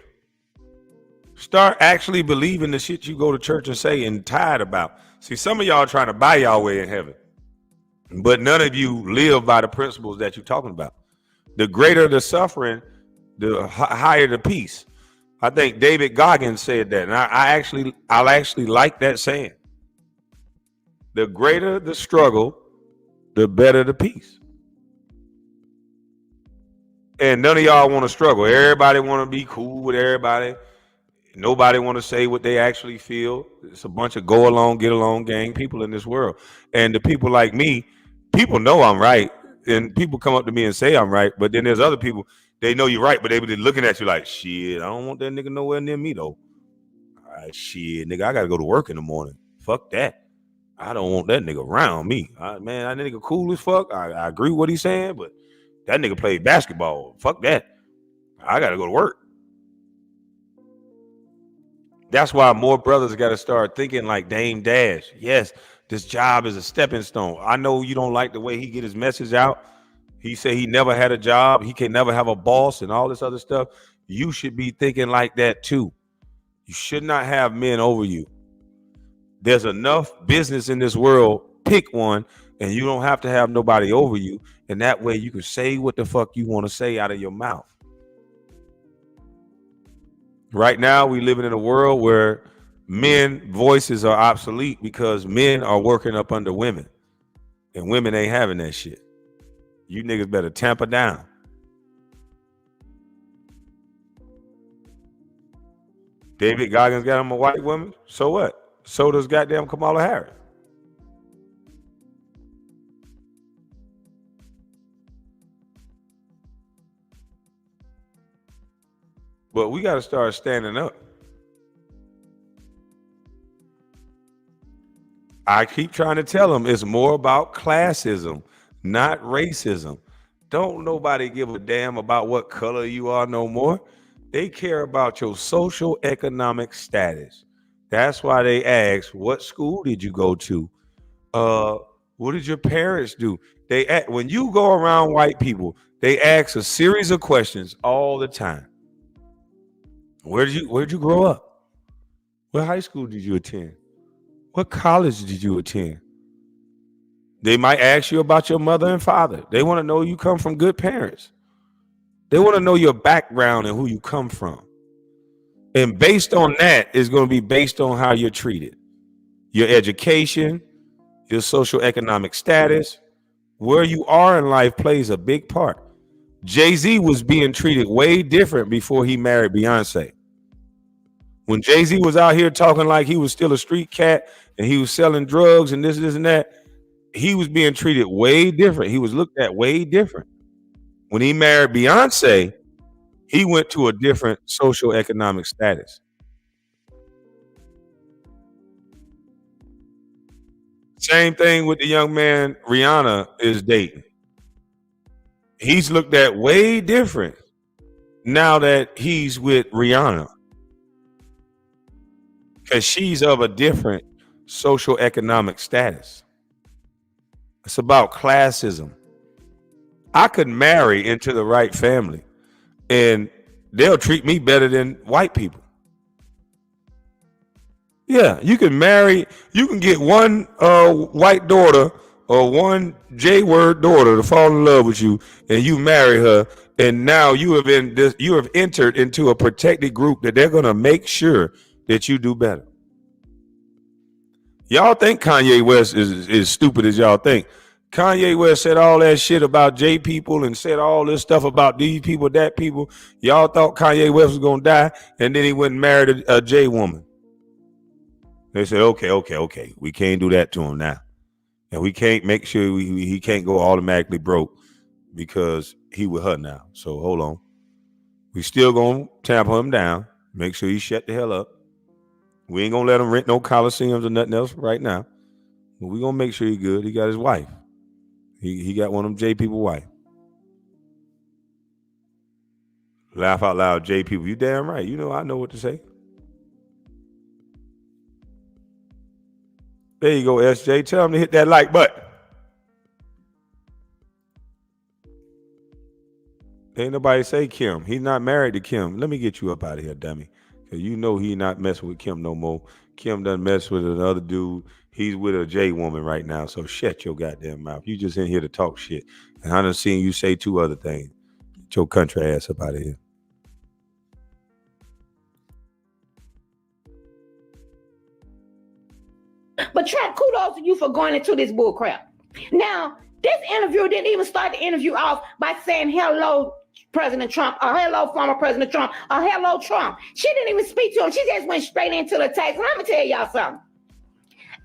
Start actually believing the shit you go to church and say and tired about. See, some of y'all are trying to buy y'all way in heaven, but none of you live by the principles that you're talking about. The greater the suffering, the higher the peace. I think David Goggins said that, and I actually like that saying. The greater the struggle, the better the peace. And none of y'all want to struggle. Everybody want to be cool with everybody. Nobody want to say what they actually feel. It's a bunch of go along, get along gang people in this world. And the people like me, people know I'm right. And people come up to me and say I'm right. But then there's other people, they know you're right, but they be looking at you like, shit, I don't want that nigga nowhere near me though. All right, shit, nigga, I got to go to work in the morning. Fuck that. I don't want that nigga around me. Man, that nigga cool as fuck. I agree with what he's saying, but that nigga played basketball. Fuck that. I got to go to work. That's why more brothers got to start thinking like Dame Dash. Yes, this job is a stepping stone. I know you don't like the way he get his message out. He said he never had a job. He can never have a boss and all this other stuff. You should be thinking like that too. You should not have men over you. There's enough business in this world. Pick one, and you don't have to have nobody over you. And that way you can say what the fuck you want to say out of your mouth. Right now, we living in a world where men voices are obsolete because men are working up under women, and women ain't having that shit. You niggas better tamper down. David Goggins got him a white woman. So what? So does goddamn Kamala Harris. But we got to start standing up. I keep trying to tell them it's more about classism, not racism. Don't nobody give a damn about what color you are no more. They care about your social economic status. That's why they ask, what school did you go to? What did your parents do? When you go around white people, they ask a series of questions all the time. Where'd you grow up? What high school did you attend? What college did you attend? They might ask you about your mother and father. They want to know you come from good parents. They want to know your background and who you come from. And based on that is going to be based on how you're treated. Your education, your social economic status, where you are in life plays a big part. Jay-Z was being treated way different before he married Beyonce. When Jay-Z was out here talking like he was still a street cat and he was selling drugs and this and that, he was being treated way different. He was looked at way different. When he married Beyonce, he went to a different social economic status. Same thing with the young man Rihanna is dating. He's looked at way different now that he's with Rihanna, because she's of a different social economic status. It's about classism. I could marry into the right family and they'll treat me better than white people. Yeah, you can get one white daughter or one J-word daughter to fall in love with you, and you marry her, and now you have entered into a protected group that they're gonna make sure that you do better. Y'all think Kanye West is stupid as y'all think. Kanye West said all that shit about J people and said all this stuff about these people, that people. Y'all thought Kanye West was gonna die, and then he went and married a J woman. They said, okay, we can't do that to him now, and we can't make sure he can't go automatically broke because he with her now. So hold on, we still gonna tamper him down, make sure he shut the hell up. We ain't gonna let him rent no Coliseums or nothing else right now, but we gonna make sure he good. He got his wife. He got one of them J people wife. Laugh out loud, J people. You damn right. You know I know what to say. There you go, SJ. Tell him to hit that like button. Ain't nobody say Kim. He's not married to Kim. Let me get you up out of here, dummy. Because you know he not messing with Kim no more. Kim doesn't mess with another dude. He's with a J woman right now. So shut your goddamn mouth. You just in here to talk shit. And I done seen you say 2 other things. Get your country ass up out of here. But Trump, kudos to you for going into this bull crap. Now, this interview didn't even start the interview off by saying hello, President Trump, or hello, former President Trump, or hello, Trump. She didn't even speak to him. She just went straight into the text. And I'm going to tell y'all something.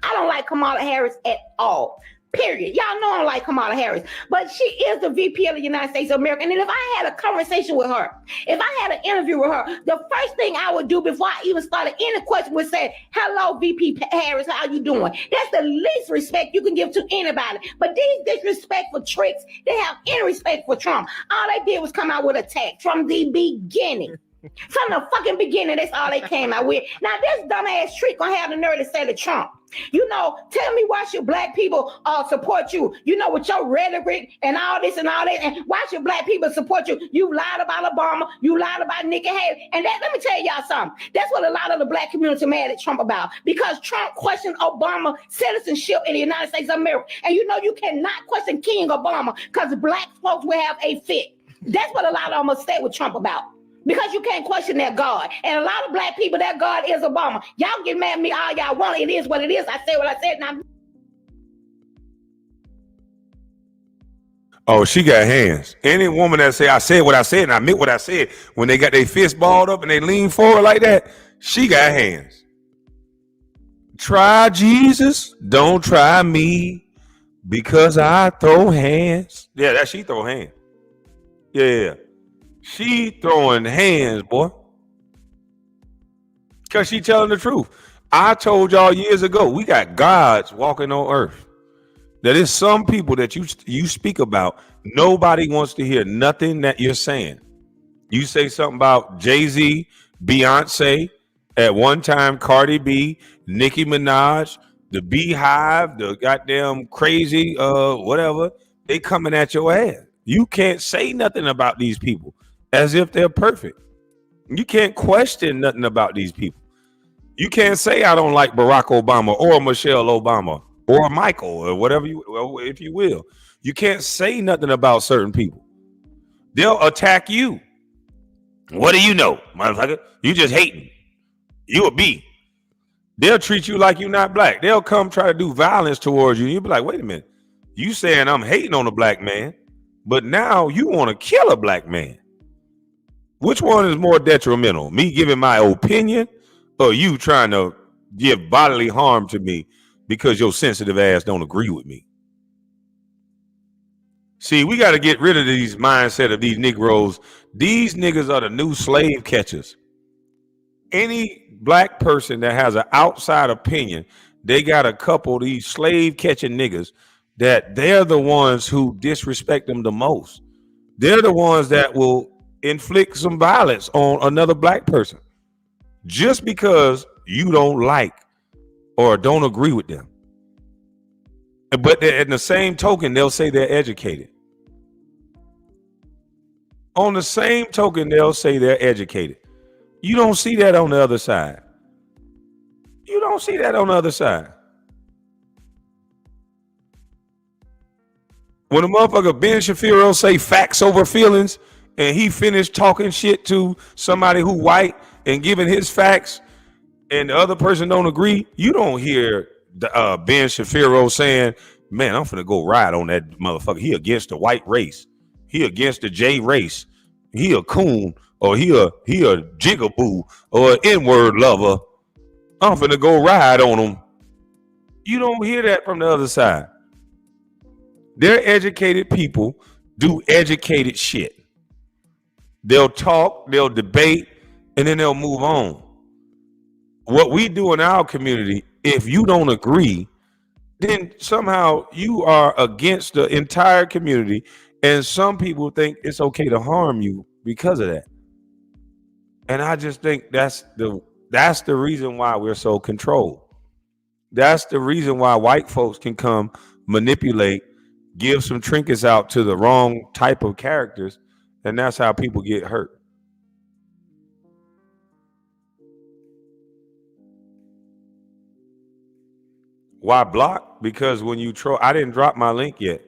I don't like Kamala Harris at all. Period. Y'all know I don't like Kamala Harris, but she is the VP of the United States of America. And if I had a conversation with her, if I had an interview with her, the first thing I would do before I even started any question would say, hello, VP Harris, how you doing? That's the least respect you can give to anybody. But these disrespectful tricks, they have any respect for Trump. All they did was come out with attack from the beginning. From the fucking beginning, that's all they came out with. Now, this dumbass trick gonna have the nerve to say to Trump, you know, tell me why should black people support you? You know, with your rhetoric and all this and all that, and why should black people support you? You lied about Obama, you lied about Nikki Haley, and that, let me tell y'all something. That's what a lot of the black community mad at Trump about, because Trump questioned Obama citizenship in the United States of America, and you know you cannot question King Obama because black folks will have a fit. That's what a lot of them must stay with Trump about. Because you can't question their God. And a lot of black people, their God is Obama. Y'all get mad at me all y'all want. It is what it is. I say what I said. Now. Oh, she got hands. Any woman that say, I said what I said and I meant what I said, when they got their fist balled up and they lean forward like that, she got hands. Try Jesus, don't try me, because I throw hands. Yeah, that she throw hands. Yeah. She throwing hands, boy. Because she telling the truth. I told y'all years ago, we got gods walking on earth. There is some people that you speak about, nobody wants to hear nothing that you're saying. You say something about Jay-Z, Beyonce, At one time, Cardi B, Nicki Minaj, the Beehive, the goddamn crazy, whatever, they coming at your ass. You can't say nothing about these people as if they're perfect. You can't question nothing about these people. You can't say I don't like Barack Obama or Michelle Obama or Michael or whatever if you will. You can't say nothing about certain people. They'll attack you. What do you know, motherfucker? You just hating. You a B. They'll treat you like you're not black. They'll come try to do violence towards you. You'll be like, wait a minute. You saying I'm hating on a black man, but now you want to kill a black man. Which one is more detrimental? Me giving my opinion or you trying to give bodily harm to me because your sensitive ass don't agree with me? See, we got to get rid of these mindset of these Negroes. These niggas are the new slave catchers. Any black person that has an outside opinion, they got a couple of these slave catching niggas that they're the ones who disrespect them the most. They're the ones that will inflict some violence on another black person just because you don't like or don't agree with them. But in the same token, they'll say they're educated. On the same token, they'll say they're educated. You don't see that on the other side. You don't see that on the other side. When a motherfucker Ben Shapiro say facts over feelings and he finished talking shit to somebody who white and giving his facts and the other person don't agree, you don't hear Ben Shapiro saying, man, I'm finna go ride on that motherfucker. He against the white race. He against the J race. He a coon or he a jigaboo or an N-word lover. I'm finna go ride on him. You don't hear that from the other side. They're educated people do educated shit. They'll talk, they'll debate, and then they'll move on. What we do in our community, if you don't agree, then somehow you are against the entire community, and some people think it's okay to harm you because of that. And I just think that's the reason why we're so controlled. That's the reason why white folks can come manipulate, give some trinkets out to the wrong type of characters, and that's how people get hurt. Why block? Because when you troll, I didn't drop my link yet.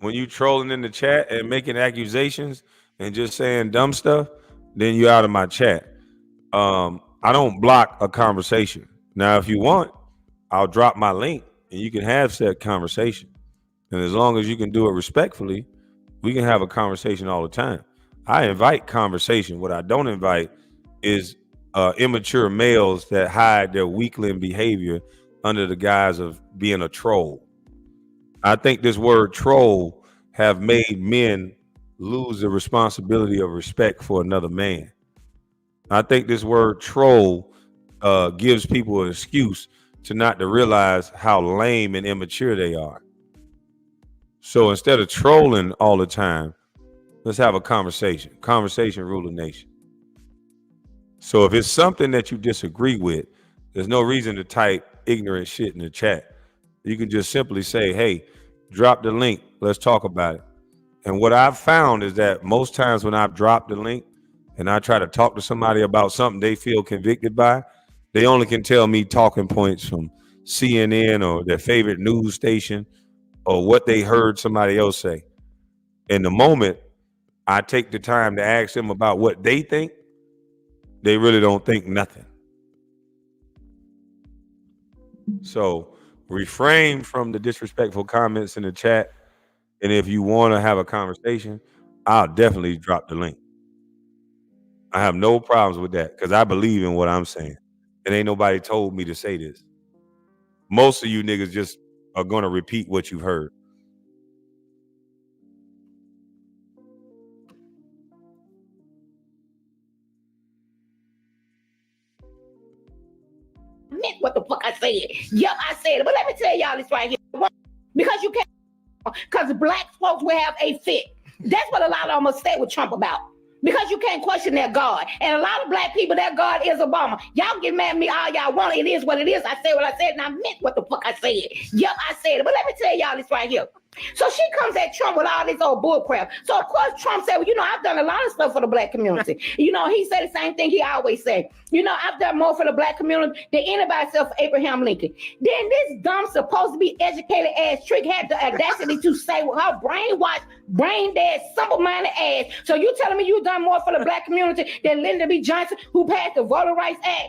When you trolling in the chat and making accusations and just saying dumb stuff, then you're out of my chat. I don't block a conversation. Now, if you want, I'll drop my link and you can have said conversation. And as long as you can do it respectfully, we can have a conversation all the time. I invite conversation. What I don't invite is immature males that hide their weakling behavior under the guise of being a troll. I think this word troll have made men lose the responsibility of respect for another man. I think this word troll gives people an excuse to not to realize how lame and immature they are. So instead of trolling all the time, let's have a conversation. Conversation rule the nation. So if it's something that you disagree with, there's no reason to type ignorant shit in the chat. You can just simply say, hey, drop the link. Let's talk about it. And what I've found is that most times when I've dropped the link and I try to talk to somebody about something they feel convicted by, they only can tell me talking points from CNN or their favorite news station or what they heard somebody else say. And the moment I take the time to ask them about what they think, they really don't think nothing. So refrain from the disrespectful comments in the chat. And if you want to have a conversation, I'll definitely drop the link. I have no problems with that because I believe in what I'm saying. And ain't nobody told me to say this. Most of you niggas just are going to repeat what you've heard. Meant what the fuck I said. Yep, I said it. But let me tell y'all this right here. Because you can't, because black folks will have a fit. That's what a lot of them will say with Trump about. Because you can't question their God. And a lot of black people, their God is Obama. Y'all get mad at me all y'all want. It is what it is. I said what I said, and I meant what the fuck I said. Yep, I said it. But let me tell y'all this right here. So she comes at Trump with all this old bullcrap. So of course Trump said, well, you know, I've done a lot of stuff for the black community. You know, he said the same thing he always said. You know, I've done more for the black community than anybody except for Abraham Lincoln. Then this dumb, supposed to be educated ass trick had the audacity to say, well, her brainwashed, brain dead, simple-minded ass. So you telling me you done more for the black community than Lyndon B. Johnson, who passed the Voting Rights Act?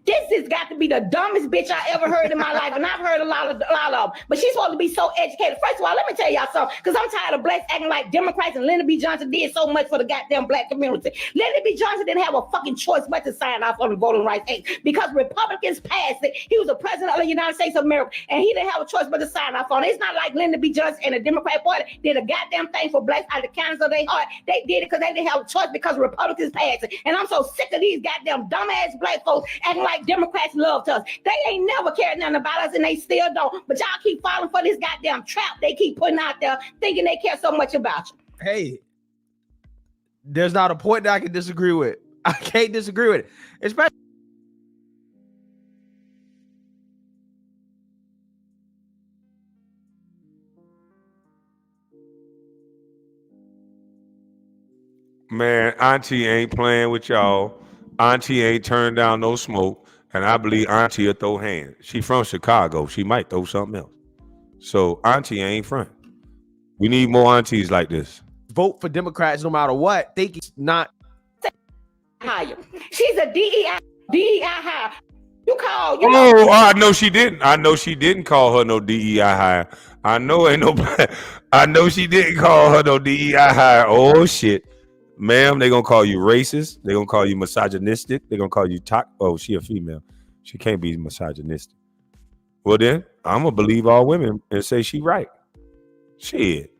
This has got to be the dumbest bitch I ever heard in my life, and I've heard a lot of them. But she's supposed to be so educated. First of all, let me tell y'all something, because I'm tired of blacks acting like Democrats, and Lyndon B. Johnson did so much for the goddamn black community. Lyndon B. Johnson didn't have a fucking choice but to sign off on the Voting Rights Act because Republicans passed it. He was the president of the United States of America, and he didn't have a choice but to sign off on it. It's not like Lyndon B. Johnson and the Democrat Party did a goddamn thing for blacks out of the kindness of their heart. They did it because they didn't have a choice because Republicans passed it. And I'm so sick of these goddamn dumbass black folks acting like Democrats love us. They ain't never cared nothing about us, and they still don't. But y'all keep falling for this goddamn trap they keep putting out there, thinking they care so much about you. Hey, there's not a point that I can disagree with. I can't disagree with it. Especially Man, Auntie ain't playing with y'all. Auntie ain't turned down no smoke. And I believe Auntie will throw hands. She from Chicago. She might throw something else. So Auntie ain't front. We need more aunties like this. Vote for Democrats no matter what. Think it's not higher. She's a DEI hire. You call. I know she didn't. I know she didn't call her no DEI hire. I know she didn't call her no DEI hire. Oh shit. Ma'am, they're gonna call you racist. They're gonna call you misogynistic. They're gonna call you she a female. She can't be misogynistic. Well then, I'm gonna believe all women and say she right. Shit.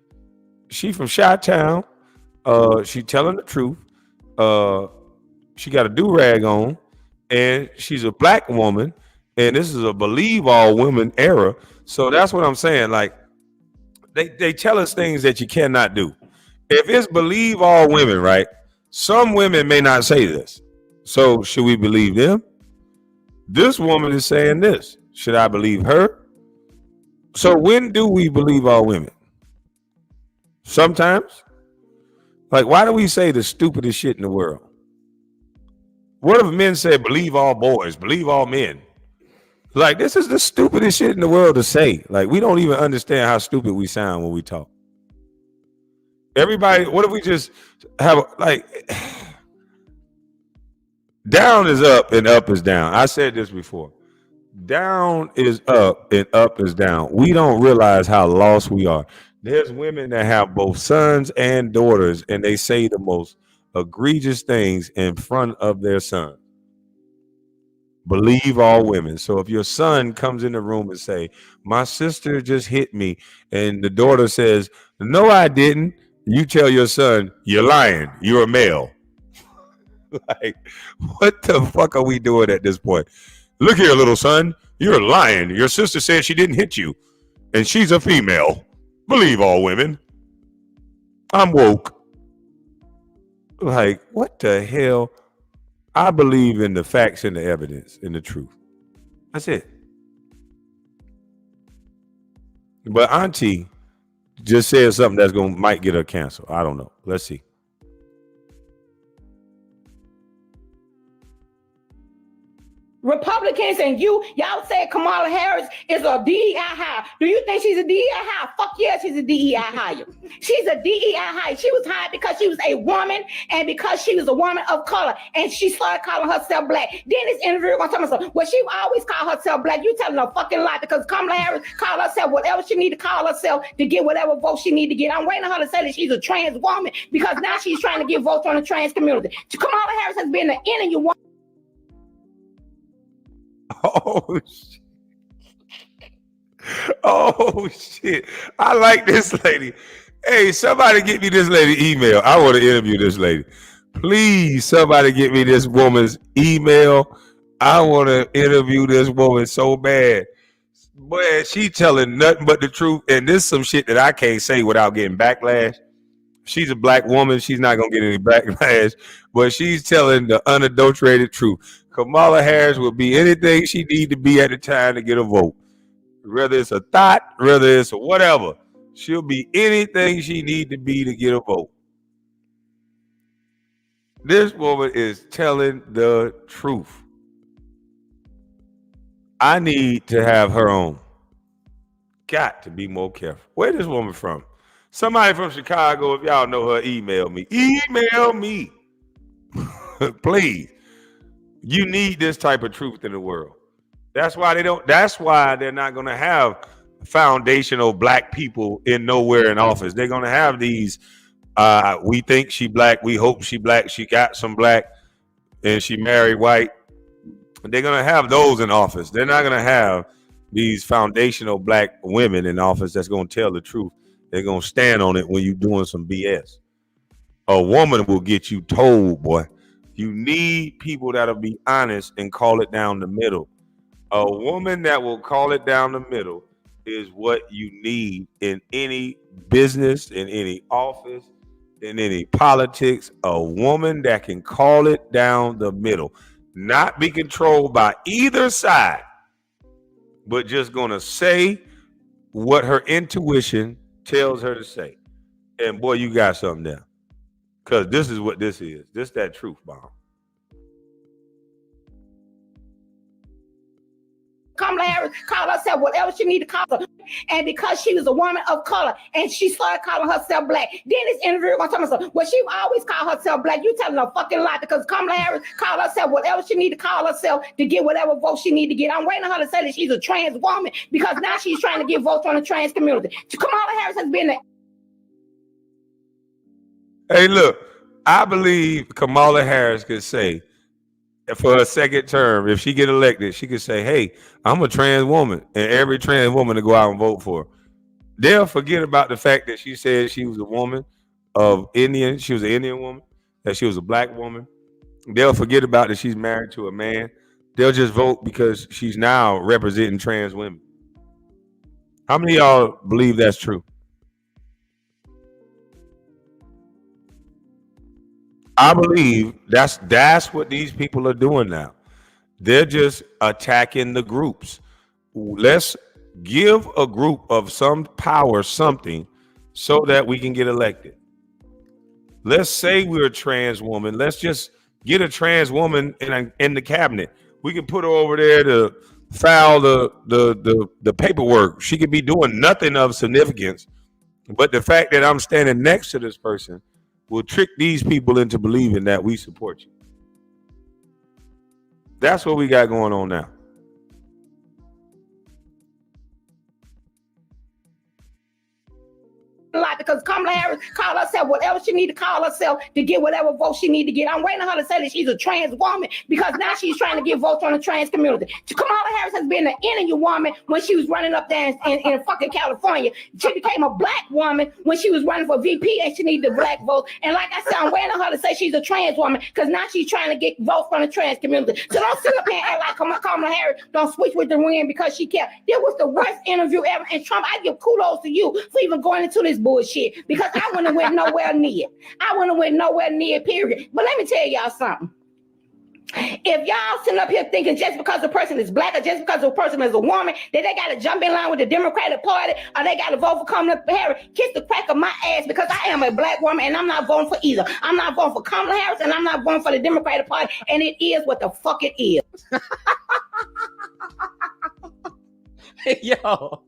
She from Chi-Town. She telling the truth. She got a do-rag on, and she's a black woman, and this is a believe all women era. So that's what I'm saying. Like, they tell us things that you cannot do. If it's believe all women, right? Some women may not say this. So should we believe them? This woman is saying this. Should I believe her? So when do we believe all women? Sometimes. Like, why do we say the stupidest shit in the world? What if men say believe all boys, believe all men? Like, this is the stupidest shit in the world to say. Like, we don't even understand how stupid we sound when we talk. Everybody, what if we just have down is up and up is down. I said this before. Down is up and up is down. We don't realize how lost we are. There's women that have both sons and daughters, and they say the most egregious things in front of their son. Believe all women. So if your son comes in the room and say, my sister just hit me, and the daughter says, no, I didn't. You tell your son, you're lying. You're a male. Like, what the fuck are we doing at this point? Look here, little son. You're lying. Your sister said she didn't hit you, and she's a female. Believe all women. I'm woke. Like, what the hell? I believe in the facts and the evidence and the truth. That's it. But Auntie just said something that's might get her canceled. I don't know. Let's see. Republicans and y'all said Kamala Harris is a DEI hire. Do you think she's a DEI hire? Fuck yeah, she's a DEI hire. She's a DEI hire. She was hired because she was a woman and because she was a woman of color, and she started calling herself black. Then this interview gonna tell me, well, she always call herself black. You telling a fucking lie, because Kamala Harris called herself whatever she need to call herself to get whatever vote she need to get. I'm waiting on her to say that she's a trans woman, because now she's trying to get votes on the trans community. Kamala Harris has been the enemy woman. Oh shit. Oh shit. I like this lady. Hey, somebody get me this lady email. I want to interview this lady. Please, somebody get me this woman's email. I want to interview this woman so bad. Boy, she telling nothing but the truth. And this is some shit that I can't say without getting backlash. She's a black woman. She's not gonna get any backlash, but she's telling the unadulterated truth. Kamala Harris will be anything she need to be at the time to get a vote. Whether it's a thought, whether it's a whatever, she'll be anything she need to be to get a vote. This woman is telling the truth. I need to have her on. Got to be more careful. Where this woman from? Somebody from Chicago, if y'all know her, email me. Email me. Please. You need this type of truth in the world. That's why they're not gonna have foundational black people in nowhere in office. They're gonna have these we think she black, we hope she black, she got some black, and she married white. They're gonna have those in office. They're not gonna have these foundational black women in office that's gonna tell the truth. They're gonna stand on it when you're doing some BS. A woman will get you told, boy. You need people that'll be honest and call it down the middle. A woman that will call it down the middle is what you need in any business, in any office, in any politics. A woman that can call it down the middle, not be controlled by either side, but just gonna say what her intuition tells her to say. And boy, you got something there. Because this is what this is. This that truth bomb. Kamala Harris called herself whatever she needed to call her. And because she was a woman of color and she started calling herself black, then this interview gonna tell me, well, she always called herself black. You telling a fucking lie, because Kamala Harris called herself whatever she needed to call herself to get whatever vote she need to get. I'm waiting on her to say that she's a trans woman, because now she's trying to get votes from the trans community. Kamala Harris has been the Hey, look, I believe Kamala Harris could say for a second term, if she get elected, she could say, hey, I'm a trans woman, and every trans woman to go out and vote for her. They'll forget about the fact that she said she was a woman of Indian, she was an Indian woman, that she was a black woman. They'll forget about that she's married to a man. They'll just vote because she's now representing trans women. How many of y'all believe that's true? I believe that's what these people are doing now. They're just attacking the groups. Let's give a group of some power something so that we can get elected. Let's say we're a trans woman. Let's just get a trans woman in the cabinet. We can put her over there to file the paperwork. She could be doing nothing of significance, but the fact that I'm standing next to this person will trick these people into believing that we support you. That's what we got going on now. lot, because Kamala Harris called herself whatever she need to call herself to get whatever vote she need to get. I'm waiting on her to say that she's a trans woman, because now she's trying to get votes from the trans community. Kamala Harris has been an Indian woman when she was running up there in fucking California. She became a black woman when she was running for VP, and she needed the black vote. And like I said, I'm waiting on her to say she's a trans woman, because now she's trying to get votes from the trans community. So don't sit up here and act like Kamala Harris don't switch with the wind because she can't. This was the worst interview ever. And Trump, I give kudos to you for even going into this bullshit, because I wouldn't have went nowhere near. I wouldn't have went nowhere near, period. But let me tell y'all something. If y'all sitting up here thinking just because the person is black or just because the person is a woman that they got to jump in line with the Democratic Party or they got to vote for Kamala Harris, kiss the crack of my ass, because I am a black woman and I'm not voting for either. I'm not voting for Kamala Harris and I'm not voting for the Democratic Party, and it is what the fuck it is. Yo,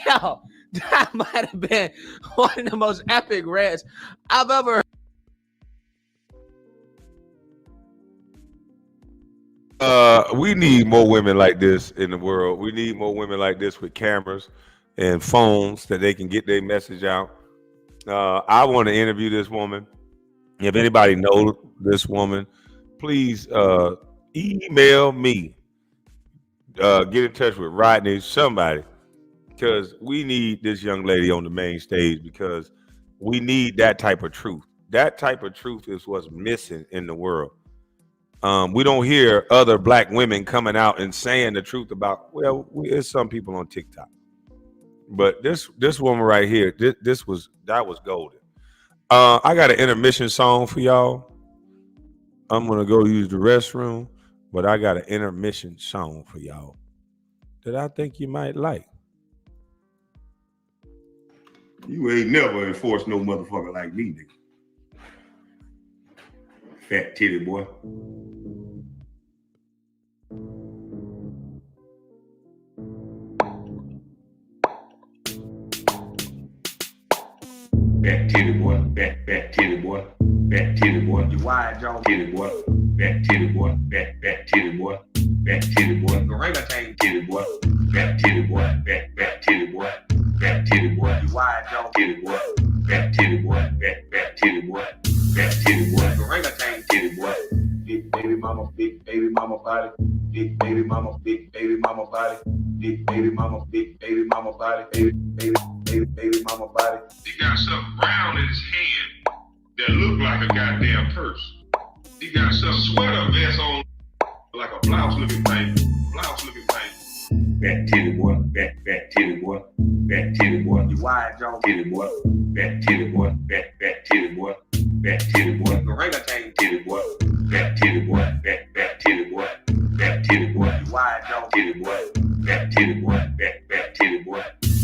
yo, that might have been one of the most epic rants I've ever heard. We need more women like this in the world. We need more women like this with cameras and phones that they can get their message out. I want to interview this woman. If anybody knows this woman, please email me. Get in touch with Rodney, somebody, because we need this young lady on the main stage, because we need that type of truth. That type of truth is what's missing in the world. We don't hear other black women coming out and saying the truth about, well, there's some people on TikTok, but this woman right here, that was golden. I got an intermission song for y'all. I'm gonna go use the restroom, but I got an intermission song for y'all that I think you might like. You ain't never enforced no motherfucker like me, nigga. Fat titty boy. Fat titty boy, fat titty boy, fat titty boy, you wide jaw titty boy, fat titty boy, fat titty boy, fat titty boy, orangutan titty boy, fat titty boy, fat titty boy, fat titty boy, you wide jaw titty boy, fat titty boy, fat titty boy, fat titty boy, orangutan titty boy, big baby mama body, big baby mama body, big baby mama, big baby mama body, baby mama body. He got something brown in his hand that look like a goddamn purse. He got some sweater vest on like a blouse looking thing. Fat titty boy, fat titty boy, fat titty boy, you wide jaw titty boy, fat titty boy, fat titty boy, fat titty boy, orangutan titty boy, fat titty boy, fat titty boy, fat titty boy, you wide jaw titty boy, fat titty boy, fat titty boy,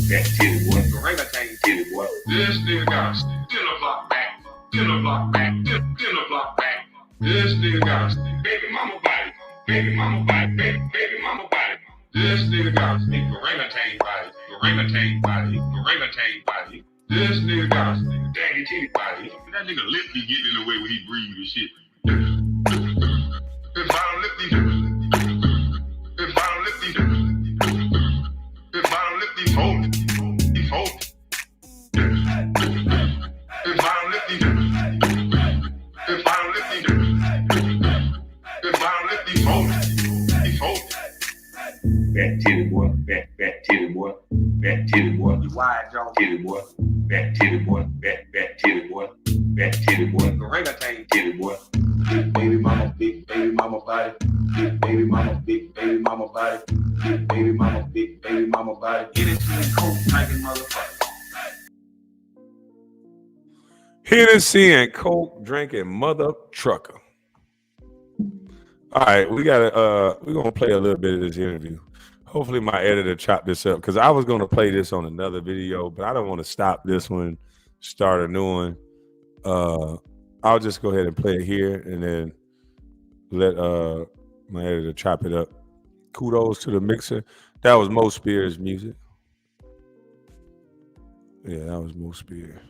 fat titty boy, orangutan titty boy. This nigga got a dinner block back. Dinner block back. This nigga got a baby mama body. Baby mama body. This nigga got a orangutan body. This nigga got a daddy titty body. That nigga lip be getting in the way when he breathe and shit. His bottom lip be holding. His bottom lip be holding. His bottom lip be holding. Fat titty boy, fat titty boy, fat titty boy, you wide jaw titty boy, fat titty boy, fat titty boy, fat titty boy, orangutan titty boy, big baby mama body, big baby mama body, big baby mama body, Hennessy and coke drinking motherfucker. Hennessy and coke drinking mother trucker. All right, we're gonna play a little bit of this interview. Hopefully my editor chopped this up because I was gonna play this on another video, but I don't want to stop this one, start a new one. I'll just go ahead and play it here and then let my editor chop it up. Kudos to the mixer. That was Mo Spears' music. Yeah, that was Mo Spears.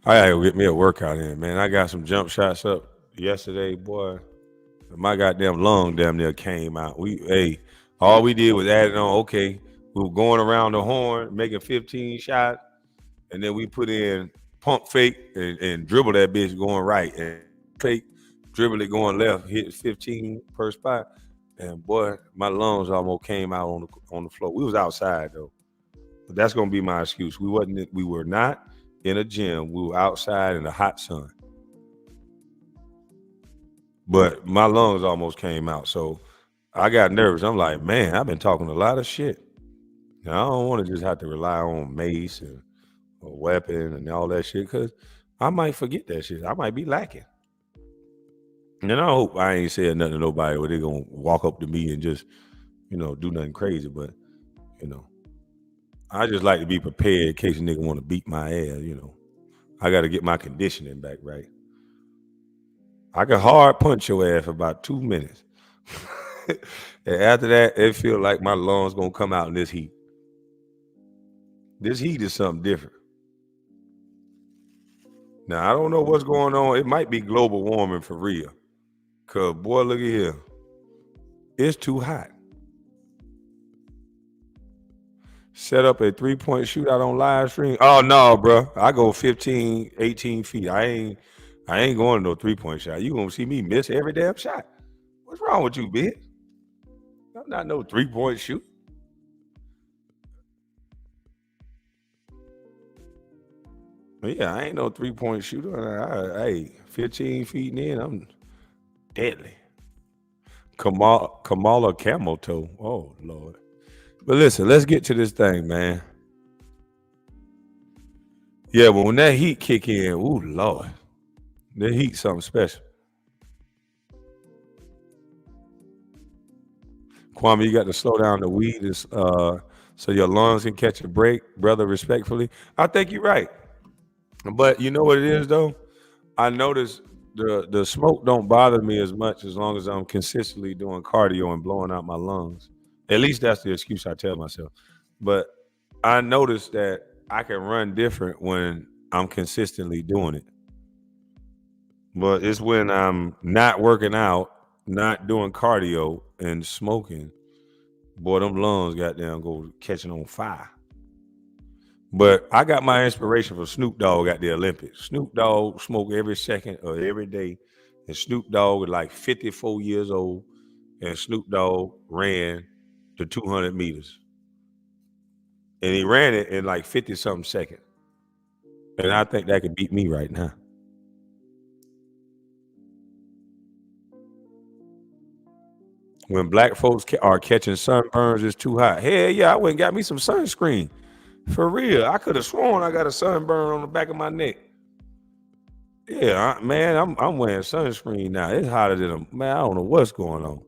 I gotta go get me a workout in, man. I got some jump shots up yesterday, boy. My goddamn lung damn near came out. All we did was add it on. Okay, we were going around the horn, making 15 shots, and then we put in pump fake and dribble that bitch going right, and fake, dribble it going left, hit 15 per spot, and boy, my lungs almost came out on the floor. We was outside though, but that's gonna be my excuse. We were not in a gym. We were outside in the hot sun. But my lungs almost came out. So I got nervous. I'm like, man, I've been talking a lot of shit. Now, I don't want to just have to rely on mace and a weapon and all that shit because I might forget that shit. I might be lacking. And I hope I ain't saying nothing to nobody where they're going to walk up to me and just, do nothing crazy. But, I just like to be prepared in case a nigga want to beat my ass, I got to get my conditioning back right. I can hard punch your ass for about 2 minutes. And after that, it feel like my lungs going to come out in this heat. This heat is something different. Now, I don't know what's going on. It might be global warming for real. Because, boy, look at here. It's too hot. Set up a 3-point shootout on live stream. Oh, no, bro. I go 15, 18 feet. I ain't going to no 3-point shot. You going to see me miss every damn shot. What's wrong with you, bitch? I'm not no 3-point shoot. But yeah, I ain't no 3-point shooter. 15 feet in, I'm deadly. Kamala camel toe. Oh, Lord. But listen, let's get to this thing, man. Yeah, but when that heat kick in, ooh Lord, that heat something special. Kwame, you got to slow down the weed so your lungs can catch a break, brother, respectfully. I think you're right. But you know what it is though? I notice the smoke don't bother me as much as long as I'm consistently doing cardio and blowing out my lungs. At least that's the excuse I tell myself. But I notice that I can run different when I'm consistently doing it. But it's when I'm not working out, not doing cardio, and smoking. Boy, them lungs goddamn go catching on fire. But I got my inspiration from Snoop Dogg at the Olympics. Snoop Dogg smoked every second of every day. And Snoop Dogg was like 54 years old. And Snoop Dogg ran the 200 meters. And he ran it in like 50-something seconds. And I think that could beat me right now. When black folks are catching sunburns, it's too hot. Hell yeah, I went and got me some sunscreen. For real. I could have sworn I got a sunburn on the back of my neck. Yeah, man, I'm wearing sunscreen now. It's hotter than a man. I don't know what's going on.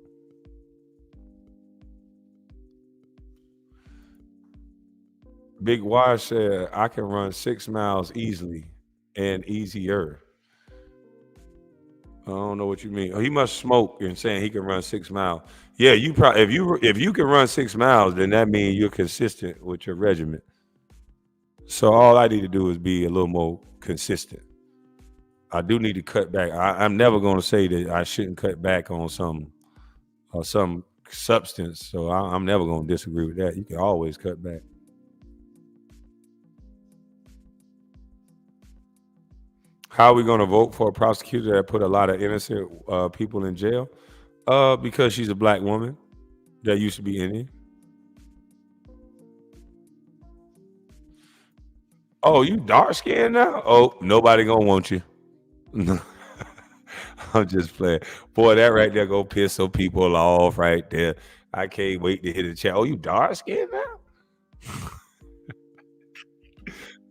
Big Y said I can run 6 miles easily and easier. I don't know what you mean. Oh, he must smoke and saying he can run 6 miles. Yeah, you probably if you can run 6 miles, then that means you're consistent with your regimen. So all I need to do is be a little more consistent. I do need to cut back. I'm never going to say that I shouldn't cut back on some substance. So I'm never going to disagree with that. You can always cut back. How are we going to vote for a prosecutor that put a lot of innocent people in jail? Because she's a black woman that used to be Indian. Oh, you dark skinned now? Oh, nobody gonna want you. I'm just playing. Boy, that right there go piss some people off right there. I can't wait to hit the chat. Oh, you dark skinned now?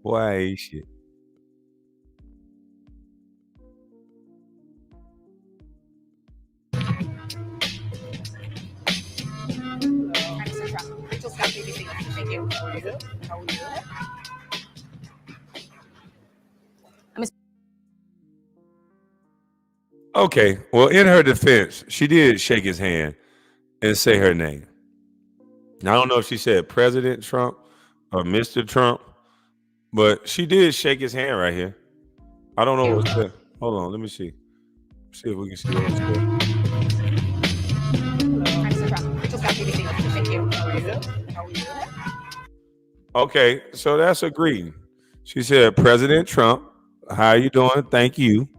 Boy, I ain't shit. Okay, well, in her defense, she did shake his hand and say her name. Now, I don't know if she said President Trump or Mr. Trump, but she did shake his hand right here. I don't know what's there. Hold on, let me see. See if we can see what's there. Okay, so that's a greeting. She said, President Trump, how you doing? Thank you.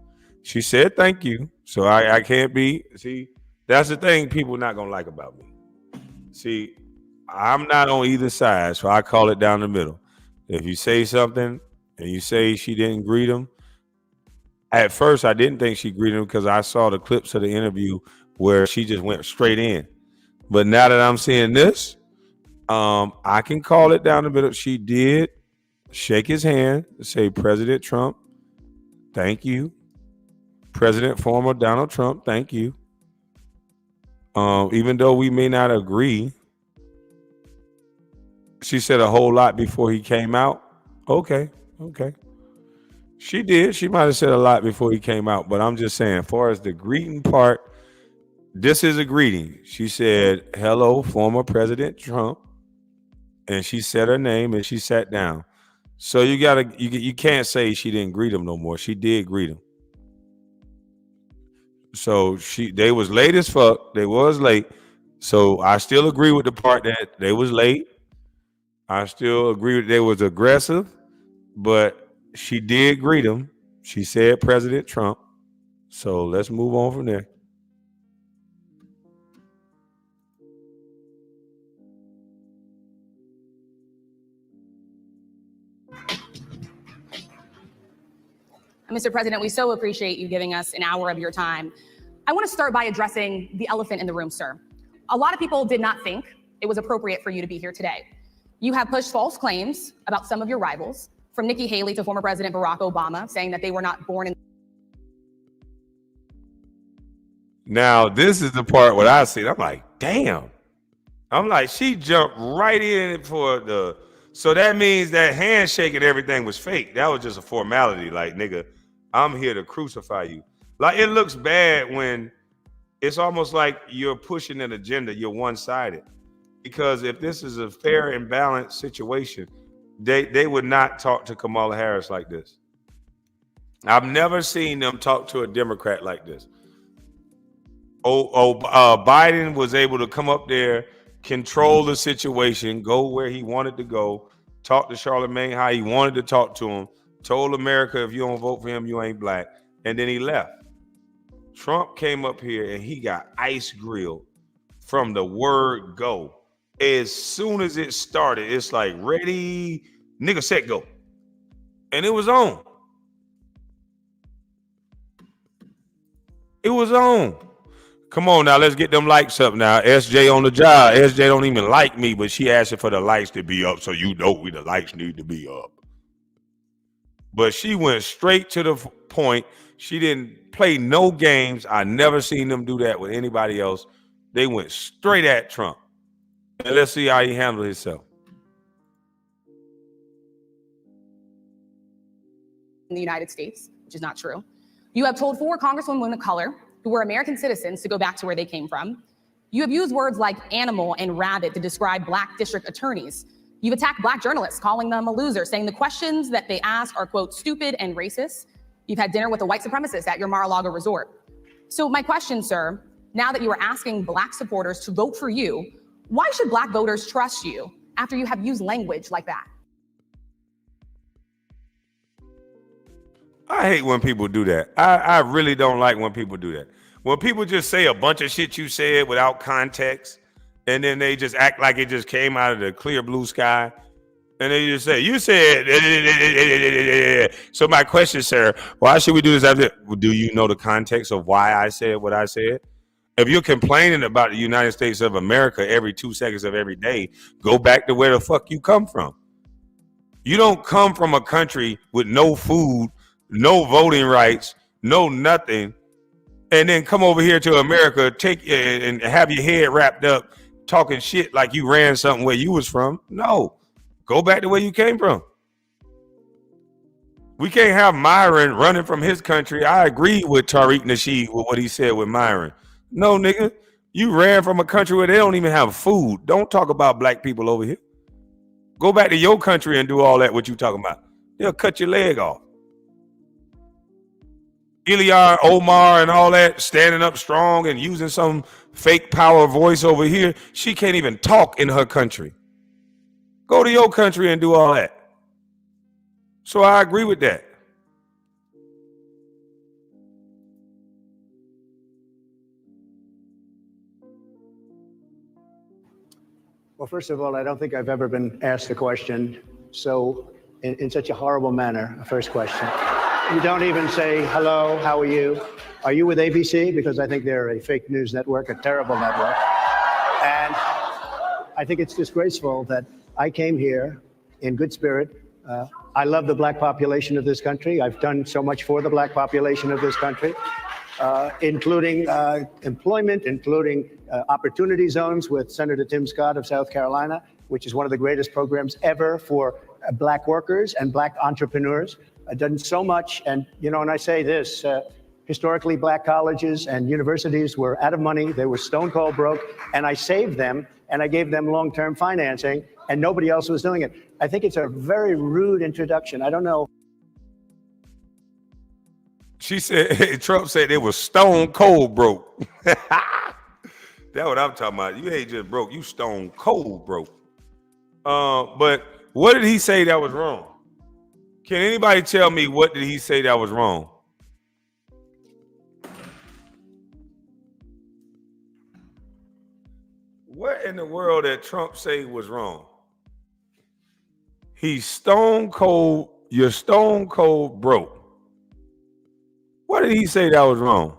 She said thank you. So I can't be, see, that's the thing people not going to like about me. See, I'm not on either side, so I call it down the middle. If you say something and you say she didn't greet him, at first I didn't think she greeted him because I saw the clips of the interview where she just went straight in. But now that I'm seeing this, I can call it down the middle. She did shake his hand, say, President Trump, thank you. President former Donald Trump, thank you. Even though we may not agree, she said a whole lot before he came out. Okay. She did. She might have said a lot before he came out, but I'm just saying, as far as the greeting part, this is a greeting. She said, hello, former President Trump. And she said her name and she sat down. So you can't say she didn't greet him no more. She did greet him. So they was late as fuck. They was late. So I still agree with the part that they was late. I still agree that they was aggressive, but she did greet him. She said President Trump. So let's move on from there. Mr. President, we so appreciate you giving us an hour of your time. I want to start by addressing the elephant in the room, sir. A lot of people did not think it was appropriate for you to be here today. You have pushed false claims about some of your rivals, from Nikki Haley to former President Barack Obama, saying that they were not born in. Now, this is the part where I see it. I'm like, damn. I'm like, she jumped right in for the. So that means that handshake and everything was fake. That was just a formality. Like, nigga, I'm here to crucify you. Like, it looks bad when it's almost like you're pushing an agenda. You're one-sided. Because if this is a fair and balanced situation, they would not talk to Kamala Harris like this. I've never seen them talk to a Democrat like this. Biden was able to come up there, control the situation, go where he wanted to go, talk to Charlemagne how he wanted to talk to him, told America if you don't vote for him, you ain't black, and then he left. Trump came up here and he got ice grilled from the word go. As soon as it started, it's like, ready, nigga, set, go. And it was on. It was on. Come on now, let's get them likes up now. SJ on the job. SJ don't even like me, but she asking for the likes to be up, so you know the likes need to be up. But she went straight to the point. She didn't play no games. I never seen them do that with anybody else. They went straight at Trump. And let's see how he handled himself. In the United States, which is not true. You have told 4 congresswomen of color who were American citizens to go back to where they came from. You have used words like animal and rabbit to describe black district attorneys. You've attacked black journalists, calling them a loser, saying the questions that they ask are, quote, stupid and racist. You've had dinner with a white supremacist at your Mar-a-Lago resort. So my question, sir, now that you are asking black supporters to vote for you, why should black voters trust you after you have used language like that? I hate when people do that. I really don't like when people do that. When people just say a bunch of shit you said without context, and then they just act like it just came out of the clear blue sky, and they just say, you said, so my question, sir, why should we do this after? Well, do you know the context of why I said what I said? If you're complaining about the United States of America every 2 seconds of every day, go back to where the fuck you come from. You don't come from a country with no food, no voting rights, no nothing, and then come over here to America, take and have your head wrapped up, talking shit like you ran something where you was from. No, go back to where you came from. We can't have Myron running from his country. I agree with Tariq Nasheed with what he said with Myron. No, nigga, you ran from a country where they don't even have food. Don't talk about black people over here. Go back to your country and do all that what you talking about. They'll cut your leg off. Ilya, Omar, and all that, standing up strong and using some fake power voice over here. She can't even talk in her country. Go to your country and do all that. So I agree with that. Well, first of all, I don't think I've ever been asked a question so in such a horrible manner. First question. You don't even say, hello, how are you? Are you with ABC? Because I think they're a fake news network, a terrible network. And I think it's disgraceful that I came here in good spirit. I love the black population of this country. I've done so much for the black population of this country, including employment, including opportunity zones with Senator Tim Scott of South Carolina, which is one of the greatest programs ever for black workers and black entrepreneurs. I've done so much, and and I say this, historically black colleges and universities were out of money, they were stone cold broke, and I saved them, and I gave them long-term financing, and nobody else was doing it. I think it's a very rude introduction. I don't know. She said, Trump said it was stone cold broke. That's what I'm talking about. You ain't just broke, you stone cold broke. But what did he say that was wrong? Can anybody tell me what did he say that was wrong? What in the world did Trump say was wrong? He's stone cold, you're stone cold broke. What did he say that was wrong?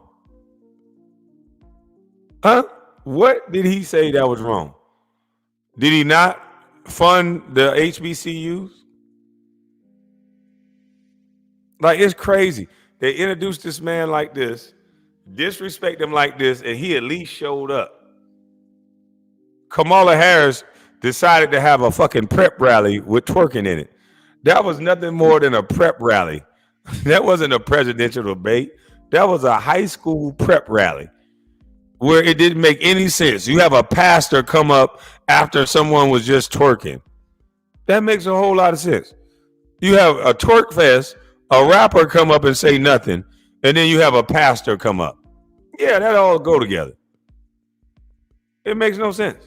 Huh? What did he say that was wrong? Did he not fund the HBCUs? Like, it's crazy. They introduced this man like this, disrespect him like this, and he at least showed up. Kamala Harris decided to have a fucking prep rally with twerking in it. That was nothing more than a prep rally. That wasn't a presidential debate. That was a high school prep rally where it didn't make any sense. You have a pastor come up after someone was just twerking. That makes a whole lot of sense. You have a twerk fest, a rapper come up and say nothing, and then you have a pastor come up. Yeah, that all go together. It makes no sense.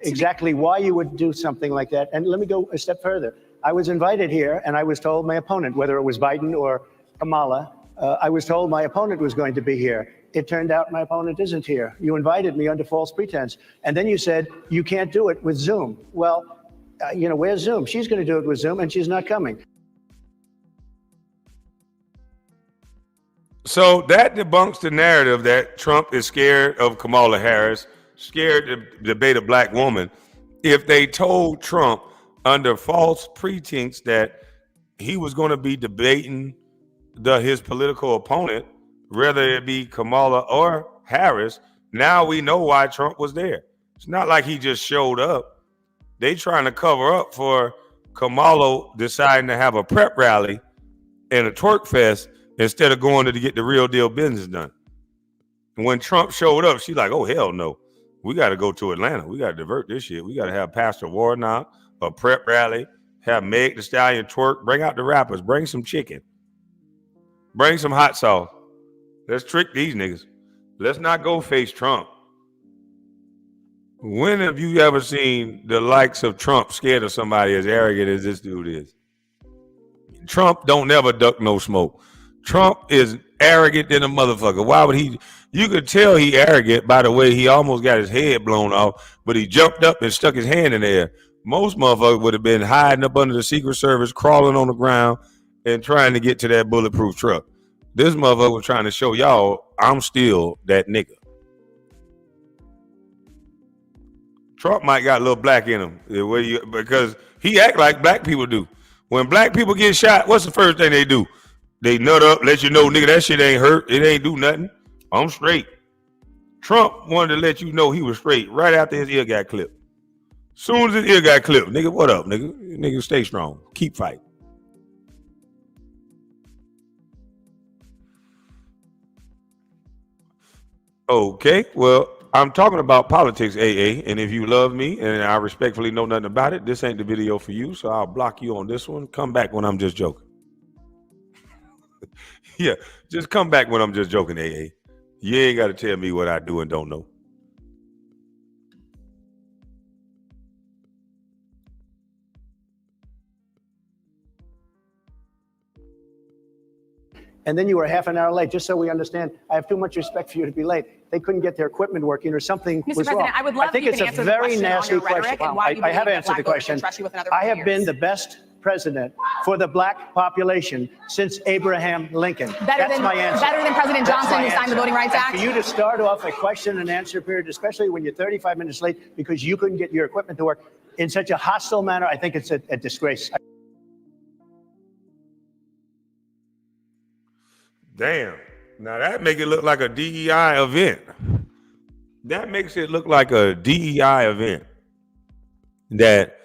Exactly why you would do something like that. And let me go a step further. I was invited here and I was told my opponent, whether it was Biden or Kamala, I was told my opponent was going to be here. It turned out my opponent isn't here. You invited me under false pretense. And then you said, you can't do it with Zoom. Well, where's Zoom? She's going to do it with Zoom and she's not coming. So that debunks the narrative that Trump is scared of Kamala Harris, scared to debate a black woman. If they told Trump under false pretense that he was going to be debating his political opponent, whether it be Kamala or Harris, now we know why Trump was there. It's not like he just showed up. They trying to cover up for Kamala deciding to have a prep rally and a twerk fest instead of going to get the real deal business done. And when Trump showed up, she's like, oh, hell no. We got to go to Atlanta. We got to divert this shit. We got to have Pastor Warnock, a prep rally, have Meg Thee Stallion twerk, bring out the rappers, bring some chicken, bring some hot sauce. Let's trick these niggas. Let's not go face Trump. When have you ever seen the likes of Trump scared of somebody as arrogant as this dude is? Trump don't never duck no smoke. Trump is arrogant than a motherfucker. Why would he? You could tell he arrogant by the way he almost got his head blown off, but he jumped up and stuck his hand in the air. Most motherfuckers would have been hiding up under the Secret Service, crawling on the ground, and trying to get to that bulletproof truck. This motherfucker was trying to show y'all, I'm still that nigga. Trump might got a little black in him because he act like black people do. When black people get shot, what's the first thing they do? They nut up, let you know, nigga, that shit ain't hurt. It ain't do nothing. I'm straight. Trump wanted to let you know he was straight right after his ear got clipped. Soon as his ear got clipped, nigga, what up, nigga? Nigga, stay strong. Keep fighting. Okay, well, I'm talking about politics, AA, and if you love me and I respectfully know nothing about it, this ain't the video for you, so I'll block you on this one. Come back when I'm just joking. Yeah, just come back when I'm just joking, AA. You ain't got to tell me what I do and don't know. And then you were half an hour late, just so we understand. I have too much respect for you to be late. They couldn't get their equipment working or something was President, wrong. I would love I think if it's you a could answer very the question nasty on your question. rhetoric and why you I have believe answered the that black voters question. will trust you with another I 4 have been years. the best president for the black population since Abraham Lincoln. That's my answer. Better than President That's Johnson, my who signed the answer. Voting Rights And Act? for you to start off a question and answer period, especially when you're 35 minutes late because you couldn't get your equipment to work in such a hostile manner, I think it's a disgrace. Damn. Now that make it look like a DEI event. That makes it look like a DEI event. That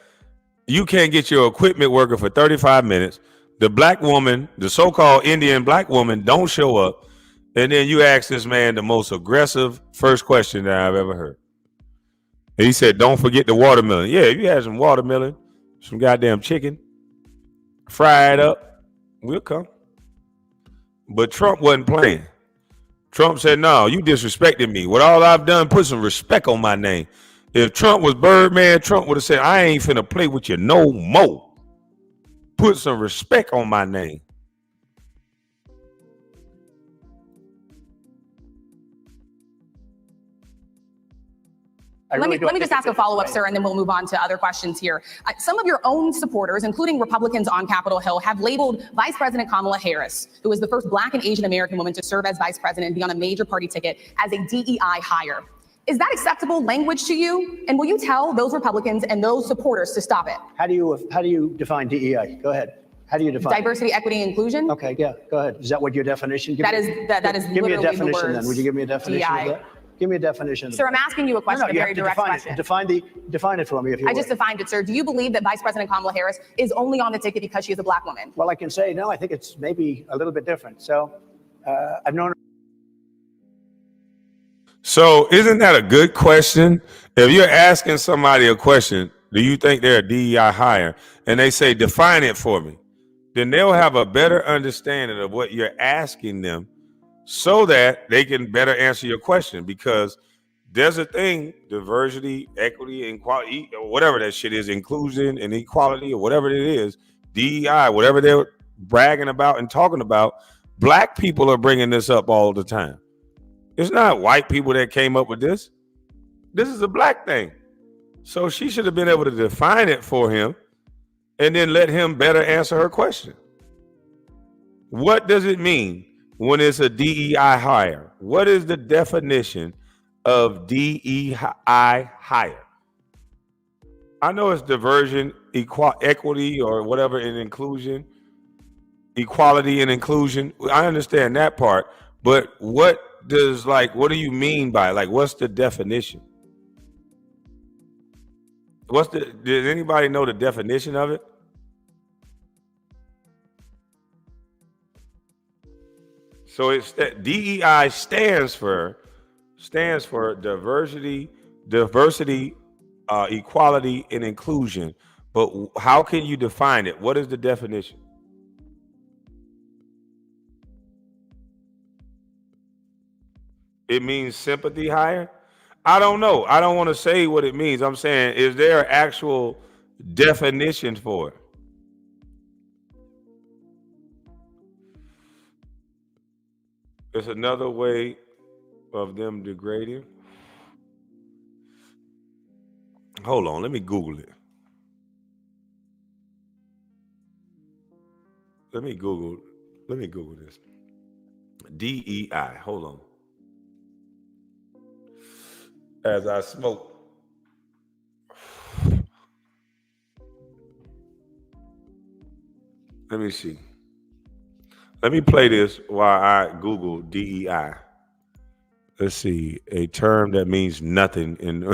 you can't get your equipment working for 35 minutes. The black woman, the so-called Indian black woman, don't show up. And then you ask this man the most aggressive first question that I've ever heard. And he said, don't forget the watermelon. Yeah, if you had some watermelon, some goddamn chicken, fry it up, we'll come. But Trump wasn't playing. Trump said, no, you disrespected me. What all I've done, put some respect on my name. If Trump was Birdman, Trump would have said, I ain't finna play with you no more. Put some respect on my name. Let me just ask a follow-up, sir, and then we'll move on to other questions here. Some of your own supporters, including Republicans on Capitol Hill, have labeled Vice President Kamala Harris, who is the first Black and Asian American woman to serve as vice president and be on a major party ticket, as a DEI hire. Is that acceptable language to you? And will you tell those Republicans and those supporters to stop it? How do you define DEI? Go ahead. How do you define diversity, equity, and inclusion? Okay, yeah, go ahead. Is that what your definition? That is Give me a literally definition the then. words Would you give me a definition DEI. of that? Give me a definition. Sir, I'm asking you a question, No, a you very have to direct define question. it. Define it for me if you I would. just defined it, sir. Do you believe that Vice President Kamala Harris is only on the ticket because she is a black woman? Well, I can say, no, I think it's maybe a little bit different. So I've known her. So isn't that a good question? If you're asking somebody a question, do you think they're a DEI hire? And they say, define it for me. Then they'll have a better understanding of what you're asking them so that they can better answer your question. Because there's a thing, diversity, equity, and equality, or whatever that shit is, inclusion and equality, or whatever it is, DEI, whatever they're bragging about and talking about, black people are bringing this up all the time. It's not white people that came up with this. This is a black thing. So she should have been able to define it for him and then let him better answer her question. What does it mean when it's a DEI hire? What is the definition of DEI hire? I know it's diversion, equity, or whatever, and inclusion, equality and inclusion. I understand that part, but what do you mean by, like, what's the definition? Does anybody know the definition of it? So it's that DEI stands for diversity, equality, and inclusion. But how can you define it? What is the definition? It means sympathy hire? I don't know. I don't want to say what it means. I'm saying, is there an actual definition for it? It's another way of them degrading. Hold on, let me Google it. Let me Google this. DEI. Hold on. As I smoke. Let me see. Let me play this while I Google DEI. Let's see. A term that means nothing in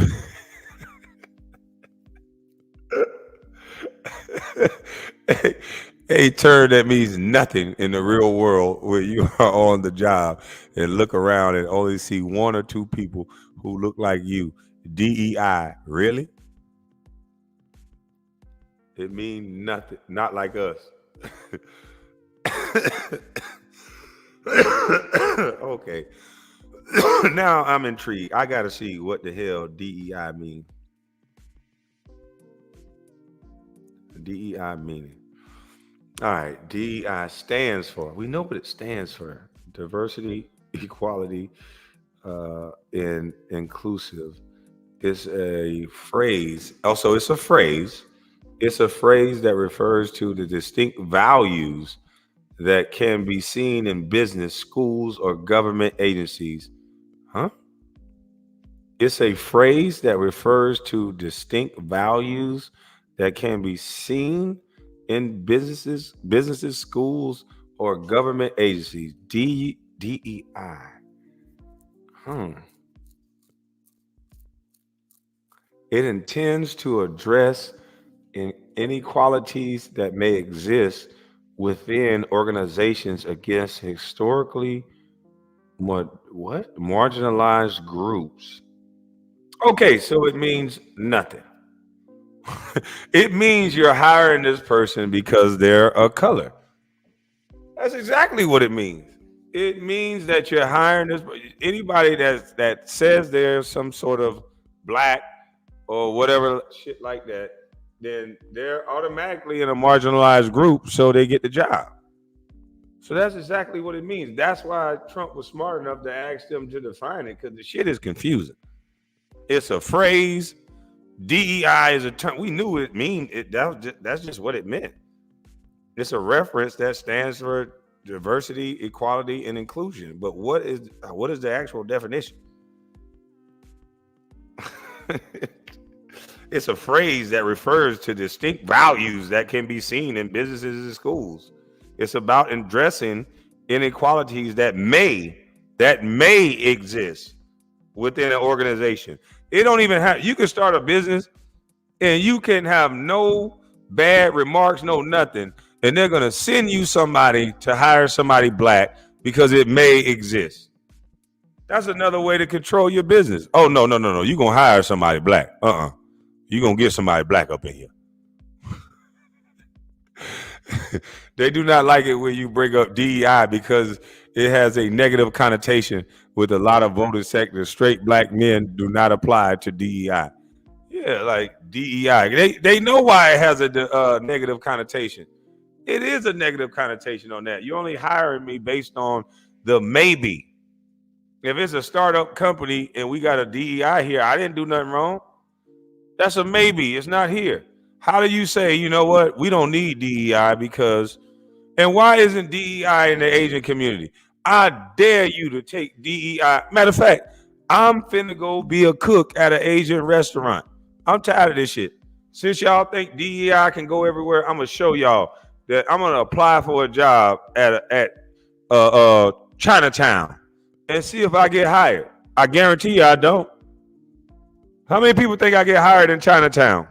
a term that means nothing in the real world where you are on the job and look around and only see one or two people who look like you. DEI, really? It means nothing, not like us. Okay. Now I'm intrigued. I gotta see what the hell DEI means. DEI meaning. All right, DEI stands for, we know what it stands for: diversity, equality, and inclusive. It's a phrase. Also, it's a phrase. It's a phrase that refers to the distinct values that can be seen in business, schools, or government agencies. Huh? It's a phrase that refers to distinct values that can be seen in businesses, schools, or government agencies. DEI. It intends to address inequalities that may exist within organizations against historically marginalized groups. Okay, so it means nothing. It means you're hiring this person because they're a color. That's exactly what it means. It means that you're hiring anybody that says there's some sort of black or whatever shit like that, then they're automatically in a marginalized group, so they get the job. So that's exactly what it means. That's why Trump was smart enough to ask them to define it, because the shit is confusing. It's a phrase. DEI is a term. We knew it that's just what it meant. It's a reference that stands for diversity, equality, and inclusion. But what is the actual definition? It's a phrase that refers to distinct values that can be seen in businesses and schools. It's about addressing inequalities that may exist within an organization. It don't even have, you can start a business and you can have no bad remarks, no nothing, and they're gonna send you somebody to hire somebody black because it may exist. That's another way to control your business. Oh, no. You're gonna hire somebody black. You're gonna get somebody black up in here. They do not like it when you bring up DEI because it has a negative connotation with a lot of voting sectors. Straight black men do not apply to DEI. Yeah, like DEI. They know why it has a negative connotation. It is a negative connotation on that. You only hiring me based on the maybe. If it's a startup company and we got a DEI here, I didn't do nothing wrong. That's a maybe. It's not here. How do you say, you know what? We don't need DEI because, and why isn't DEI in the Asian community? I dare you to take DEI. Matter of fact, I'm finna go be a cook at an Asian restaurant. I'm tired of this shit. Since y'all think DEI can go everywhere, I'm gonna show y'all that I'm gonna apply for a job at Chinatown and see if I get hired. I guarantee you I don't. How many people think I get hired in Chinatown?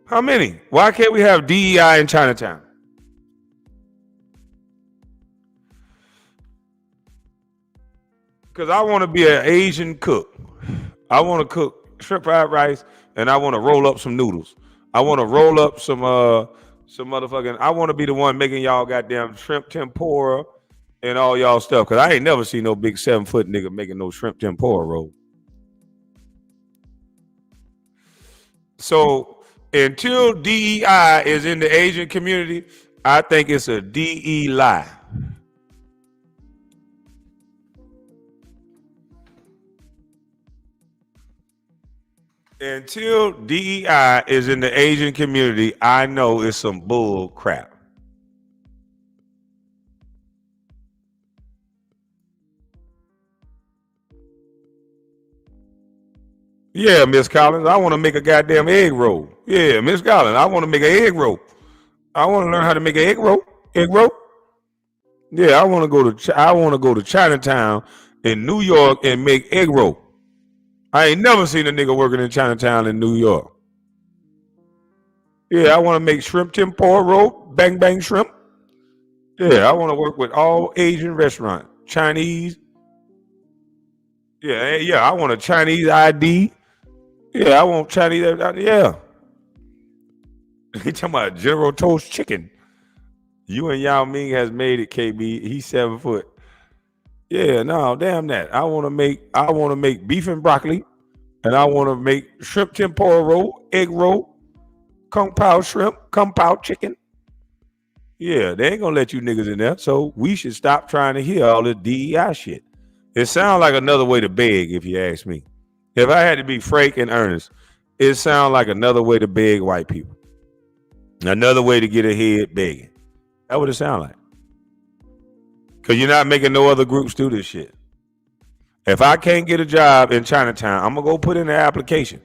How many? Why can't we have DEI in Chinatown? Because I want to be an Asian cook. I want to cook shrimp fried rice and I want to roll up some noodles. I want to roll up some motherfucking, I want to be the one making y'all goddamn shrimp tempura and all y'all stuff. Because I ain't never seen no big 7-foot nigga making no shrimp tempura roll. So until DEI is in the Asian community, I think it's a DE lie. Until DEI is in the Asian community, I know it's some bull crap. Yeah, Miss Collins, I want to make a goddamn egg roll. Yeah, Miss Collins, I want to make an egg roll. I want to learn how to make an egg roll. Egg roll. Yeah, I want to go to Chinatown in New York and make egg roll. I ain't never seen a nigga working in Chinatown in New York. Yeah, I want to make shrimp tempura roll, bang bang shrimp. Yeah, I want to work with all Asian restaurants, Chinese. Yeah, I want a Chinese ID. Yeah, I want Chinese. Yeah. He talking about General Toast chicken. You and Yao Ming has made it, KB. He's 7 foot. Yeah, no, damn that. I want to make beef and broccoli, and I want to make shrimp tempura roll, egg roll, kung pao shrimp, kung pao chicken. Yeah, they ain't gonna let you niggas in there. So we should stop trying to hear all this DEI shit. It sounds like another way to beg, if you ask me. If I had to be frank and earnest, it sounds like another way to beg white people. Another way to get ahead begging. That's what it sounds like. Because you're not making no other groups do this shit. If I can't get a job in Chinatown, I'm going to go put in an application.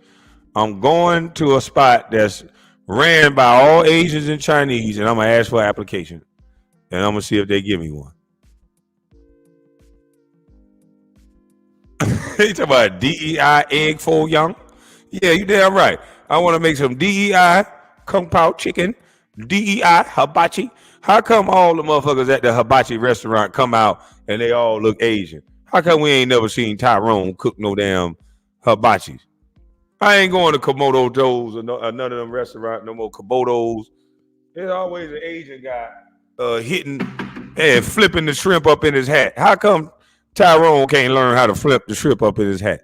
I'm going to a spot that's ran by all Asians and Chinese, and I'm going to ask for an application. And I'm going to see if they give me one. You talking about DEI egg fo young? Yeah, you damn right. I want to make some DEI kung pao chicken, DEI hibachi. How come all the motherfuckers at the hibachi restaurant come out and they all look Asian? How come we ain't never seen Tyrone cook no damn hibachis? I ain't going to Komodo Joe's or none of them restaurants, no more Komodos. There's always an Asian guy hitting and flipping the shrimp up in his hat. How come Tyrone can't learn how to flip the shrimp up in his hat?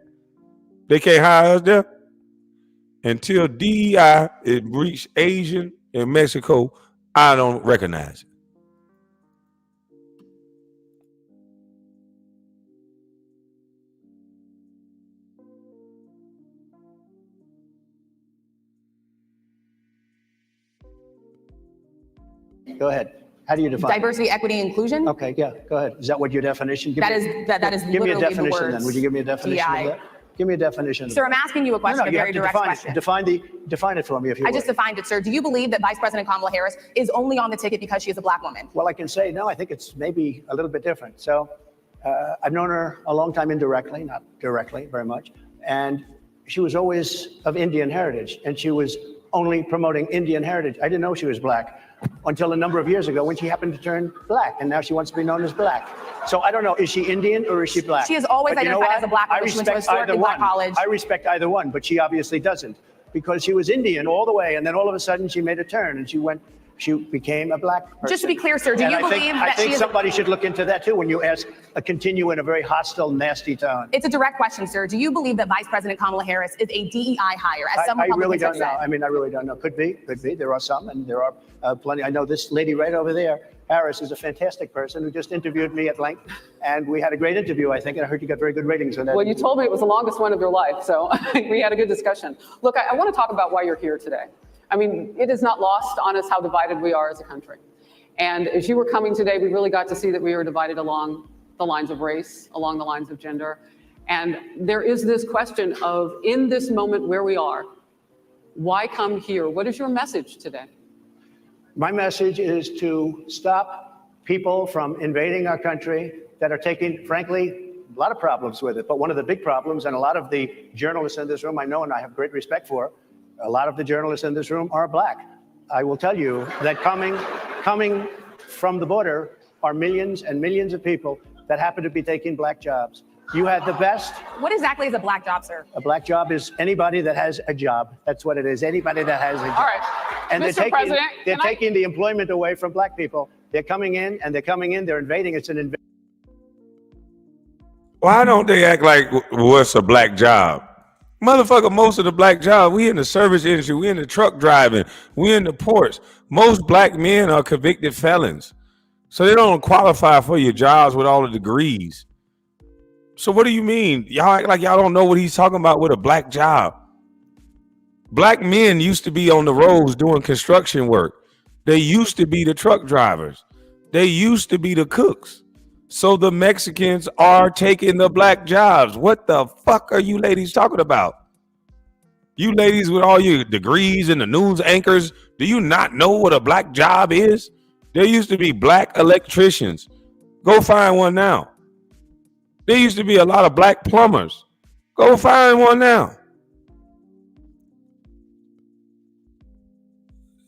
They can't hire us there? Until DEI is reached Asian in Mexico, I don't recognize it. Go ahead. How do you define Diversity, equity, inclusion. Okay, yeah, go ahead. Is that what your definition? That is give me a literally definition the words then. Would you give me a definition DEI. of that? Give me a definition. Sir, I'm asking you a question, No, a you very have to direct question. Define it for me, if you I will. just defined it, sir. Do you believe that Vice President Kamala Harris is only on the ticket because she is a black woman? Well, I can say no. I think it's maybe a little bit different. So I've known her a long time indirectly, not directly very much. And she was always of Indian heritage, and she was only promoting Indian heritage. I didn't know she was black until a number of years ago when she happened to turn black, and now she wants to be known as black. So I don't know, is she Indian or is she black? She has always But you know identified what? as a black woman. I She went to a respect historically either black one. college. I respect either one, but she obviously doesn't, because she was Indian all the way, and then all of a sudden she made a turn and she became a black person. Just to be clear, sir, do you believe I that think she is somebody should look into that too when you continue in a very hostile, nasty tone. It's a direct question, sir. Do you believe that Vice President Kamala Harris is a DEI hire, as some I really Republicans don't have know. said? I mean, I really don't know. Could be. There are some, and there are plenty. I know this lady right over there, Harris, is a fantastic person who just interviewed me at length, and we had a great interview, I think, and I heard you got very good ratings on that. Well, you told me it was the longest one of your life, so we had a good discussion. Look, I want to talk about why you're here today. I mean, it is not lost on us how divided we are as a country. And as you were coming today, we really got to see that we are divided along the lines of race, along the lines of gender. And there is this question of, in this moment where we are, why come here? What is your message today? My message is to stop people from invading our country that are taking, frankly, a lot of problems with it. But one of the big problems, and a lot of the journalists in this room I know and I have great respect for, a lot of the journalists in this room are black. I will tell you that coming from the border are millions and millions of people that happen to be taking black jobs. You had the best. What exactly is a black job, sir? A black job is anybody that has a job. That's what it is. Anybody that has a job. All right. And Mr. President, they're taking the employment away from black people. They're coming in, they're invading. It's an invasion. Why don't they act like what's a black job? Motherfucker, most of the black jobs, we in the service industry, we in the truck driving, we in the ports. Most black men are convicted felons. So they don't qualify for your jobs with all the degrees. So what do you mean? Y'all act like y'all don't know what he's talking about with a black job. Black men used to be on the roads doing construction work. They used to be the truck drivers. They used to be the cooks. So the Mexicans are taking the black jobs. What the fuck are you ladies talking about? You ladies with all your degrees and the news anchors, do you not know what a black job is? There used to be black electricians. Go find one now. There used to be a lot of black plumbers. Go find one now.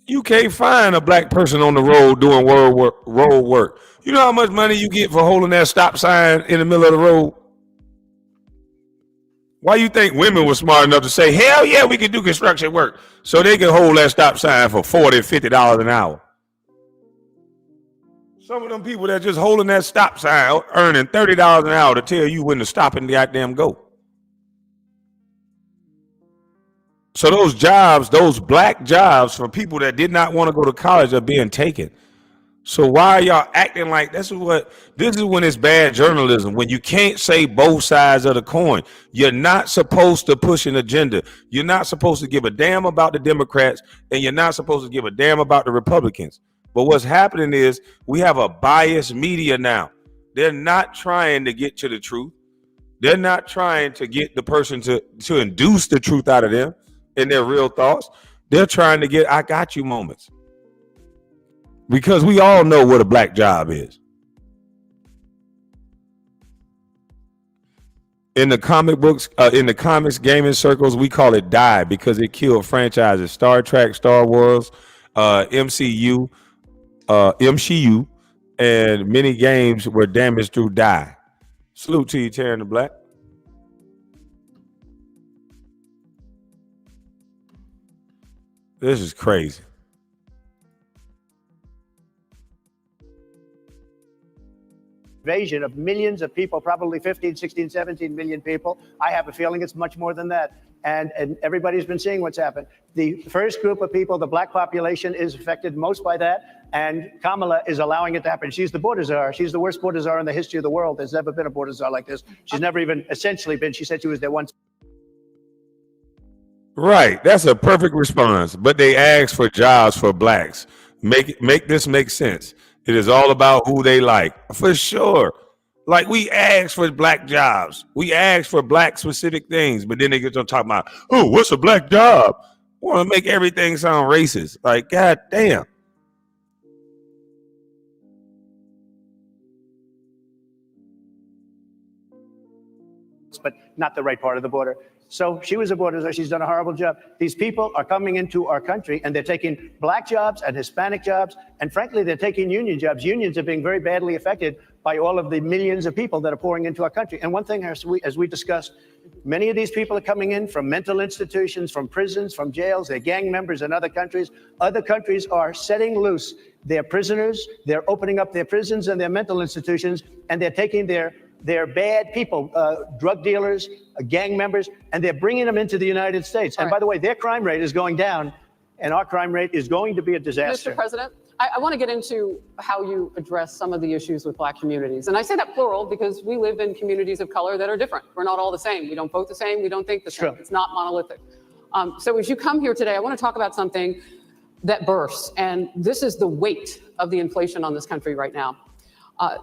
You can't find a black person on the road doing road work. You know how much money you get for holding that stop sign in the middle of the road? Why you think women were smart enough to say, hell yeah, we can do construction work so they can hold that stop sign for $40, $50 an hour? Some of them people that just holding that stop sign earning $30 an hour to tell you when to stop and goddamn go. So those jobs, those black jobs for people that did not want to go to college are being taken. So why are y'all acting like this is when it's bad journalism, when you can't say both sides of the coin. You're not supposed to push an agenda. You're not supposed to give a damn about the Democrats, and you're not supposed to give a damn about the Republicans. But what's happening is we have a biased media now. They're not trying to get to the truth. They're not trying to get the person to induce the truth out of them and their real thoughts. They're trying to get I got you moments. Because we all know what a black job is. In the comic books, in the comics gaming circles, we call it die because it killed franchises. Star Trek, Star Wars, MCU, and many games were damaged through die. Salute to you, Terry the Black. This is crazy. Invasion of millions of people, probably 15, 16, 17 million people. I have a feeling it's much more than that. And everybody's been seeing what's happened. The first group of people, the black population, is affected most by that. And Kamala is allowing it to happen. She's the border czar. She's the worst border czar in the history of the world. There's never been a border czar like this. She's never even essentially been. She said she was there once. Right. That's a perfect response. But they asked for jobs for blacks. Make this make sense. It is all about who they like. For sure. Like, we ask for black jobs. We ask for black specific things, but then they get to talk about, oh, what's a black job? Want to make everything sound racist. Like, God damn. But not the right part of the border. So she was a border. She's done a horrible job. These people are coming into our country and they're taking black jobs and Hispanic jobs. And frankly, they're taking union jobs. Unions are being very badly affected by all of the millions of people that are pouring into our country. And one thing, as we discussed, many of these people are coming in from mental institutions, from prisons, from jails. They're gang members in other countries. Other countries are setting loose their prisoners. They're opening up their prisons and their mental institutions, and they're taking their bad people, drug dealers, gang members, and they're bringing them into the United States. And by the way, their crime rate is going down, and our crime rate is going to be a disaster. Mr. President, I want to get into how you address some of the issues with black communities. And I say that plural because we live in communities of color that are different. We're not all the same. We don't vote the same. We don't think the same. Sure. It's not monolithic. So as you come here today, I want to talk about something that bursts. And this is the weight of the inflation on this country right now.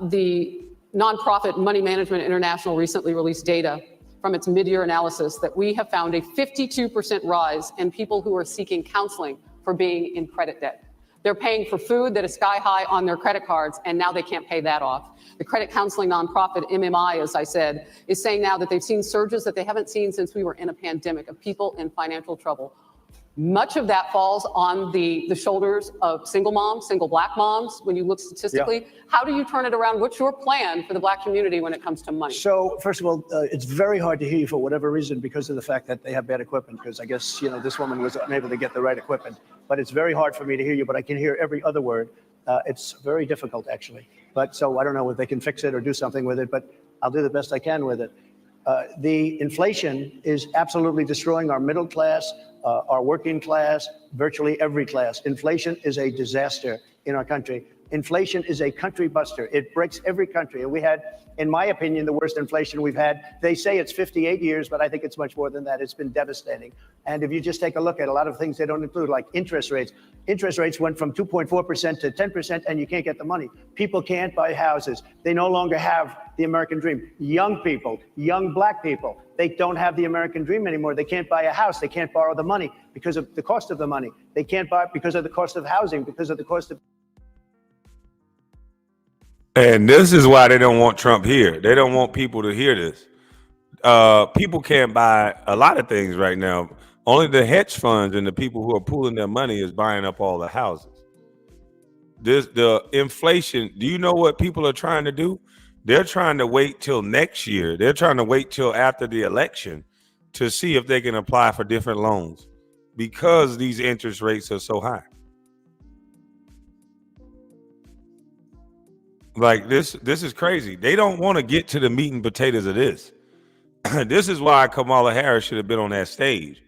The nonprofit Money Management International recently released data from its mid-year analysis that we have found a 52% rise in people who are seeking counseling for being in credit debt. They're paying for food that is sky high on their credit cards, and now they can't pay that off. The credit counseling nonprofit MMI, as I said, is saying now that they've seen surges that they haven't seen since we were in a pandemic of people in financial trouble. Much of that falls on the shoulders of single moms, single black moms, when you look statistically. Yeah. How do you turn it around? What's your plan for the black community when it comes to money? So, first of all, it's very hard to hear you for whatever reason because of the fact that they have bad equipment, because I guess, this woman was unable to get the right equipment. But it's very hard for me to hear you, but I can hear every other word. It's very difficult, actually. But so I don't know if they can fix it or do something with it, but I'll do the best I can with it. The inflation is absolutely destroying our middle class, our working class, virtually every class. Inflation is a disaster in our country. Inflation is a country buster. It breaks every country. And we had, in my opinion, the worst inflation we've had. They say it's 58 years, but I think it's much more than that. It's been devastating. And if you just take a look at a lot of things they don't include, like interest rates. Interest rates went from 2.4% to 10%, and you can't get the money. People can't buy houses. They no longer have the American dream. Young people, young black people, they don't have the American dream anymore. They can't buy a house. They can't borrow the money because of the cost of the money. They can't buy it because of the cost of housing, because of the cost of... And this is why they don't want Trump here. They don't want people to hear this. People can't buy a lot of things right now. Only the hedge funds and the people who are pooling their money is buying up all the houses. The inflation, do you know what people are trying to do? They're trying to wait till next year. They're trying to wait till after the election to see if they can apply for different loans because these interest rates are so high. Like this is crazy. They don't want to get to the meat and potatoes of this. This is why Kamala Harris should have been on that stage.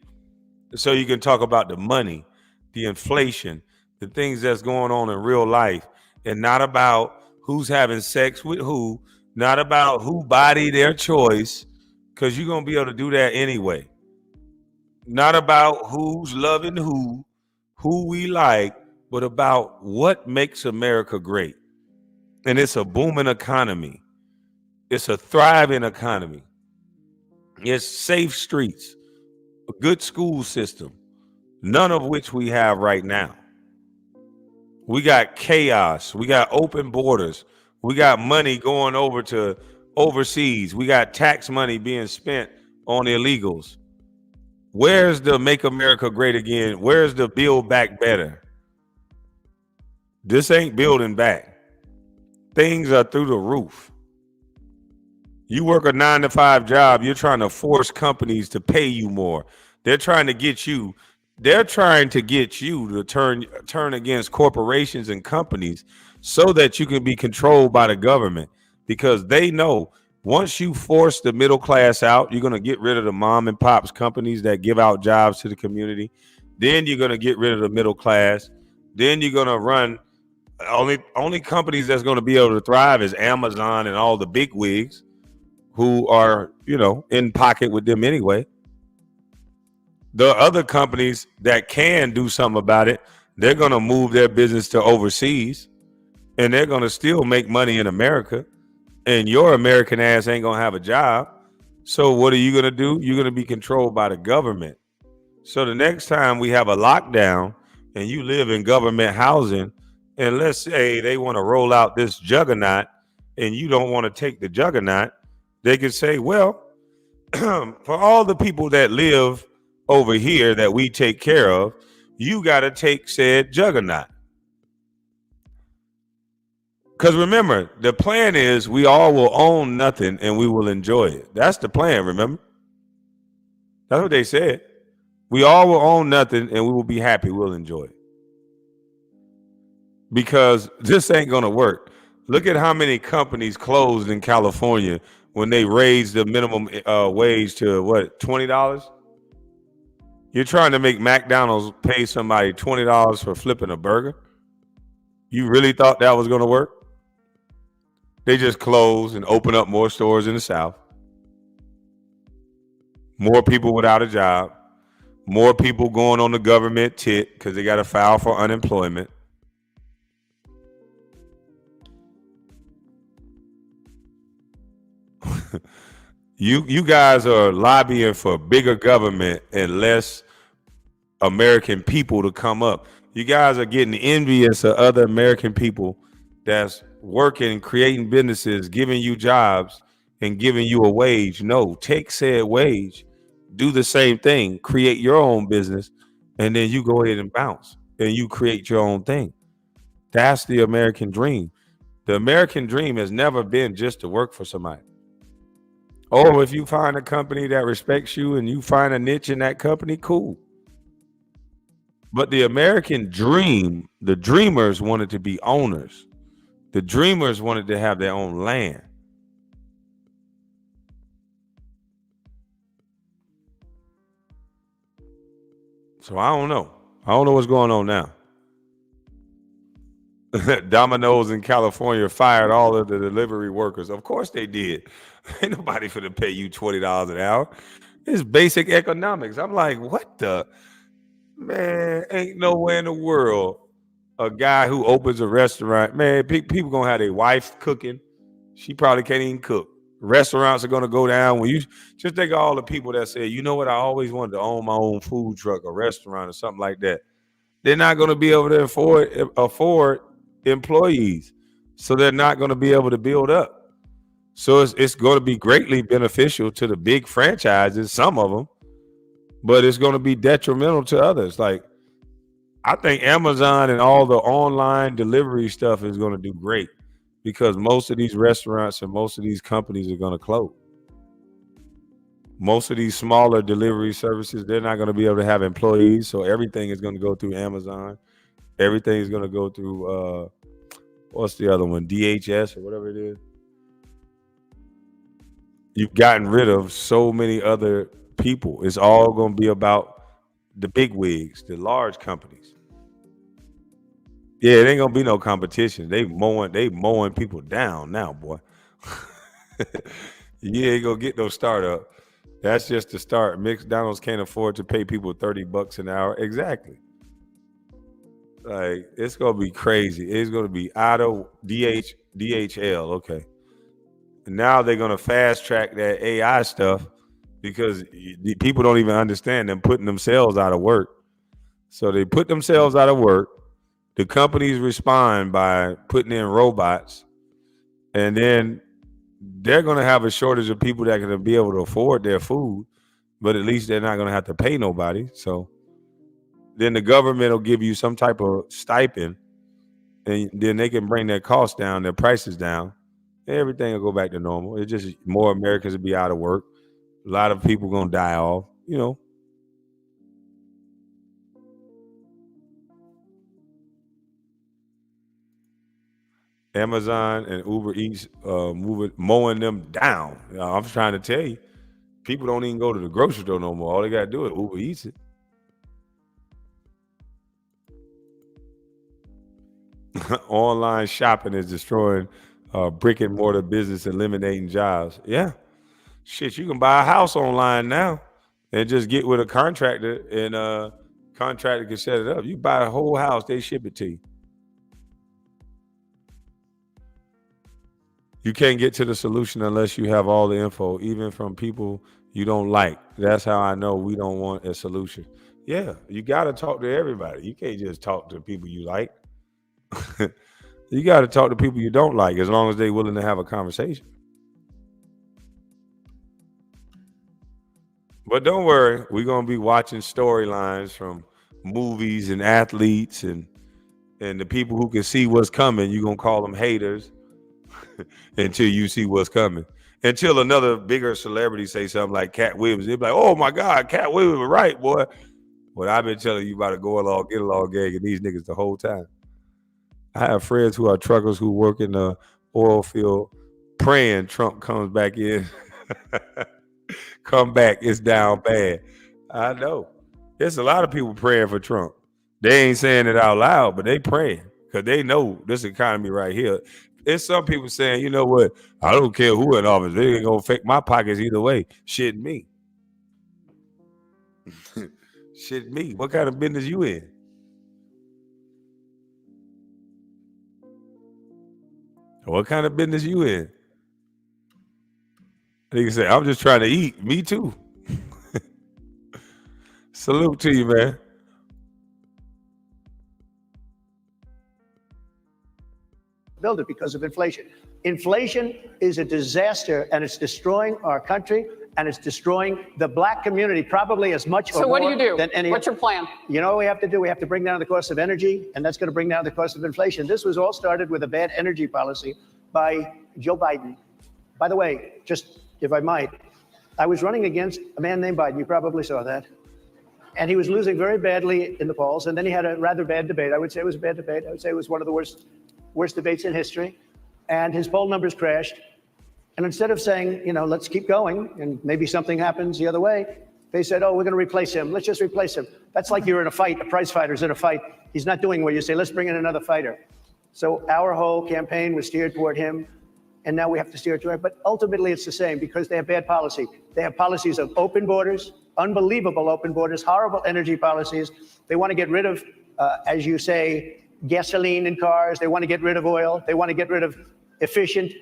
So you can talk about the money, the inflation, the things that's going on in real life, and not about who's having sex with who, not about who body their choice, because you're going to be able to do that anyway. Not about who's loving who we like, but about what makes America great. And it's a booming economy. It's a thriving economy. It's safe streets, a good school system, none of which we have right now. We got chaos. We got open borders. We got money going over to overseas. We got tax money being spent on illegals. Where's the Make America Great Again? Where's the Build Back Better? This ain't building back. Things are through the roof. You work a 9-to-5 job, you're trying to force companies to pay you more. They're trying to get you to turn against corporations and companies so that you can be controlled by the government, because they know once you force the middle class out, you're going to get rid of the mom and pops companies that give out jobs to the community. Then you're going to get rid of the middle class. Then you're going to run only companies that's going to be able to thrive is Amazon and all the big wigs who are, in pocket with them anyway. The other companies that can do something about it, they're going to move their business to overseas, and they're going to still make money in America. and your American ass ain't gonna have a job. So what are you gonna do? You're gonna be controlled by the government. So the next time we have a lockdown and you live in government housing, and let's say they want to roll out this juggernaut and you don't want to take the juggernaut, they could say, well, for all the people that live over here that we take care of, you got to take said juggernaut. Because remember, the plan is we all will own nothing and we will enjoy it. That's the plan, remember? That's what they said. We all will own nothing and we will be happy. We'll enjoy it. Because this ain't going to work. Look at how many companies closed in California when they raised the minimum wage to what, $20? You're trying to make McDonald's pay somebody $20 for flipping a burger? You really thought that was going to work? They just closed and opened up more stores in the South. More people without a job. More people going on the government tit because they got to file for unemployment. You guys are lobbying for bigger government and less American people to come up. You guys are getting envious of other American people that's working, creating businesses, giving you jobs, and giving you a wage. No, take said wage, do the same thing, create your own business, and then you go ahead and bounce and you create your own thing. That's the American dream. The American dream has never been just to work for somebody. Oh, if you find a company that respects you and you find a niche in that company, cool. But the American dream, the dreamers wanted to be owners. The dreamers wanted to have their own land. So I don't know. I don't know what's going on now. Domino's in California fired all of the delivery workers. Of course they did. Ain't nobody finna pay you $20 an hour. It's basic economics. I'm like, what the? Man, ain't nowhere in the world a guy who opens a restaurant, man, people gonna have their wife cooking. She probably can't even cook. Restaurants are gonna go down. When you just think of all the people that say, you know what, I always wanted to own my own food truck or restaurant or something like that. They're not gonna be able to afford employees. So they're not gonna be able to build up. So it's going to be greatly beneficial to the big franchises, some of them, but it's going to be detrimental to others. Like, I think Amazon and all the online delivery stuff is going to do great because most of these restaurants and most of these companies are going to close. Most of these smaller delivery services, they're not going to be able to have employees. So everything is going to go through Amazon. Everything is going to go through, what's the other one? DHS or whatever it is. You've gotten rid of so many other people. It's all going to be about the big wigs, the large companies. Yeah, it ain't going to be no competition. They mowing people down now, boy. You ain't going to get no startup. That's just the start. McDonald's can't afford to pay people $30 an hour. Exactly. Like, it's going to be crazy. It's going to be DHL. Okay. And now they're going to fast track that AI stuff because people don't even understand them putting themselves out of work. So they put themselves out of work. The companies respond by putting in robots. And then they're going to have a shortage of people that are going to be able to afford their food. But at least they're not going to have to pay nobody. So then the government will give you some type of stipend. And then they can bring their costs down, their prices down. Everything will go back to normal. It's just more Americans will be out of work. A lot of people going to die off, you know. Amazon and Uber Eats mowing them down. I'm trying to tell you, people don't even go to the grocery store no more. All they got to do is Uber Eats it. Online shopping is destroying brick and mortar business, eliminating jobs. Yeah. Shit, you can buy a house online now and just get with a contractor and contractor can set it up. You buy a whole house, they ship it to you. You can't get to the solution unless you have all the info, even from people you don't like. That's how I know we don't want a solution. Yeah, you got to talk to everybody. You can't just talk to people you like. You got to talk to people you don't like, as long as they're willing to have a conversation. But don't worry, we're going to be watching storylines from movies and athletes and the people who can see what's coming. You're going to call them haters until you see what's coming. Until another bigger celebrity say something like Cat Williams. They'll be like, oh my God, Cat Williams was right, boy. But I've been telling you about to go along, get along gang and these niggas the whole time. I have friends who are truckers who work in the oil field praying Trump comes back in. Come back, it's down bad. I know. There's a lot of people praying for Trump. They ain't saying it out loud, but they praying because they know this economy right here. There's some people saying, you know what? I don't care who in office. They ain't gonna affect my pockets either way. Shit me. Shit me. What kind of business you in? What kind of business you in? They can say, I'm just trying to eat. Me too. Salute to you, man. Build it because of inflation. Inflation is a disaster, and it's destroying our country, and it's destroying the black community probably as much or So what do more you do? than any. What's your plan? You know what we have to do? We have to bring down the cost of energy, and that's going to bring down the cost of inflation. This was all started with a bad energy policy by Joe Biden. By the way, just if I might, I was running against a man named Biden. You probably saw that. And he was losing very badly in the polls. And then he had a rather bad debate. I would say it was a bad debate. I would say it was one of the worst debates in history. And his poll numbers crashed. And instead of saying, you know, let's keep going and maybe something happens the other way, they said, oh, we're going to replace him. Let's just replace him. That's like you're in a fight. A prize fighter's in a fight. He's not doing well. You say, let's bring in another fighter. So our whole campaign was steered toward him. And now we have to steer toward him. But ultimately, it's the same because they have bad policy. They have policies of open borders, unbelievable open borders, horrible energy policies. They want to get rid of, as you say, gasoline in cars. They want to get rid of oil. They want to get rid of efficient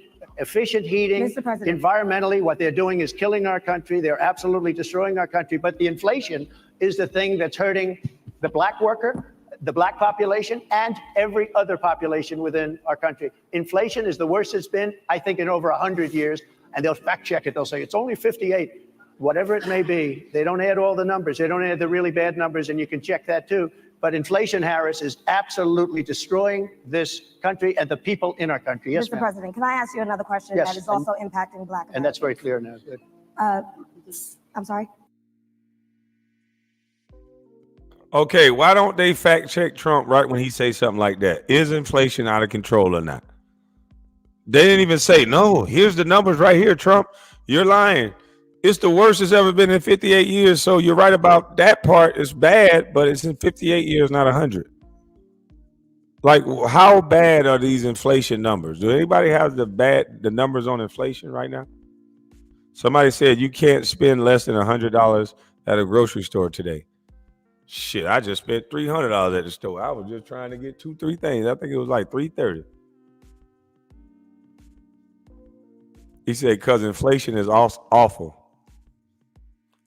heating. Mr. President. Environmentally, what they're doing is killing our country. They're absolutely destroying our country. But the inflation is the thing that's hurting the black worker, the black population, and every other population within our country. Inflation is the worst it's been, I think, in over 100 years. And they'll fact check it. They'll say it's only 58. Whatever it may be, they don't add all the numbers. They don't add the really bad numbers, and you can check that too. But inflation, Harris, is absolutely destroying this country and the people in our country. Yes, Mr. ma'am. President, can I ask you another question Yes, that is also impacting Black Americans? And that's very clear now. Good. I'm sorry? Okay, why don't they fact check Trump right when he says something like that? Is inflation out of control or not? They didn't even say, no, here's the numbers right here, Trump. You're lying. It's the worst it's ever been in 58 years. So you're right about that part. It's bad, but it's in 58 years, not 100. Like, how bad are these inflation numbers? Do anybody have the numbers on inflation right now? Somebody said you can't spend less than $100 at a grocery store today. Shit, I just spent $300 at the store. I was just trying to get 2-3 things. I think it was like $330. He said, because inflation is awful.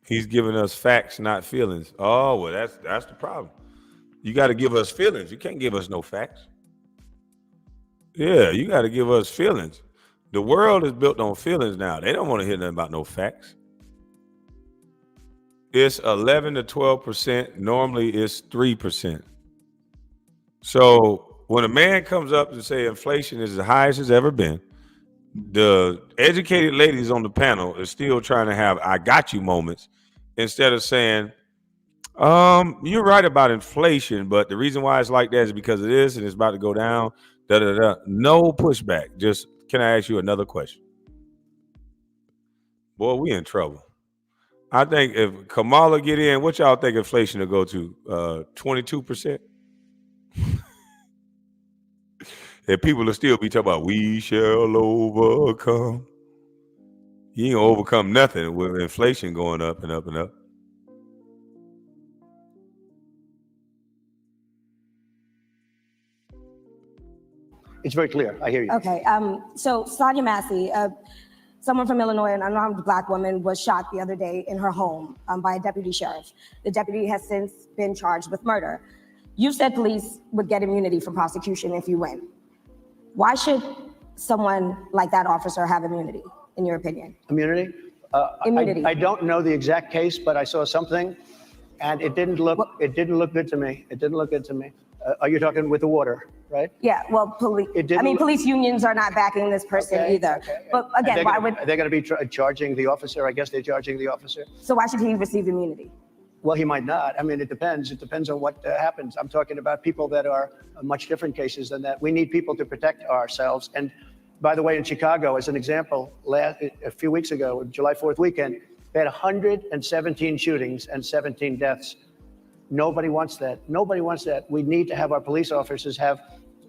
He's giving us facts, not feelings. Oh, well, that's the problem. You got to give us feelings. You can't give us no facts. Yeah, you got to give us feelings. The world is built on feelings now. They don't want to hear nothing about no facts. It's 11 to 12%. Normally, it's 3%. So when a man comes up and say inflation is the highest it's ever been, the educated ladies on the panel is still trying to have I got you moments instead of saying, you're right about inflation, but the reason why it's like that is because it is and it's about to go down. No pushback. Just, can I ask you another question? Boy, we in trouble. I think if Kamala get in, what y'all think inflation will go to? 22%? And people will still be talking about we shall overcome. You ain't gonna overcome nothing with inflation going up and up and up. It's very clear. I hear you. Okay. So Sonia Massey, someone from Illinois, an unarmed Black woman, was shot the other day in her home by a deputy sheriff. The deputy has since been charged with murder. You said police would get immunity from prosecution if you win. Why should someone like that officer have immunity, in your opinion? Immunity? Immunity. I don't know the exact case, but I saw something, and it didn't look good to me. It didn't look good to me. Are you talking with the water, right? Yeah, well, police unions are not backing this person either. But again, why would... Are they going to be charging the officer? I guess they're charging the officer. So why should he receive immunity? Well, he might not. I mean, it depends. It depends on what happens. I'm talking about people that are much different cases than that. We need people to protect ourselves. And by the way, in Chicago, as an example, a few weeks ago, July 4th weekend, they had 117 shootings and 17 deaths. Nobody wants that. Nobody wants that. We need to have our police officers have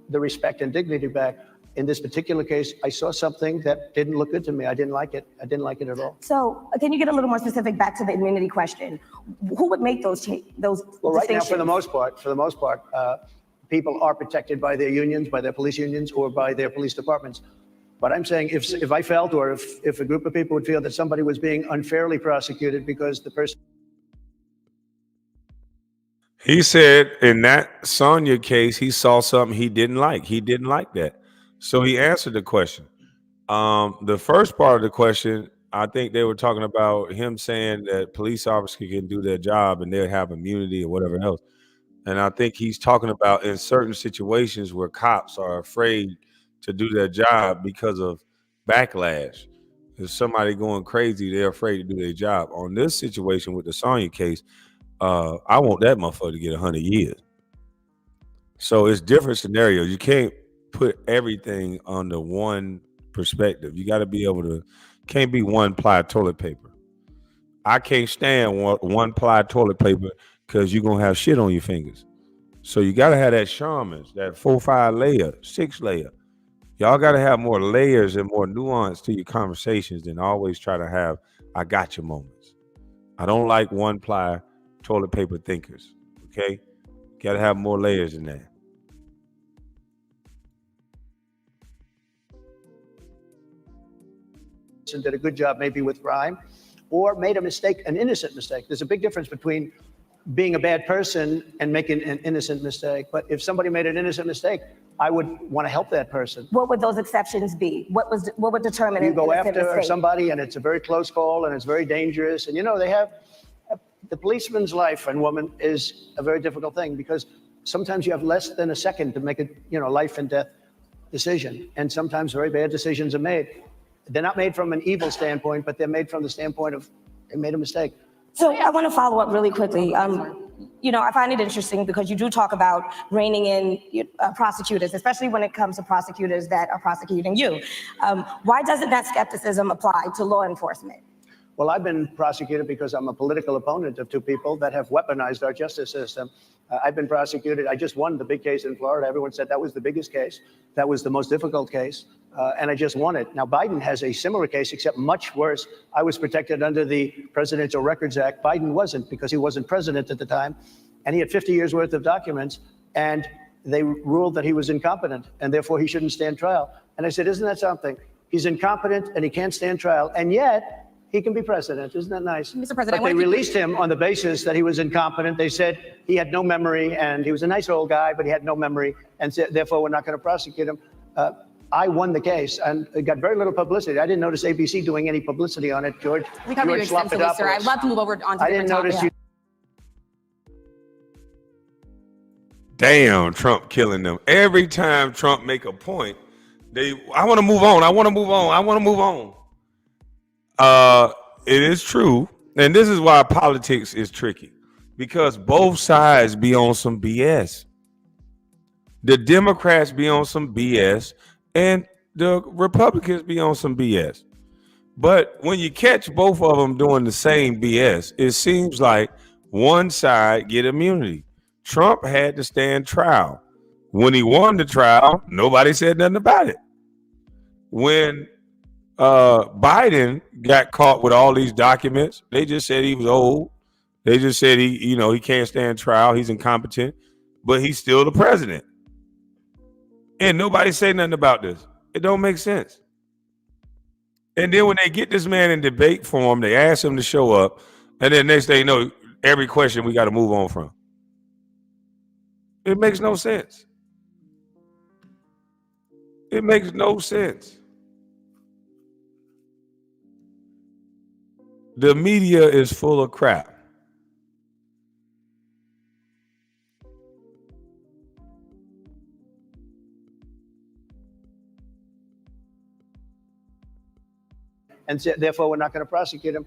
the respect and dignity back. In this particular case, I saw something that didn't look good to me. I didn't like it. I didn't like it at all. So can you get a little more specific back to the immunity question? Who would make those Well, right now, for the most part, people are protected by their unions, by their police unions, or by their police departments. But I'm saying if I felt, or if a group of people would feel that somebody was being unfairly prosecuted because the person... He said in that Sonia case, he saw something he didn't like. He didn't like that. So he answered the question. The first part of the question, I think they were talking about him saying that police officers can do their job and they'll have immunity or whatever else. And I think he's talking about in certain situations where cops are afraid to do their job because of backlash. If somebody going crazy, they're afraid to do their job. On this situation with the Sonia case, I want that motherfucker to get 100 years. So it's different scenarios. You can't put everything under one perspective. You got to be able to, can't be one ply toilet paper. I can't stand one ply toilet paper because you're going to have shit on your fingers. So you got to have that Charmin's, that 4-5 layer, 6 layer. Y'all got to have more layers and more nuance to your conversations than always try to have I got your moments. I don't like one ply toilet paper thinkers. Okay? Got to have more layers than that. Did a good job maybe with crime, or made a mistake, an innocent mistake. There's a big difference between being a bad person and making an innocent mistake. But if somebody made an innocent mistake, I would want to help that person. What would those exceptions be? What would determine you an go innocent after mistake? somebody and it's a very close call and it's very dangerous. And you know, they have the policeman's life and woman is a very difficult thing because sometimes you have less than a second to make a life and death decision. And sometimes very bad decisions are made. They're not made from an evil standpoint, but they're made from the standpoint of they made a mistake. So I want to follow up really quickly. I find it interesting because you do talk about reining in prosecutors, especially when it comes to prosecutors that are prosecuting you. Why doesn't that skepticism apply to law enforcement? Well, I've been prosecuted because I'm a political opponent of two people that have weaponized our justice system. I've been prosecuted. I just won the big case in Florida. Everyone said that was the biggest case. That was the most difficult case. And I just won it. Now, Biden has a similar case, except much worse. I was protected under the Presidential Records Act. Biden wasn't because he wasn't president at the time. And he had 50 years worth of documents. And they ruled that he was incompetent and therefore he shouldn't stand trial. And I said, isn't that something? He's incompetent and he can't stand trial. And yet he can be president. Isn't that nice? Mr. President, but they released him on the basis that he was incompetent. They said he had no memory and he was a nice old guy, but he had no memory. And therefore we're not going to prosecute him. I won the case and it got very little publicity. I didn't notice ABC doing any publicity on it, George. We covered you extensively, sir. I'd love to move over on to I didn't notice you. Damn, Trump killing them. Every time Trump make a point, I want to move on. I want to move on. I want to move on. It is true. And this is why politics is tricky. Because both sides be on some BS. The Democrats be on some BS. And the Republicans be on some BS. But when you catch both of them doing the same BS, it seems like one side get immunity. Trump had to stand trial. When he won the trial, nobody said nothing about it. When Biden got caught with all these documents, they just said he was old. They just said he can't stand trial. He's incompetent, but he's still the president. And nobody say nothing about this. It don't make sense. And then when they get this man in debate form, they ask him to show up, and then next thing you know, every question we got to move on from. It makes no sense. It makes no sense. The media is full of crap. And so, therefore we're not going to prosecute him.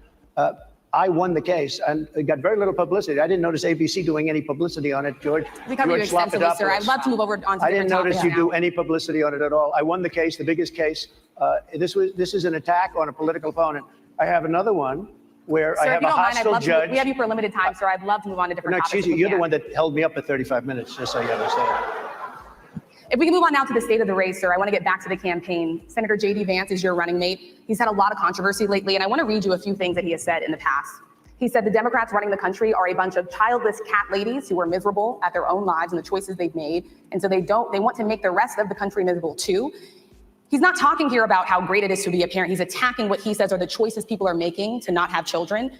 I won the case, and it got very little publicity. I didn't notice ABC doing any publicity on it, George. We covered you extensively, sir. I'd love to move over on to I didn't notice you now. do any publicity on it at all. I won the case, the biggest case. This is an attack on a political opponent. I have another one where Sir, I have a hostile judge. We have you for a limited time, sir. I'd love to move on to different No, topics. excuse you. You're the one that held me up for 35 minutes, just so you understand. If we can move on now to the state of the race, sir, I want to get back to the campaign. Senator J.D. Vance is your running mate. He's had a lot of controversy lately, and I want to read you a few things that he has said in the past. He said the Democrats running the country are a bunch of childless cat ladies who are miserable at their own lives and the choices they've made, and so they want to make the rest of the country miserable too. He's not talking here about how great it is to be a parent. He's attacking what he says are the choices people are making to not have children.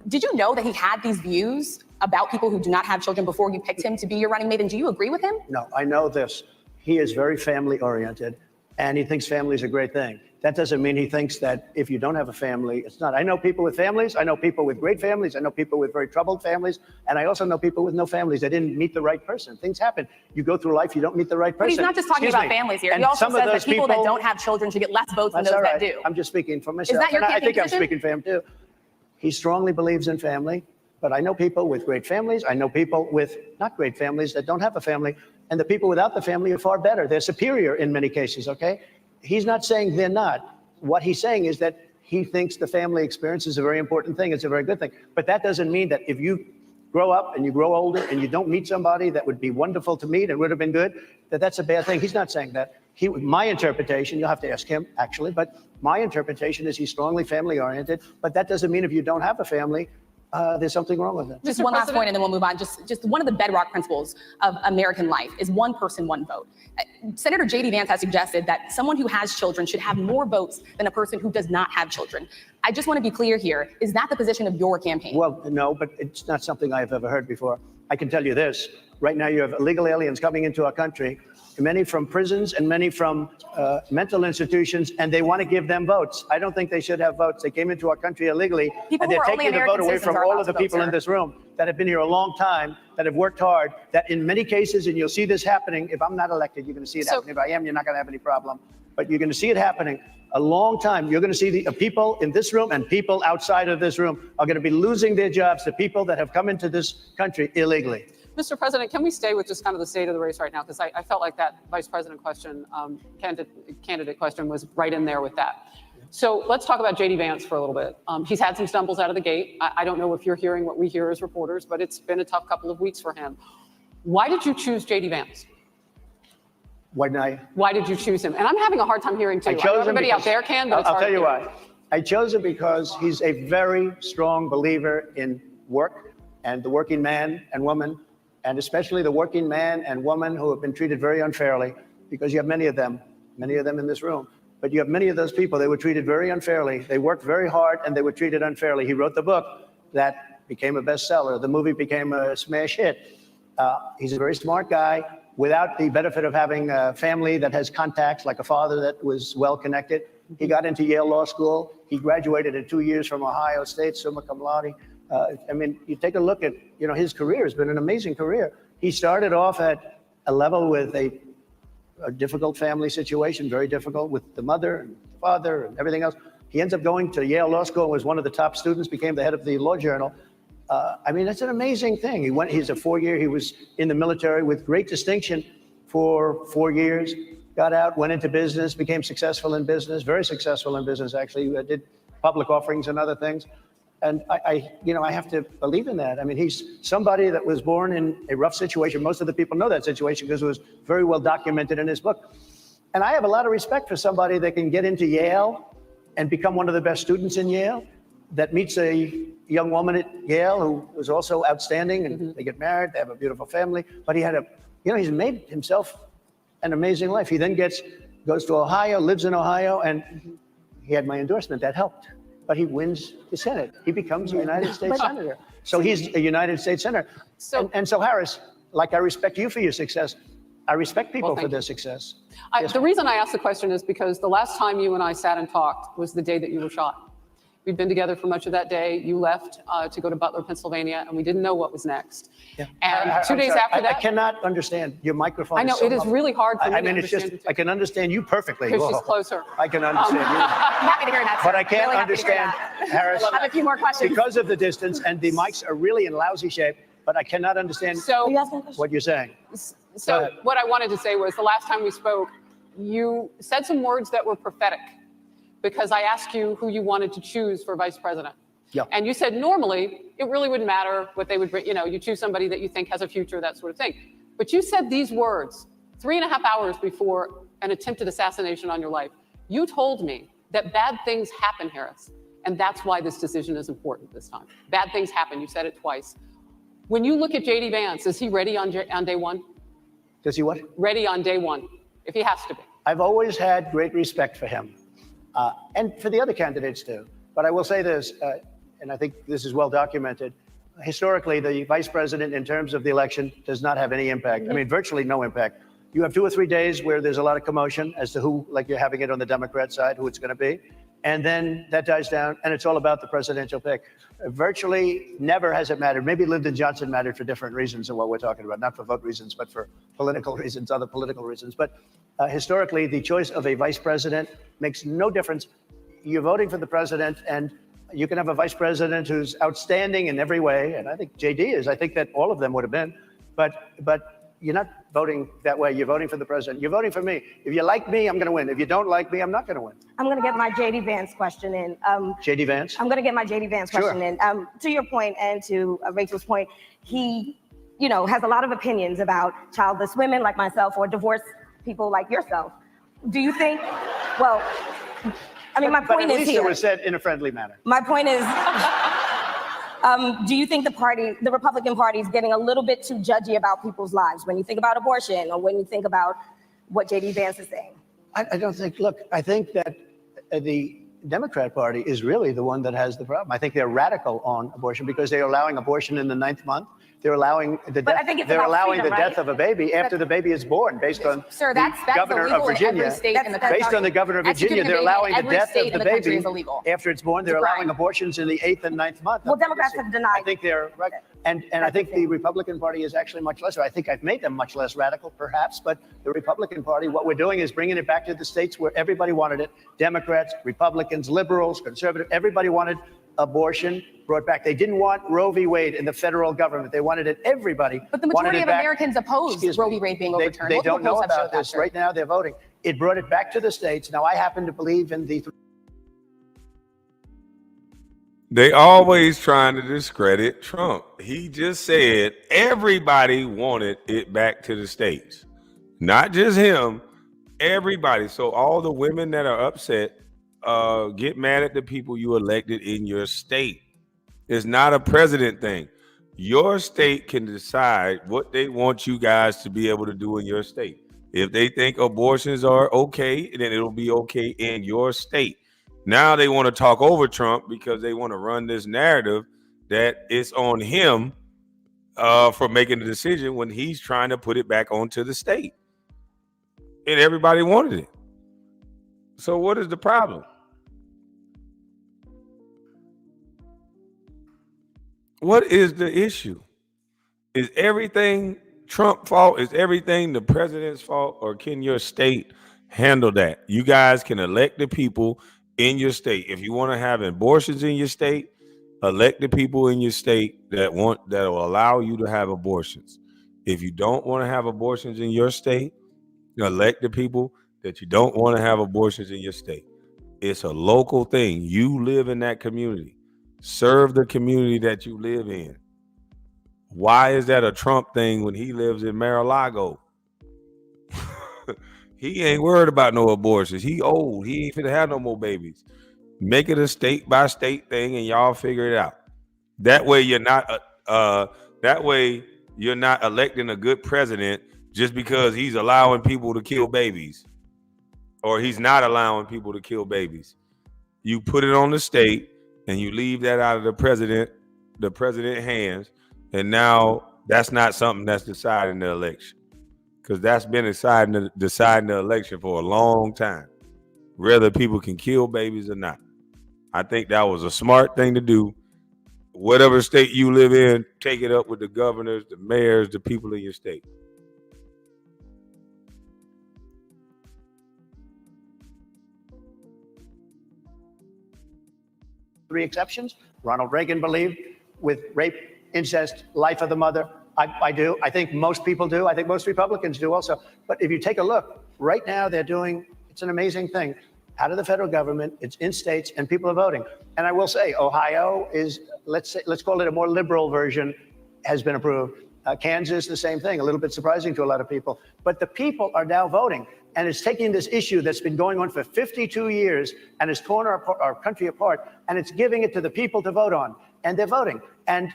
Did you know that he had these views about people who do not have children before you picked him to be your running mate, and do you agree with him? No, I know this. He is very family-oriented, and he thinks family is a great thing. That doesn't mean he thinks that if you don't have a family, it's not. I know people with families. I know people with great families. I know people with very troubled families. And I also know people with no families. They didn't meet the right person. Things happen. You go through life, you don't meet the right person. But he's not just talking about families here. He also says that people that don't have children should get less votes than those that do. I'm just speaking for myself. Is that your and I campaign think position? I'm speaking for him too. He strongly believes in family, but I know people with great families. I know people with not great families that don't have a family. And the people without the family are far better. They're superior in many cases, okay? He's not saying they're not. What he's saying is that he thinks the family experience is a very important thing. It's a very good thing. But that doesn't mean that if you grow up and you grow older and you don't meet somebody that would be wonderful to meet and would have been good, that that's a bad thing. He's not saying that. My interpretation, you'll have to ask him actually, but my interpretation is he's strongly family-oriented. But that doesn't mean if you don't have a family, there's something wrong with it. Just one last point, and then we'll move on. Just one of the bedrock principles of American life is one person, one vote. Senator J.D. Vance has suggested that someone who has children should have more votes than a person who does not have children. I just want to be clear here. Is that the position of your campaign? Well, no, but it's not something I've ever heard before. I can tell you this. Right now, you have illegal aliens coming into our country, many from prisons and many from mental institutions, and they want to give them votes. I don't think they should have votes. They came into our country illegally, and they're taking the vote away from all of the people in this room that have been here a long time, that have worked hard, that in many cases, and you'll see this happening, if I'm not elected, you're going to see it happening. If I am, you're not going to have any problem. But you're going to see it happening a long time. You're going to see the people in this room and people outside of this room are going to be losing their jobs to people that have come into this country illegally. Mr. President, can we stay with just kind of the state of the race right now? Because I felt like that vice president question, candidate question was right in there with that. So let's talk about J.D. Vance for a little bit. He's had some stumbles out of the gate. I don't know if you're hearing what we hear as reporters, but it's been a tough couple of weeks for him. Why did you choose J.D. Vance? Why did you choose him? And I'm having a hard time hearing too. I know everybody out there can, but it's I'll hard tell you to hear. why. I chose him because he's a very strong believer in work and the working man and woman, and especially the working man and woman who have been treated very unfairly, because you have many of them in this room. But you have many of those people, they were treated very unfairly. They worked very hard and they were treated unfairly. He wrote the book that became a bestseller. The movie became a smash hit. He's a very smart guy without the benefit of having a family that has contacts, like a father that was well-connected. He got into Yale Law School. He graduated in 2 years from Ohio State, summa cum laude. I mean, you take a look at, his career has been an amazing career. He started off at a level with a difficult family situation, very difficult with the mother and the father and everything else. He ends up going to Yale Law School and was one of the top students, became the head of the law journal. I mean, that's an amazing thing. He's a 4-year, he was in the military with great distinction for 4 years, got out, went into business, became successful in business, very successful in business, actually, did public offerings and other things. And I have to believe in that. I mean, he's somebody that was born in a rough situation. Most of the people know that situation because it was very well documented in his book. And I have a lot of respect for somebody that can get into Yale and become one of the best students in Yale, that meets a young woman at Yale who was also outstanding, and they get married, they have a beautiful family. But he had he's made himself an amazing life. He then goes to Ohio, lives in Ohio, and he had my endorsement. That helped. But he wins the Senate. He becomes a United States Senator. So he's a United States Senator. And so Harris, like I respect you for your success, I respect people for their success. The reason I asked the question is because the last time you and I sat and talked was the day that you were shot. We'd been together for much of that day. You left to go to Butler, Pennsylvania, and we didn't know what was next. Yeah. And I'm 2 days sorry. after that, I cannot understand your microphone. I know, it is really hard for me I mean, to it's just, understand. I can understand you perfectly. Because she's Whoa. closer. I can understand you. Happy to hear that. But sir. I can't Really happy to hear understand, that. Harris, I have a few more questions. because of the distance, and the mics are really in lousy shape, but I cannot understand what you're saying. So what I wanted to say was the last time we spoke, you said some words that were prophetic because I asked you who you wanted to choose for vice president. Yeah. And you said normally it really wouldn't matter what they would bring, you choose somebody that you think has a future, that sort of thing. But you said these words 3.5 hours before an attempted assassination on your life. You told me that bad things happen, Harris, and that's why this decision is important this time. Bad things happen. You said it twice. When you look at J.D. Vance, is he ready on day one? Does he what? Ready on day one, if he has to be. I've always had great respect for him, and for the other candidates too. But I will say this, and I think this is well documented. Historically, the vice president, in terms of the election, does not have any impact. I mean, virtually no impact. You have 2 or 3 days where there's a lot of commotion as to who, like you're having it on the Democrat side, who it's going to be. And then that dies down, and it's all about the presidential pick. Virtually never has it mattered. Maybe Lyndon Johnson mattered for different reasons than what we're talking about, not for vote reasons, but for political reasons, other political reasons. But historically, the choice of a vice president makes no difference. You're voting for the president, and you can have a vice president who's outstanding in every way, and I think JD is. I think that all of them would have been, but you're not voting that way. You're voting for the president. You're voting for me. If you like me, I'm going to win. If you don't like me, I'm not going to win. I'm going to get my JD Vance question in. JD Vance? I'm going to get my JD Vance question in. To your point and to Rachel's point, he, has a lot of opinions about childless women like myself or divorced people like yourself. Do you think, well, I mean, my point but at is least here. it was said in a friendly manner. My point is, do you think the Republican Party is getting a little bit too judgy about people's lives when you think about abortion or when you think about what JD Vance is saying? I don't think, look, I think that the Democrat Party is really the one that has the problem. I think they're radical on abortion because they're allowing abortion in the 9th month. They're allowing the death, they're allowing the death of a baby after the baby is born, based on Sir, the that's governor illegal of Virginia. in every state in the Based country. on the governor of Virginia, Executing a they're baby allowing in the every death state of in the the country baby is illegal. after it's born. They're It's a allowing crime. abortions in the 8th and 9th month. Well, Democrats have denied. I think they're right, and I think the Republican Party is actually much less. I think I've made them much less radical, perhaps. But the Republican Party, what we're doing is bringing it back to the states where everybody wanted it: Democrats, Republicans, liberals, conservatives. Everybody wanted abortion brought back. They didn't want Roe v. Wade in the federal government. They wanted it. Everybody. But the wanted majority it of back. Americans oppose Roe v. Wade being overturned. They Multiple don't know polls have about showed that, this. sir. Right now, they're voting. It brought it back to the states. Now, I happen to believe in the. They always trying to discredit Trump. He just said everybody wanted it back to the states. Not just him, everybody. So all the women that are upset, get mad at the people you elected in your state. It's not a president thing. Your state can decide what they want you guys to be able to do in your state. If they think abortions are okay, then it'll be okay in your state. Now they want to talk over Trump because they want to run this narrative that it's on him for making the decision when he's trying to put it back onto the state. And everybody wanted it. So what is the problem? What is the issue? Is everything Trump's fault? Is everything the president's fault? Or can your state handle that? You guys can elect the people in your state. If you want to have abortions in your state, elect the people in your state that will allow you to have abortions. If you don't want to have abortions in your state, elect the people that you don't want to have abortions in your state. It's a local thing. You live in that community. Serve the community that you live in. Why is that a Trump thing when he lives in Mar-a-Lago? He ain't worried about no abortions. He old. He ain't finna have no more babies. Make it a state by state thing, and y'all figure it out. That way you're not. That way you're not electing a good president just because he's allowing people to kill babies, or he's not allowing people to kill babies. You put it on the state and you leave that out of the president hands, and now that's not something that's decided in the election, because that's been deciding the election for a long time, whether people can kill babies or not. I think that was a smart thing to do. Whatever state you live in, take it up with the governors, the mayors, the people in your state. Three exceptions. Ronald Reagan believed with rape, incest, life of the mother. I do. I think most people do. I think most Republicans do also. But if you take a look, right now they're doing, it's an amazing thing. Out of the federal government, it's in states, and people are voting. And I will say, Ohio is, let's call it a more liberal version, has been approved. Kansas, the same thing, a little bit surprising to a lot of people. But the people are now voting, and it's taking this issue that's been going on for 52 years and has torn our country apart, and it's giving it to the people to vote on, and they're voting. And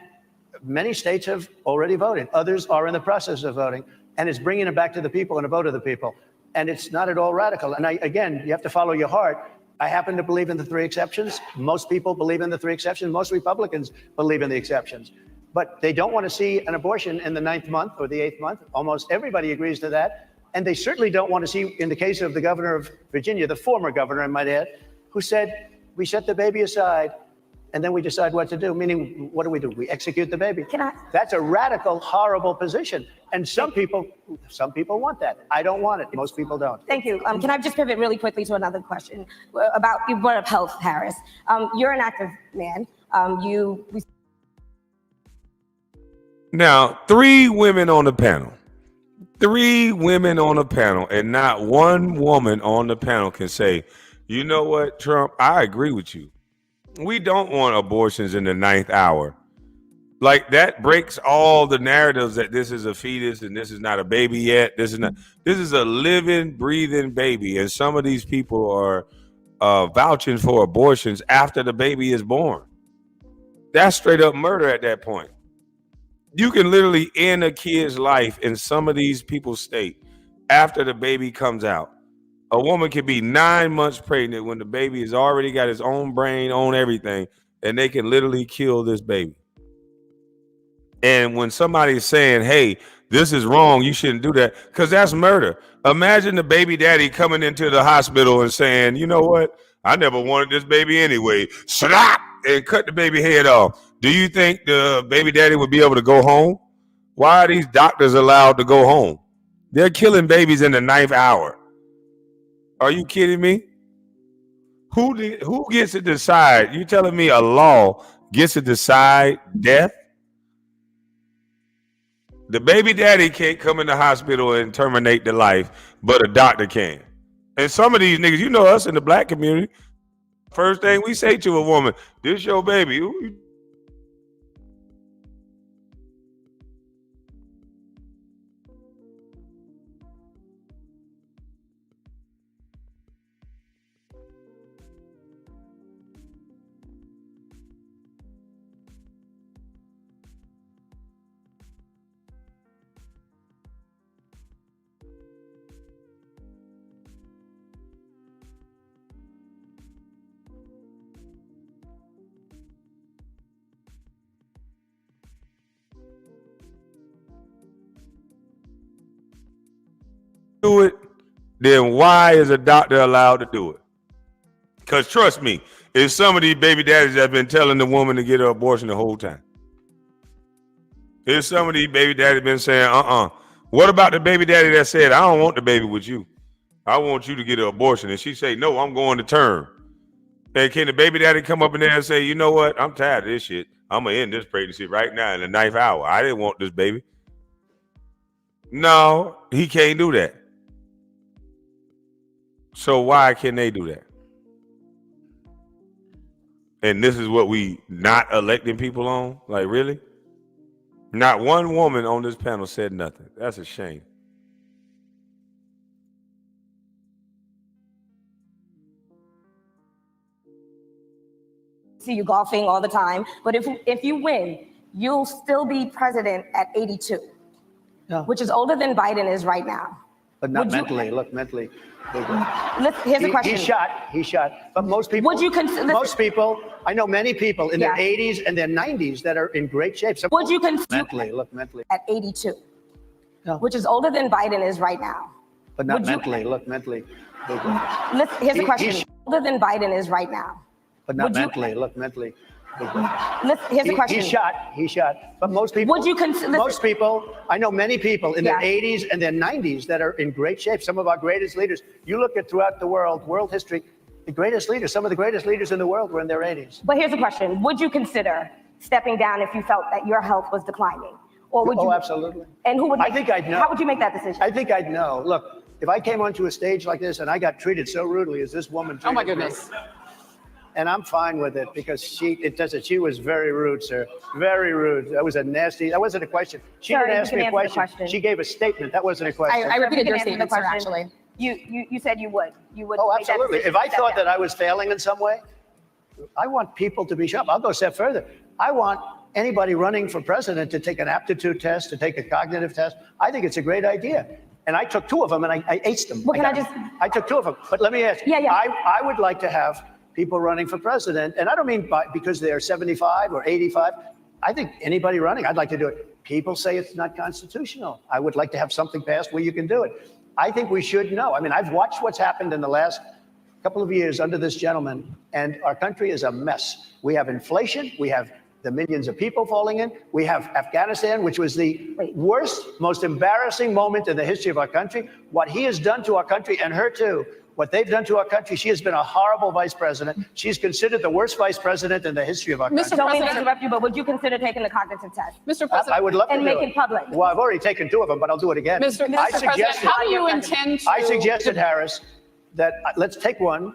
many states have already voted. Others are in the process of voting, and it's bringing it back to the people and a vote of the people. And it's not at all radical. And again, you have to follow your heart. I happen to believe in the three exceptions. Most people believe in the three exceptions. Most Republicans believe in the exceptions. But they don't want to see an abortion in the 9th month or the 8th month. Almost everybody agrees to that. And they certainly don't want to see, in the case of the governor of Virginia, the former governor, I might add, who said, we set the baby aside and then we decide what to do. Meaning, what do? We execute the baby. That's a radical, horrible position. And some people want that. I don't want it. Most people don't. Thank you. Can I just pivot really quickly to another question about, you brought up health, Harris. You're an active man. Now, 3 women on the panel. 3 women on the panel, and not one woman on the panel can say, you know what, Trump, I agree with you. We don't want abortions in the 9th hour. Like, that breaks all the narratives that this is a fetus and this is not a baby yet. This is a living, breathing baby. And some of these people are vouching for abortions after the baby is born. That's straight up murder at that point. You can literally end a kid's life in some of these people's state after the baby comes out. A woman can be 9 months pregnant when the baby has already got his own brain, own everything, and they can literally kill this baby. And when somebody's saying, hey, this is wrong, you shouldn't do that, because that's murder. Imagine the baby daddy coming into the hospital and saying, you know what? I never wanted this baby anyway. Slap! And cut the baby head off. Do you think the baby daddy would be able to go home? Why are these doctors allowed to go home? They're killing babies in the 9th hour. Are you kidding me? Who gets to decide? You telling me a law gets to decide death? The baby daddy can't come in the hospital and terminate the life, but a doctor can. And some of these niggas, you know us in the black community, first thing we say to a woman, this your baby. Ooh, do it, then why is a doctor allowed to do it? Because trust me, if some of these baby daddies have been telling the woman to get her abortion the whole time. If some of these baby daddies been saying, what about the baby daddy that said, I don't want the baby with you. I want you to get an abortion. And she say, no, I'm going to term. And can the baby daddy come up in there and say, you know what? I'm tired of this shit. I'm going to end this pregnancy right now in the 9th hour. I didn't want this baby. No, he can't do that. So why can they do that? And this is what we not electing people on? Like, really? Not one woman on this panel said nothing. That's a shame. See you golfing all the time, but if you win, you'll still be president at 82. which is older than Biden is right now. But not Would you- mentally. Look, mentally. Here's the question. He shot. But most people, Would you consider? most people, I know many people in their Yeah. 80s and their 90s that are in great shape. Some Would you consider mentally? Look, mentally. at 82, which is older than Biden is right now? But not Would you- mentally. Look, mentally. Here's the He- question. he's- Older than Biden is right now. But not Would you- mentally. Look, mentally. Here's the question. He shot. But most people, Would you consider? most people, I know many people in their Yeah. 80s and their 90s that are in great shape. Some of our greatest leaders. You look at throughout the world history, the greatest leaders, some of the greatest leaders in the world were in their 80s. But here's the question. Would you consider stepping down if you felt that your health was declining? Or would you? Oh, absolutely. And who would I make, think I'd know. How would you make that decision? I think I'd know. Look, if I came onto a stage like this and I got treated so rudely as this woman treated Oh my me, goodness. and I'm fine with it because she was very rude, sir. Very rude. That was a nasty, that wasn't a question. She Sorry, didn't you ask can me a answer the question. question. She gave a statement. That wasn't a question. I repeated your You can statement, answer sir, the question. actually. You said you would. You would. Oh, make that absolutely. decision If I to step thought down. that I was failing in some way, I want people to be sharp. I'll go a step further. I want anybody running for president to take an aptitude test, to take a cognitive test. I think it's a great idea. And I took 2 of them and I aced them. Well, I took 2 of them. But let me ask you, Yeah. I would like to have people running for president, and I don't mean because they're 75 or 85. I think anybody running, I'd like to do it. People say it's not constitutional. I would like to have something passed where you can do it. I think we should know. I mean, I've watched what's happened in the last couple of years under this gentleman, and our country is a mess. We have inflation. We have the millions of people falling in. We have Afghanistan, which was the worst, most embarrassing moment in the history of our country. What he has done to our country, and her too, what they've done to our country, she has been a horrible vice president. She's considered the worst vice president in the history of our country. Don't mean to interrupt you, but would you consider taking the cognitive test? Mr. President. I would love to and do make it public. Well, I've already taken 2 of them, but I'll do it again. Mr. President, how do you intend to? I suggested, Harris, that let's take one.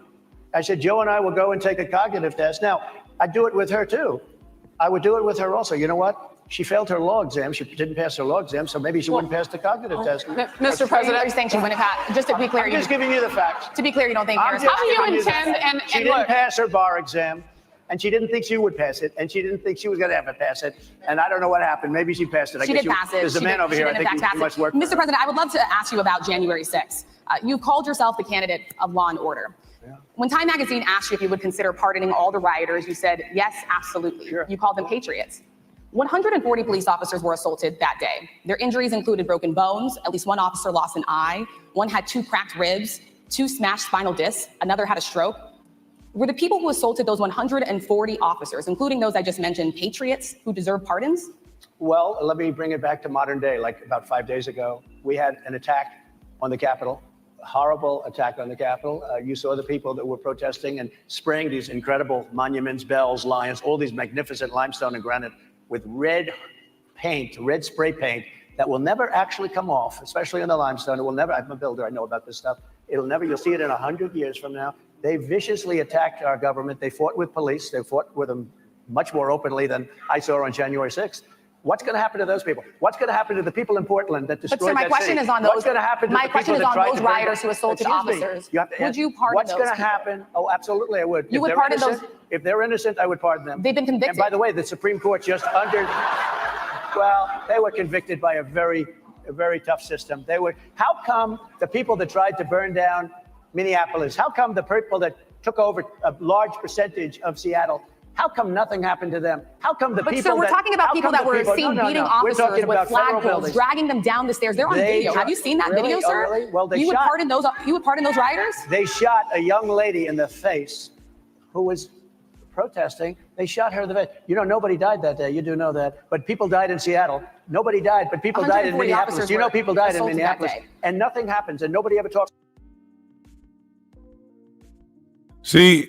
I said, Joe and I will go and take a cognitive test. Now, I'd do it with her too. I would do it with her also. You know what? She failed her law exam. She didn't pass her law exam, so maybe she wouldn't pass the cognitive test. Mr. President, You're saying she wouldn't have. Just to be clear, I'm just giving you the facts. To be clear, you don't think I'm Harris. just How do you giving the intend facts. and She didn't look. pass her bar exam, and she didn't think she would pass it, and she didn't think she was going to ever pass it. And I don't know what happened. Maybe she passed it. I She guess did pass it. There's a She man did- over she here. did I in think fact he pass must it. work. Mr. President, I would love to ask you about January 6th. You called yourself the candidate of law and order. When Time Magazine asked you if you would consider pardoning all the rioters, you said, yes, absolutely. Sure. You called them patriots. 140 police officers were assaulted that day. Their injuries included broken bones. At least one officer lost an eye. One had 2 cracked ribs, 2 smashed spinal discs. Another had a stroke. Were the people who assaulted those 140 officers, including those I just mentioned, patriots who deserve pardons? Well, let me bring it back to modern day. Like about 5 days ago, we had an attack on the Capitol, a horrible attack on the Capitol. You saw the people that were protesting and spraying these incredible monuments, bells, lions, all these magnificent limestone and granite with red paint, red spray paint that will never actually come off, especially on the limestone. It will never, I'm a builder, I know about this stuff. It'll never, you'll see it in 100 years from now. They viciously attacked our government. They fought with police. They fought with them much more openly than I saw on January 6th. What's going to happen to those people? What's going to happen to the people in Portland that destroyed But sir, my that question city? is on those. What's going to happen to my the question people is that on tried those to burn rioters down- who assaulted Excuse me. officers. You have to Would answer. you pardon What's those going to people? happen? Oh, absolutely, I would. You If would they're pardon innocent- those- If they're innocent, I would pardon them. They've been convicted. And by the way, the Supreme Court just under. Well, they were convicted by a very tough system. They were. How come the people that tried to burn down Minneapolis? How come the people that took over a large percentage of Seattle? How come nothing happened to them? How come the But people sir, we're that, talking about how people come that the were people- seen no, beating We're officers talking with about federal flagpoles, buildings. dragging them down the stairs. They're on They video. dra- Have you seen that Really? video, Oh, sir? really? Well, they you would shot- pardon those. You would pardon those rioters? They shot a young lady in the face who was protesting. They shot her in the face. You know, nobody died that day. You do know that. But people died in Seattle. Nobody died, but people died in 140 Minneapolis. officers You know, were people died in assaulted that Minneapolis. day. And nothing happens, and nobody ever talks. See,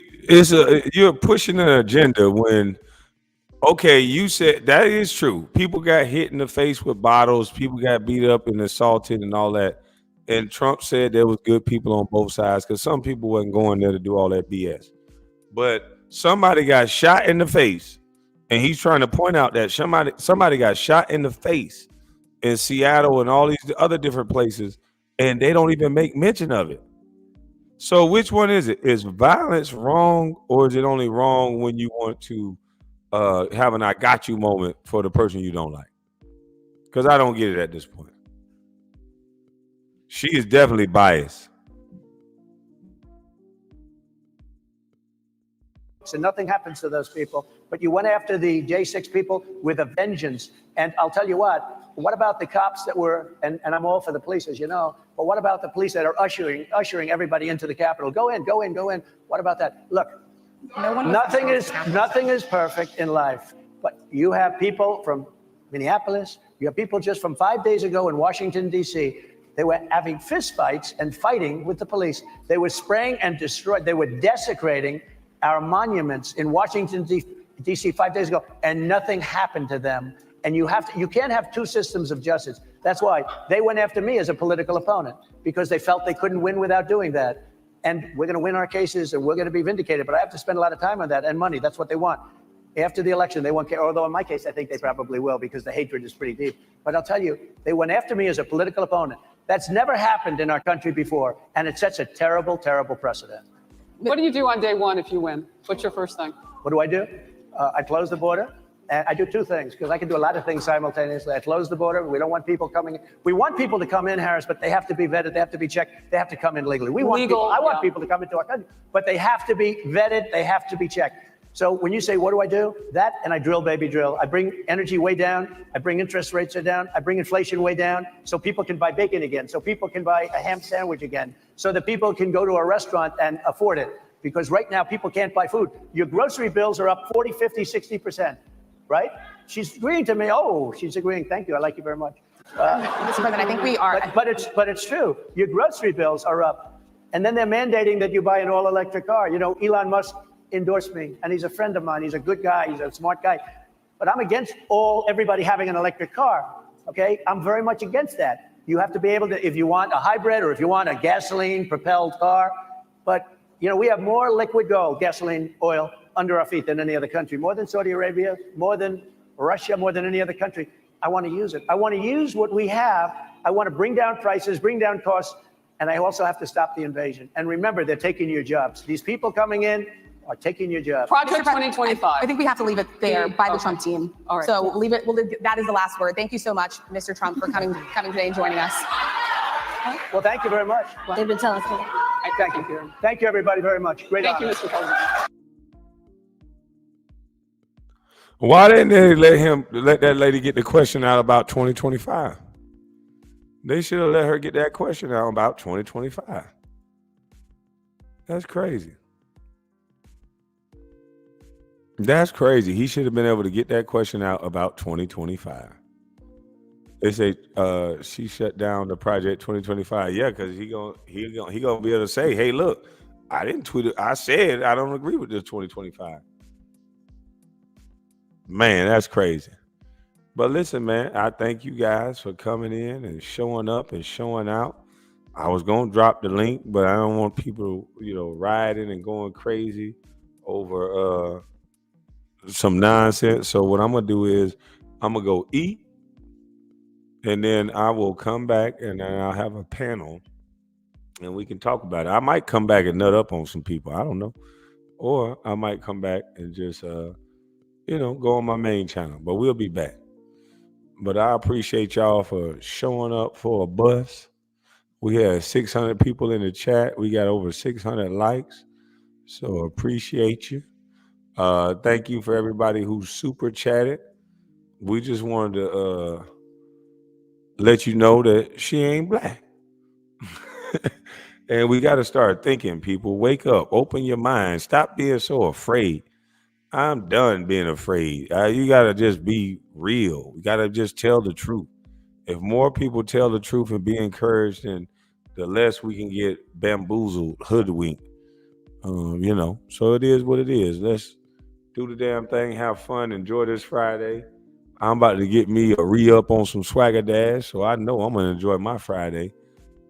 you're pushing an agenda when, okay, you said that is true. People got hit in the face with bottles, people got beat up and assaulted and all that. And Trump said there was good people on both sides because some people wasn't going there to do all that BS. But somebody got shot in the face, and he's trying to point out that somebody got shot in the face in Seattle and all these other different places, and they don't even make mention of it. So which one is it? Is violence wrong, or is it only wrong when you want to have an "I got you" moment for the person you don't like? Because I don't get it at this point. She is definitely biased. And nothing happens to those people. But you went after the J6 people with a vengeance. And I'll tell you what about the cops that were, and I'm all for the police, as you know, but what about the police that are ushering everybody into the Capitol? Go in. What about that? Look, nothing is perfect in life. But you have people from Minneapolis, you have people just from 5 days ago in Washington, D.C., they were having fistfights and fighting with the police. They were spraying and destroying, they were desecrating our monuments in Washington, D.C. 5 days ago, and nothing happened to them. And you can't have two systems of justice. That's why they went after me as a political opponent, because they felt they couldn't win without doing that. And we're going to win our cases and we're going to be vindicated. But I have to spend a lot of time on that and money. That's what they want. After the election, they won't care. Although in my case, I think they probably will, because the hatred is pretty deep. But I'll tell you, they went after me as a political opponent. That's never happened in our country before. And it sets a terrible, terrible precedent. What do you do on day one if you win? What's your first thing? What do? I close the border. And I do two things, because I can do a lot of things simultaneously. I close the border. We don't want people coming in. We want people to come in, Harris, but they have to be vetted. They have to be checked. They have to come in legally. I want people to come into our country, but they have to be vetted. They have to be checked. So when you say, what do? That, and I drill, baby, drill. I bring energy way down. I bring interest rates down. I bring inflation way down, so people can buy bacon again, so people can buy a ham sandwich again, so that people can go to a restaurant and afford it. Because right now, people can't buy food. Your grocery bills are up 40, 50, 60%, right? She's agreeing to me. Oh, she's agreeing. Thank you. I like you very much. Mr. President, I think we are. But it's true. Your grocery bills are up. And then they're mandating that you buy an all-electric car. You know, Elon Musk endorsed me, and he's a friend of mine. He's a good guy. He's a smart guy. But I'm against everybody having an electric car, okay? I'm very much against that. You have to be able to, if you want a hybrid or if you want a gasoline-propelled car. But, you know, we have more liquid gold, gasoline, oil, under our feet than any other country, more than Saudi Arabia, more than Russia, more than any other country. I want to use it. I want to use what we have. I want to bring down prices, bring down costs, and I also have to stop the invasion. And remember, they're taking your jobs. These people coming in are taking your job. Project 2025. I think we have to leave it there by the Trump team. All right. So leave it. That is the last word. Thank you so much, Mr. Trump, for coming today and joining us. Well, thank you very much. They've been telling us. Thank you, Karen. Thank you, everybody, very much. Great Thank you, honor. Mr. President. Why didn't they let that lady get the question out about 2025? They should have let her get that question out about 2025. That's crazy. That's crazy. He should have been able to get that question out about 2025. They say she shut down the project 2025. Yeah, because he gonna be able to say, hey, look, I didn't tweet it. I said I don't agree with this 2025. Man, that's crazy. But listen, man, I thank you guys for coming in and showing up and showing out. I was gonna drop the link, but I don't want people, rioting and going crazy over some nonsense. So what I'm gonna do is I'm gonna go eat, and then I will come back and then I'll have a panel and we can talk about it. I might come back and nut up on some people. I don't know. Or I might come back and just go on my main channel, but we'll be back. But I appreciate y'all for showing up for a bus. We had 600 people in the chat. We got over 600 likes. So appreciate you. Thank you for everybody who super chatted. We just wanted to let you know that she ain't black. And we got to start thinking, people. Wake up. Open your mind. Stop being so afraid. I'm done being afraid. You got to just be real. You got to just tell the truth. If more people tell the truth and be encouraged, then the less we can get bamboozled, hoodwinked. So it is what it is. Let's do the damn thing. Have fun. Enjoy this Friday. I'm about to get me a re-up on some Swagger Dash, so I know I'm going to enjoy my Friday.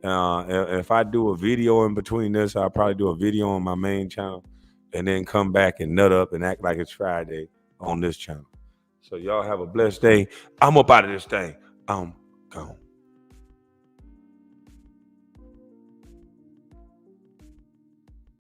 If I do a video in between this, I'll probably do a video on my main channel and then come back and nut up and act like it's Friday on this channel. So y'all have a blessed day. I'm up out of this thing. I'm gone.